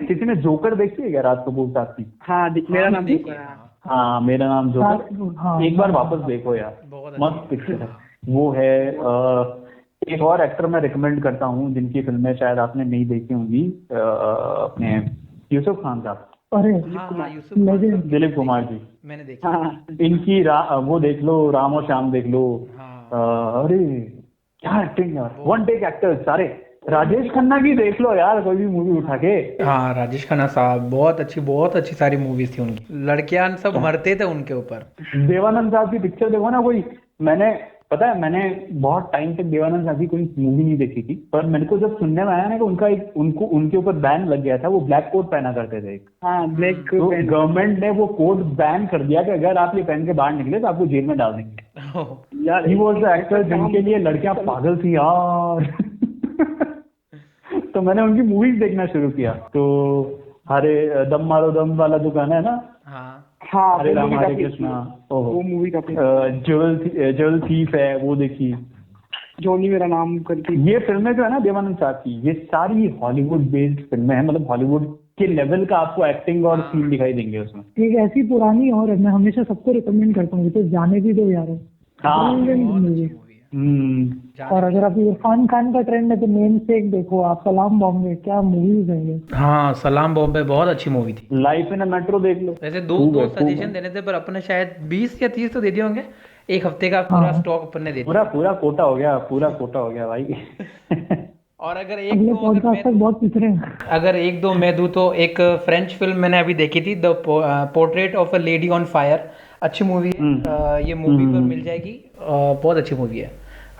किसी ने जोकर देखी है क्या राज कपूर साहब की? हाँ, मेरा नाम देखी है। हाँ, मेरा नाम जोकर, एक बार वापस देखो यार, मस्त पिक्चर है वो। है एक और एक्टर मैं रिकमेंड करता हूँ जिनकी फिल्में शायद आपने नहीं देखी होंगी, अपने यूसुफ खान साहब। अरे दिलीप कुमार जी, मैंने देखी। इनकी वो देख लो, राम और श्याम देख लो। अरे क्या एक्टिंग है, वन टेक एक्टर्स सारे। राजेश खन्ना की देख लो यार, कोई भी मूवी उठा के। हाँ, राजेश खन्ना साहब बहुत अच्छी सारी मूवीज थी उनकी, लड़कियां सब मरते थे उनके ऊपर। देवानंद साहब की पिक्चर देखो ना कोई, मैंने बहुत टाइम तक देवानंद साहब की कोई मूवी नहीं देखी थी, पर मेरे को जब सुनने में आया ना कि उनके ऊपर बैन लग गया था, वो ब्लैक कोट पहना करते थे। हाँ, ब्लैक। तो गवर्नमेंट ने वो कोट बैन कर दिया कि अगर आप ये पहन के बाहर निकले तो आपको जेल में डाल देंगे यार। ही वाज द एक्टर जिनके लिए लड़कियां पागल थी यार। तो मैंने उनकी मूवीज देखना शुरू किया। तो हरे दम मारो दम वाला जो गाना है ना, हाँ, हरे राम हरे कृष्णा, वो मूवी काफी। ज्वेल थीफ है, वो देखी। जोनी मेरा नाम करके, ये फिल्में जो है ना देवानंद साहब की, ये सारी हॉलीवुड बेस्ड फिल्में हैं, मतलब हॉलीवुड के लेवल का आपको एक्टिंग और सीन दिखाई देंगे उसमें। एक ऐसी पुरानी और है, मैं हमेशा सबको रिकमेंड करता हूँ, तो जाने भी दो यार। और अगर अभी इरफान खान का ट्रेंड है तो नेम से एक देखो आप, सलाम बॉम्बे, क्या मूवीज है ये। हाँ, सलाम बॉम्बे बहुत अच्छी मूवी थी। लाइफ इन अ मेट्रो देख लो। वैसे दो सजेशन देने थे, पर अपने शायद 20 या 30 तो दे दिए होंगे, एक हफ्ते का पूरा स्टॉक अपन ने दे दिया। पूरा कोटा हो गया भाई। और अगर एक दो मैं दूं तो एक फ्रेंच फिल्म मैंने अभी देखी थी, the portrait of a lady on fire, अच्छी मूवी है। ये मूवी पर मिल जाएगी, बहुत अच्छी मूवी है,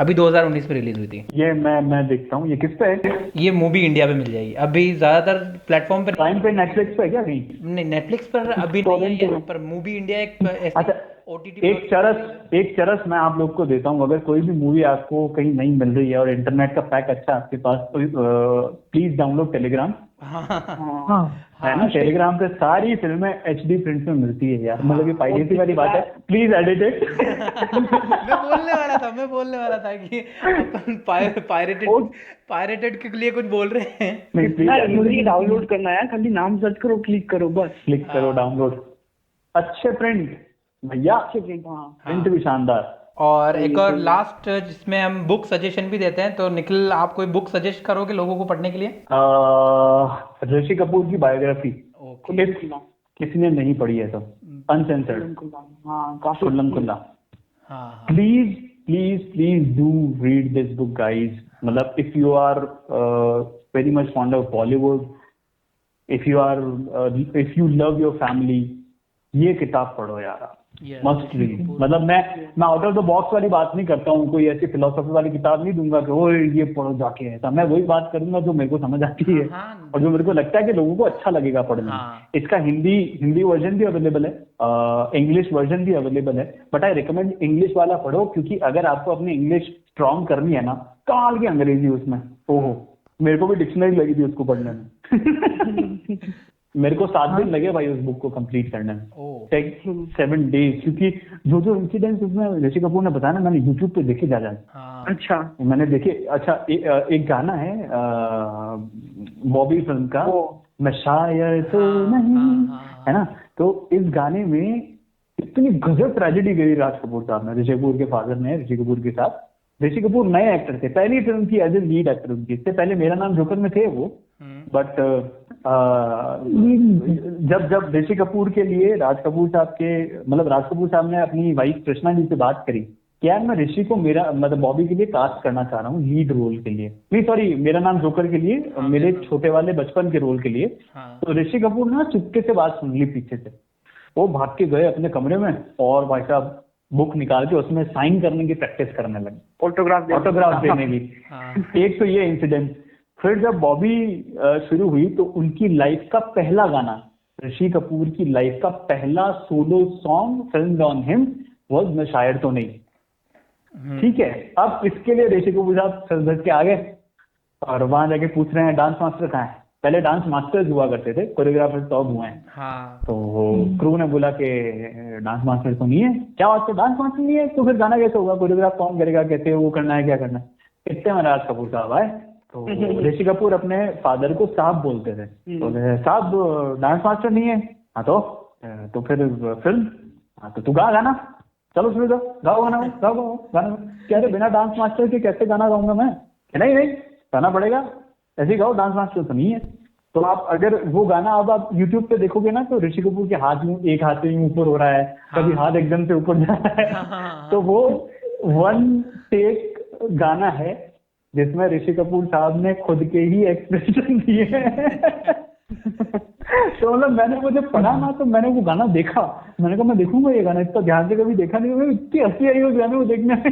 अभी 2019 में रिलीज हुई थी। ये मैं देखता हूँ, ये किस पे है? ये मूवी इंडिया पे मिल जाएगी, अभी ज्यादातर प्लेटफॉर्म पे, प्राइम पे, नेटफ्लिक्स पे क्या कहीं? नहीं, नेटफ्लिक्स पर अभी नहीं है, पर मूवी इंडिया एक ओटीटी। एक चरस मैं आप लोग को देता हूँ, अगर कोई भी मूवी आपको कहीं नहीं मिल रही है और इंटरनेट का पैक अच्छा आपके पास, तो प्लीज डाउनलोड टेलीग्राम। है ना, टेलीग्राम पे सारी फिल्में HD प्रिंट में मिलती है यार, मतलब ये पायरेसी वाली बात है, प्लीज एडिट इट। मैं बोलने वाला था कि अपन पायरेटेड के लिए कुछ बोल रहे हैं। नहीं, डाउनलोड करना है, खाली नाम सर्च करो, क्लिक करो, बस क्लिक करो, डाउनलोड। अच्छे प्रिंट भैया, अच्छे प्रिंट भी शानदार। और एक और लास्ट जिसमें हम बुक सजेशन भी देते हैं, तो निखिल आप कोई बुक सजेस्ट करोगे लोगों को पढ़ने के लिए? ऋषि कपूर की बायोग्राफी, किसी ने नहीं पढ़ी है तो, अनसेंसर्ड, खुल्लम खुल्ला। Please do read this book guys. मतलब if you are very much fond of Bollywood, if you love your family, ये किताब पढ़ो यार, मस्ट रीड। मतलब मैं आउट ऑफ द बॉक्स वाली बात नहीं करता हूँ, कोई ऐसी फिलोसफी वाली किताब नहीं दूंगा कि ओ ये पढ़ो जाके ऐसा। मैं वही बात करूंगा जो मेरे को समझ आती है और जो मेरे को लगता है कि लोगों को अच्छा लगेगा पढ़ना। इसका हिंदी वर्जन भी अवेलेबल है, इंग्लिश वर्जन भी अवेलेबल है, बट आई रिकमेंड इंग्लिश वाला पढ़ो, क्योंकि अगर आपको अपनी इंग्लिश स्ट्रॉन्ग करनी है ना, कमाल की अंग्रेजी उसमें, ओहो, मेरे को भी डिक्शनरी लगी थी उसको पढ़ने में। मेरे को 7 दिन लगे भाई उस बुक को कंप्लीट करने में, 7 days, क्योंकि जो इंसिडेंट्स उसमें ऋषि कपूर ने बताया ना, मैंने यूट्यूब पे देखे जा जाए। अच्छा, मैंने देखे। अच्छा, एक गाना है बॉबी फिल्म का, मैं शायर तो नहीं, है ना, तो इस गाने में इतनी गजब ट्रेजेडी करी राज कपूर साहब ने, ऋषि कपूर के फादर ने ऋषि कपूर के साथ। ऋषि कपूर नए एक्टर थे, पहली फिल्म थी एज ए लीड एक्टर उनकी, इससे पहले मेरा नाम जोकर में थे वो, बट जब ऋषि कपूर के लिए राज कपूर साहब ने अपनी वाइफ कृष्णा जी से बात करी कि यार मैं ऋषि को बॉबी के लिए कास्ट करना चाह रहा हूँ लीड रोल के लिए, नहीं सॉरी मेरा नाम जोकर के लिए, मेरे छोटे वाले बचपन के रोल के लिए, तो ऋषि कपूर ने चुपके से बात सुन ली पीछे से, वो भाग के गए अपने कमरे में और भाई साहब बुक निकाल के उसमें साइन करने की प्रैक्टिस करने लगे, ऑटोग्राफ देने की। एक तो ये इंसिडेंट। फिर जब बॉबी शुरू हुई तो उनकी लाइफ का पहला गाना, ऋषि कपूर की लाइफ का पहला solo song filmed on him was मैं शायर तो नहीं। ठीक है, अब इसके लिए ऋषि कपूर साहब सज के आ गए और वहां जाके पूछ रहे हैं डांस मास्टर कहाँ है। पहले डांस मास्टर्स हुआ करते थे, कोरियोग्राफर टॉप हुए हैं। हाँ। तो क्रू ने बोला कि डांस मास्टर तो नहीं है। क्या बात, तो डांस मास्टर नहीं है तो फिर गाना कैसे होगा, कोरियोग्राफ कौन करेगा, कैसे वो करना है, क्या करना है। इतने में राज कपूर साहब आए तो ऋषि कपूर अपने फादर को साहब बोलते थे, तो साहब डांस मास्टर नहीं है। हाँ तो फिर फिल्म, हाँ तो तू गा गाना, चलो शुरू कर, गाओ गाना, गाओ गाना। क्या रे बिना डांस मास्टर के कैसे गाना गाऊंगा मैं, नहीं नहीं गाना पड़ेगा, ऐसे ही गाओ, डांस मास्टर तो नहीं है। तो आप अगर वो गाना अब आप YouTube पे देखोगे ना तो ऋषि कपूर के हाथ में एक हाथ से ऊपर हो रहा है, कभी हाथ एकदम से ऊपर जा रहा है। तो वो 1 टेक गाना है जिसमें ऋषि कपूर साहब ने खुद के ही एक्सप्रेशन दिए हैं। तो मतलब मैंने वो जब पढ़ा ना तो मैंने वो गाना देखा, मैंने कहा मैं देखूंगा ये गाना, इसका ध्यान से कभी देखा नहीं, मैं इतनी हंसी आई उस गाने को देखने में।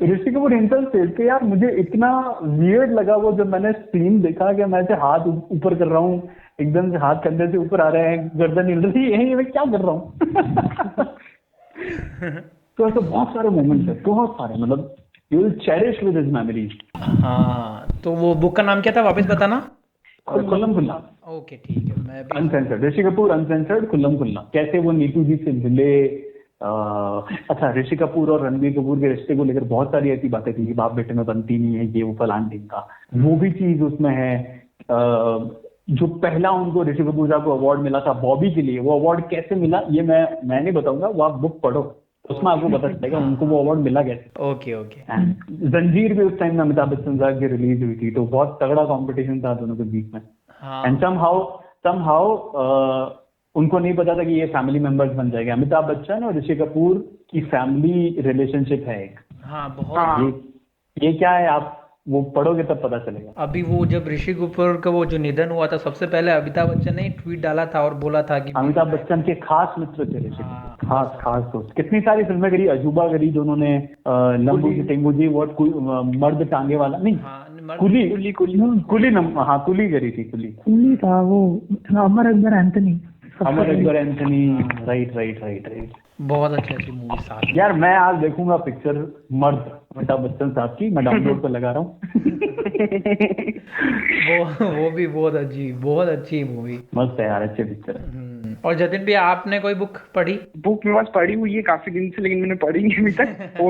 ऋषि कपूर हिमसेल्फ सेड के यार मुझे इतना वियर्ड लगा वो जब मैंने सीन देखा कि मैं ऐसे हाथ ऊपर कर रहा हूँ, एकदम से हाथ कंधे से ऊपर आ रहे हैं, गर्दन हिल रही है, मैं क्या कर रहा हूँ। तो ऐसे बहुत सारे मोमेंट्स है, बहुत सारे, मतलब you will cherish with his memories. हाँ, तो वो बुक का नाम क्या था, वापस बताना। खुल्लम खुल्ला। ओके ठीक है, मैं भी अनसेंसर्ड, ऋषि कपूर अनसेंसर्ड खुल्लम खुल्ला। कैसे वो नीतू जी से मिले। अच्छा, ऋषि कपूर और रणबीर कपूर के रिश्ते को लेकर बहुत सारी ऐसी बातें थी कि बाप बेटे में बनती नहीं है, ये वो फलान ढींग का, वो भी चीज उसमें है। जो पहला उनको ऋषि कपूर साहब को अवार्ड मिला था बॉबी के लिए, वो अवार्ड कैसे मिला ये मैं नहीं बताऊंगा, वो आप बुक पढ़ो, उसमें आपको पता चलेगा उनको वो अवार्ड मिला कैसे। Okay okay. जंजीर भी उस टाइम में अमिताभ बच्चन साहब की रिलीज हुई थी, तो बहुत तगड़ा कंपटीशन था दोनों के बीच में। एंड समहाउ उनको नहीं पता था कि ये फैमिली मेंबर्स बन जाएंगे। अमिताभ बच्चन और ऋषि कपूर की फैमिली रिलेशनशिप है एक। हाँ बहुत। ये क्या है, आप वो पढ़ोगे तब पता चलेगा। अभी वो जब ऋषि कपूर का वो जो निधन हुआ था, सबसे पहले अमिताभ बच्चन ने ट्वीट डाला था और बोला था कि अमिताभ बच्चन के खास मित्र थे ऋषि कपूर, खास दोस्त। कितनी सारी फिल्में करी, अजूबा करी जो उन्होंने, लंबू की टेंगू जी, मर्द टांगे वाला नहीं, कुली करी थी, कुली था वो, अमर अकबर एंथनी। राइट। बहुत अच्छी मूवी साथ। यार मैं आज देखूंगा पिक्चर मर्द, अमिताभ बच्चन साहब की, मैं डाउनलोड पर लगा रहा हूँ। वो भी बहुत अच्छी मूवी, मस्त है यार, अच्छे पिक्चर है। और जतिन भी आपने कोई बुक पढ़ी? बुक मेरे पास पढ़ी हुई है काफी दिन से, लेकिन मैंने पढ़ी नहीं अभी तक।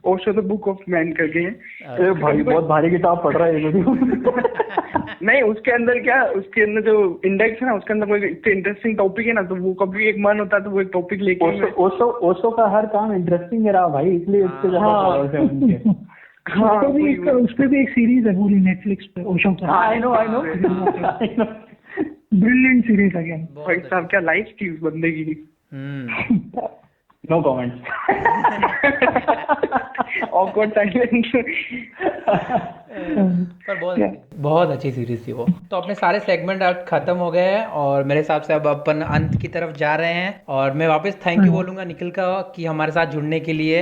Osho the book of man करके है। भाई बहुत भारी किताब पढ़ रहा है। नहीं, उसके अंदर जो इंडेक्स है ना, उसके अंदर कोई इतने इंटरेस्टिंग टॉपिक है ना, तो वो कभी एक मन होता है तो वो एक टॉपिक लेके। ओशो का हर काम इंटरेस्टिंग है रहा भाई, इसलिए इससे उस पे भी एक सीरीज है पूरी नेटफ्लिक्स पे ओशो का। I know brilliant series again. भाई साहब क्या लाइफ थी उस बंदे की। No comment. Awkward silence. पर बहुत अच्छी सीरीज थी वो। तो अपने सारे सेगमेंट अब खत्म हो गए हैं और मेरे हिसाब से अब अपन अंत की तरफ जा रहे हैं, और मैं वापस थैंक यू बोलूंगा निखिल का कि हमारे साथ जुड़ने के लिए।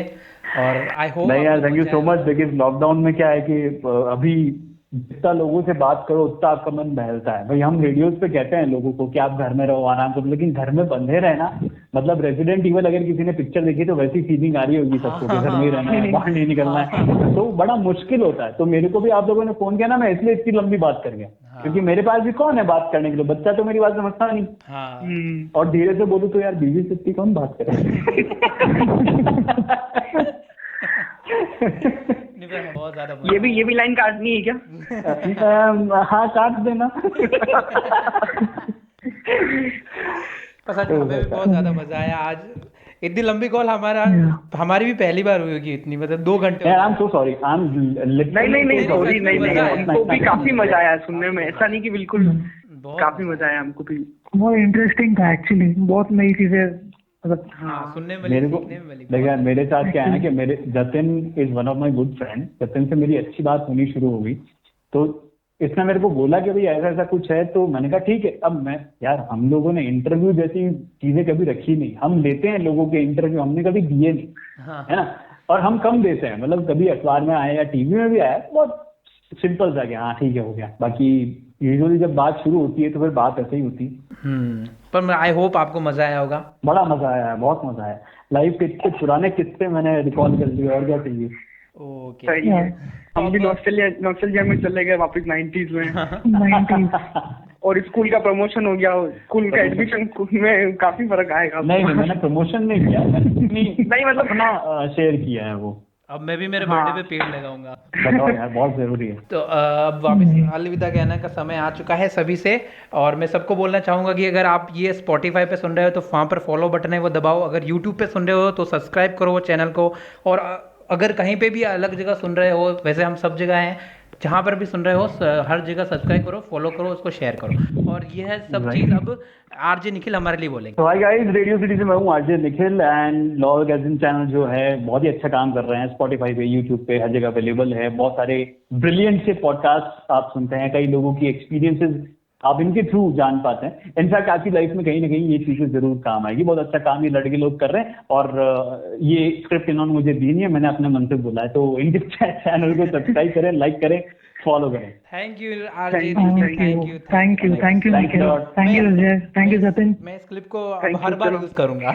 और आई होप नहीं यार, थैंक यू सो मच। देखिए लॉकडाउन में क्या है कि अभी जितना लोगों से बात करो उतना आपका मन बहलता है। भाई हम रेडियोज पे कहते हैं लोगों को कि आप घर में रहो, आराम करो, लेकिन घर में बंधे रहना, मतलब रेजिडेंट इवल अगर किसी ने पिक्चर देखी तो वैसी फीलिंग आ रही होगी सबको कि घर में ही रहना है, बाहर नहीं निकलना है, तो बड़ा मुश्किल होता है। तो मेरे को भी आप लोगों ने फोन किया ना, मैं इसलिए इतनी लंबी बात कर गया, क्योंकि मेरे पास भी कौन है बात करने के लिए, बच्चा तो मेरी बात समझता नहीं। और धीरे से बोलूं तो यार बीवी से इतनी कौन बात करे। बहुत ज्यादा ये भी लाइन काटनी है क्या? हाँ काट देना। सच में हमें भी बहुत ज्यादा मजा आया आज। इतनी लंबी कॉल हमारी भी पहली बार हुई होगी इतनी, मतलब 2 घंटे। I am so sorry. नहीं सॉरी, नहीं हमको भी काफी मजा आया सुनने में, ऐसा नहीं कि बिल्कुल, काफी मजा आया हमको भी। बहुत इंटरेस्टिंग था एक्चुअली, बहुत नई चीजें सुनने में, मेरे को देखिए मेरे साथ क्या है ना कि मेरे Jatin is one of my good friend. Jatin से मेरी अच्छी बात होनी शुरू हो गई, तो इसने मेरे को बोला कि भाई ऐसा ऐसा कुछ है, तो मैंने कहा ठीक है। अब मैं यार, हम लोगों ने इंटरव्यू जैसी चीजें कभी रखी नहीं, हम लेते हैं लोगों के इंटरव्यू, हमने कभी दिए नहीं, हाँ है ना। और हम कम देते हैं, मतलब कभी अखबार में आया या टीवी में भी आया, बहुत सिंपल सा कि हाँ ठीक है हो गया। बाकी यूजुअली जब बात शुरू होती है तो फिर बात ऐसे ही होती है। पर आई होप आपको मजा आया होगा। बड़ा मजा आया है, बहुत मजा आया। लाइफ के इतने पुराने किस्से मैंने रिकॉल कर लिए, और क्या चाहिए। ओके सही है। हम भी नॉस्टैल्जिया में चले गए वापस 90s में। 90s। और स्कूल का प्रमोशन हो गया, स्कूल का एडमिशन में काफी फर्क आएगा। नहीं, मैंने प्रमोशन नहीं किया, नहीं मतलब अपना शेयर किया है वो। अब मैं भी मेरे बर्थडे पे पेड़ लगाऊंगा। बताओ यार, बहुत जरूरी है। तो अब वापस अलविदा कहने का समय आ चुका है सभी से। और मैं सबको बोलना चाहूँगा कि अगर आप ये स्पॉटिफाई पे सुन रहे हो तो वहाँ पर फॉलो बटन है वो दबाओ। अगर यूट्यूब पे सुन रहे हो तो सब्सक्राइब करो वो चैनल को। और अगर कहीं पे भी अलग जगह सुन रहे हो, वैसे हम सब जगह हैं, जहाँ पर भी सुन रहे हो हर जगह सब्सक्राइब करो, फॉलो करो, उसको शेयर करो। और ये है सब चीज़ अब आरजे निखिल हमारे लिए बोलेंगे। तो हाय गाइस, रेडियो सिटी से मैं हूँ आरजे निखिल, एंड लॉल गैज़न चैनल जो है बहुत ही अच्छा काम कर रहे हैं। स्पॉटिफाई पे, यूट्यूब पे, हर जगह अवेलेबल है। बहुत सारे ब्रिलियंट से पॉडकास्ट आप सुनते हैं, कई लोगों की एक्सपीरियंसेस आप इनके थ्रू जान पाते हैं। इनफैक्ट आपकी लाइफ में कहीं ना कहीं ये चीजें जरूर काम आएगी। बहुत अच्छा काम ये लड़के लोग कर रहे हैं, और ये स्क्रिप्ट इन्होंने मुझे दी नहीं है, मैंने अपने मन से बोला है। तो इनके चैनल को सब्सक्राइब करें, लाइक करें, फॉलो करें। Thank you RJ, thank you Ajay, thank you Jatin. मैं इस क्लिप को अब हर बार यूज करूंगा।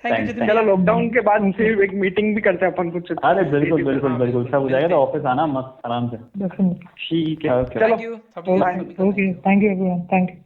Thank you Jatin. चलो लॉकडाउन के बाद फिर एक मीटिंग भी करते हैं अपन कुछ। अरे बिल्कुल बिल्कुल बिल्कुल, सब हो जाएगा। तो ऑफिस आना मस्त आराम से। ठीक है, Okay. चलो thank you. Okay, thank you everyone, thank you.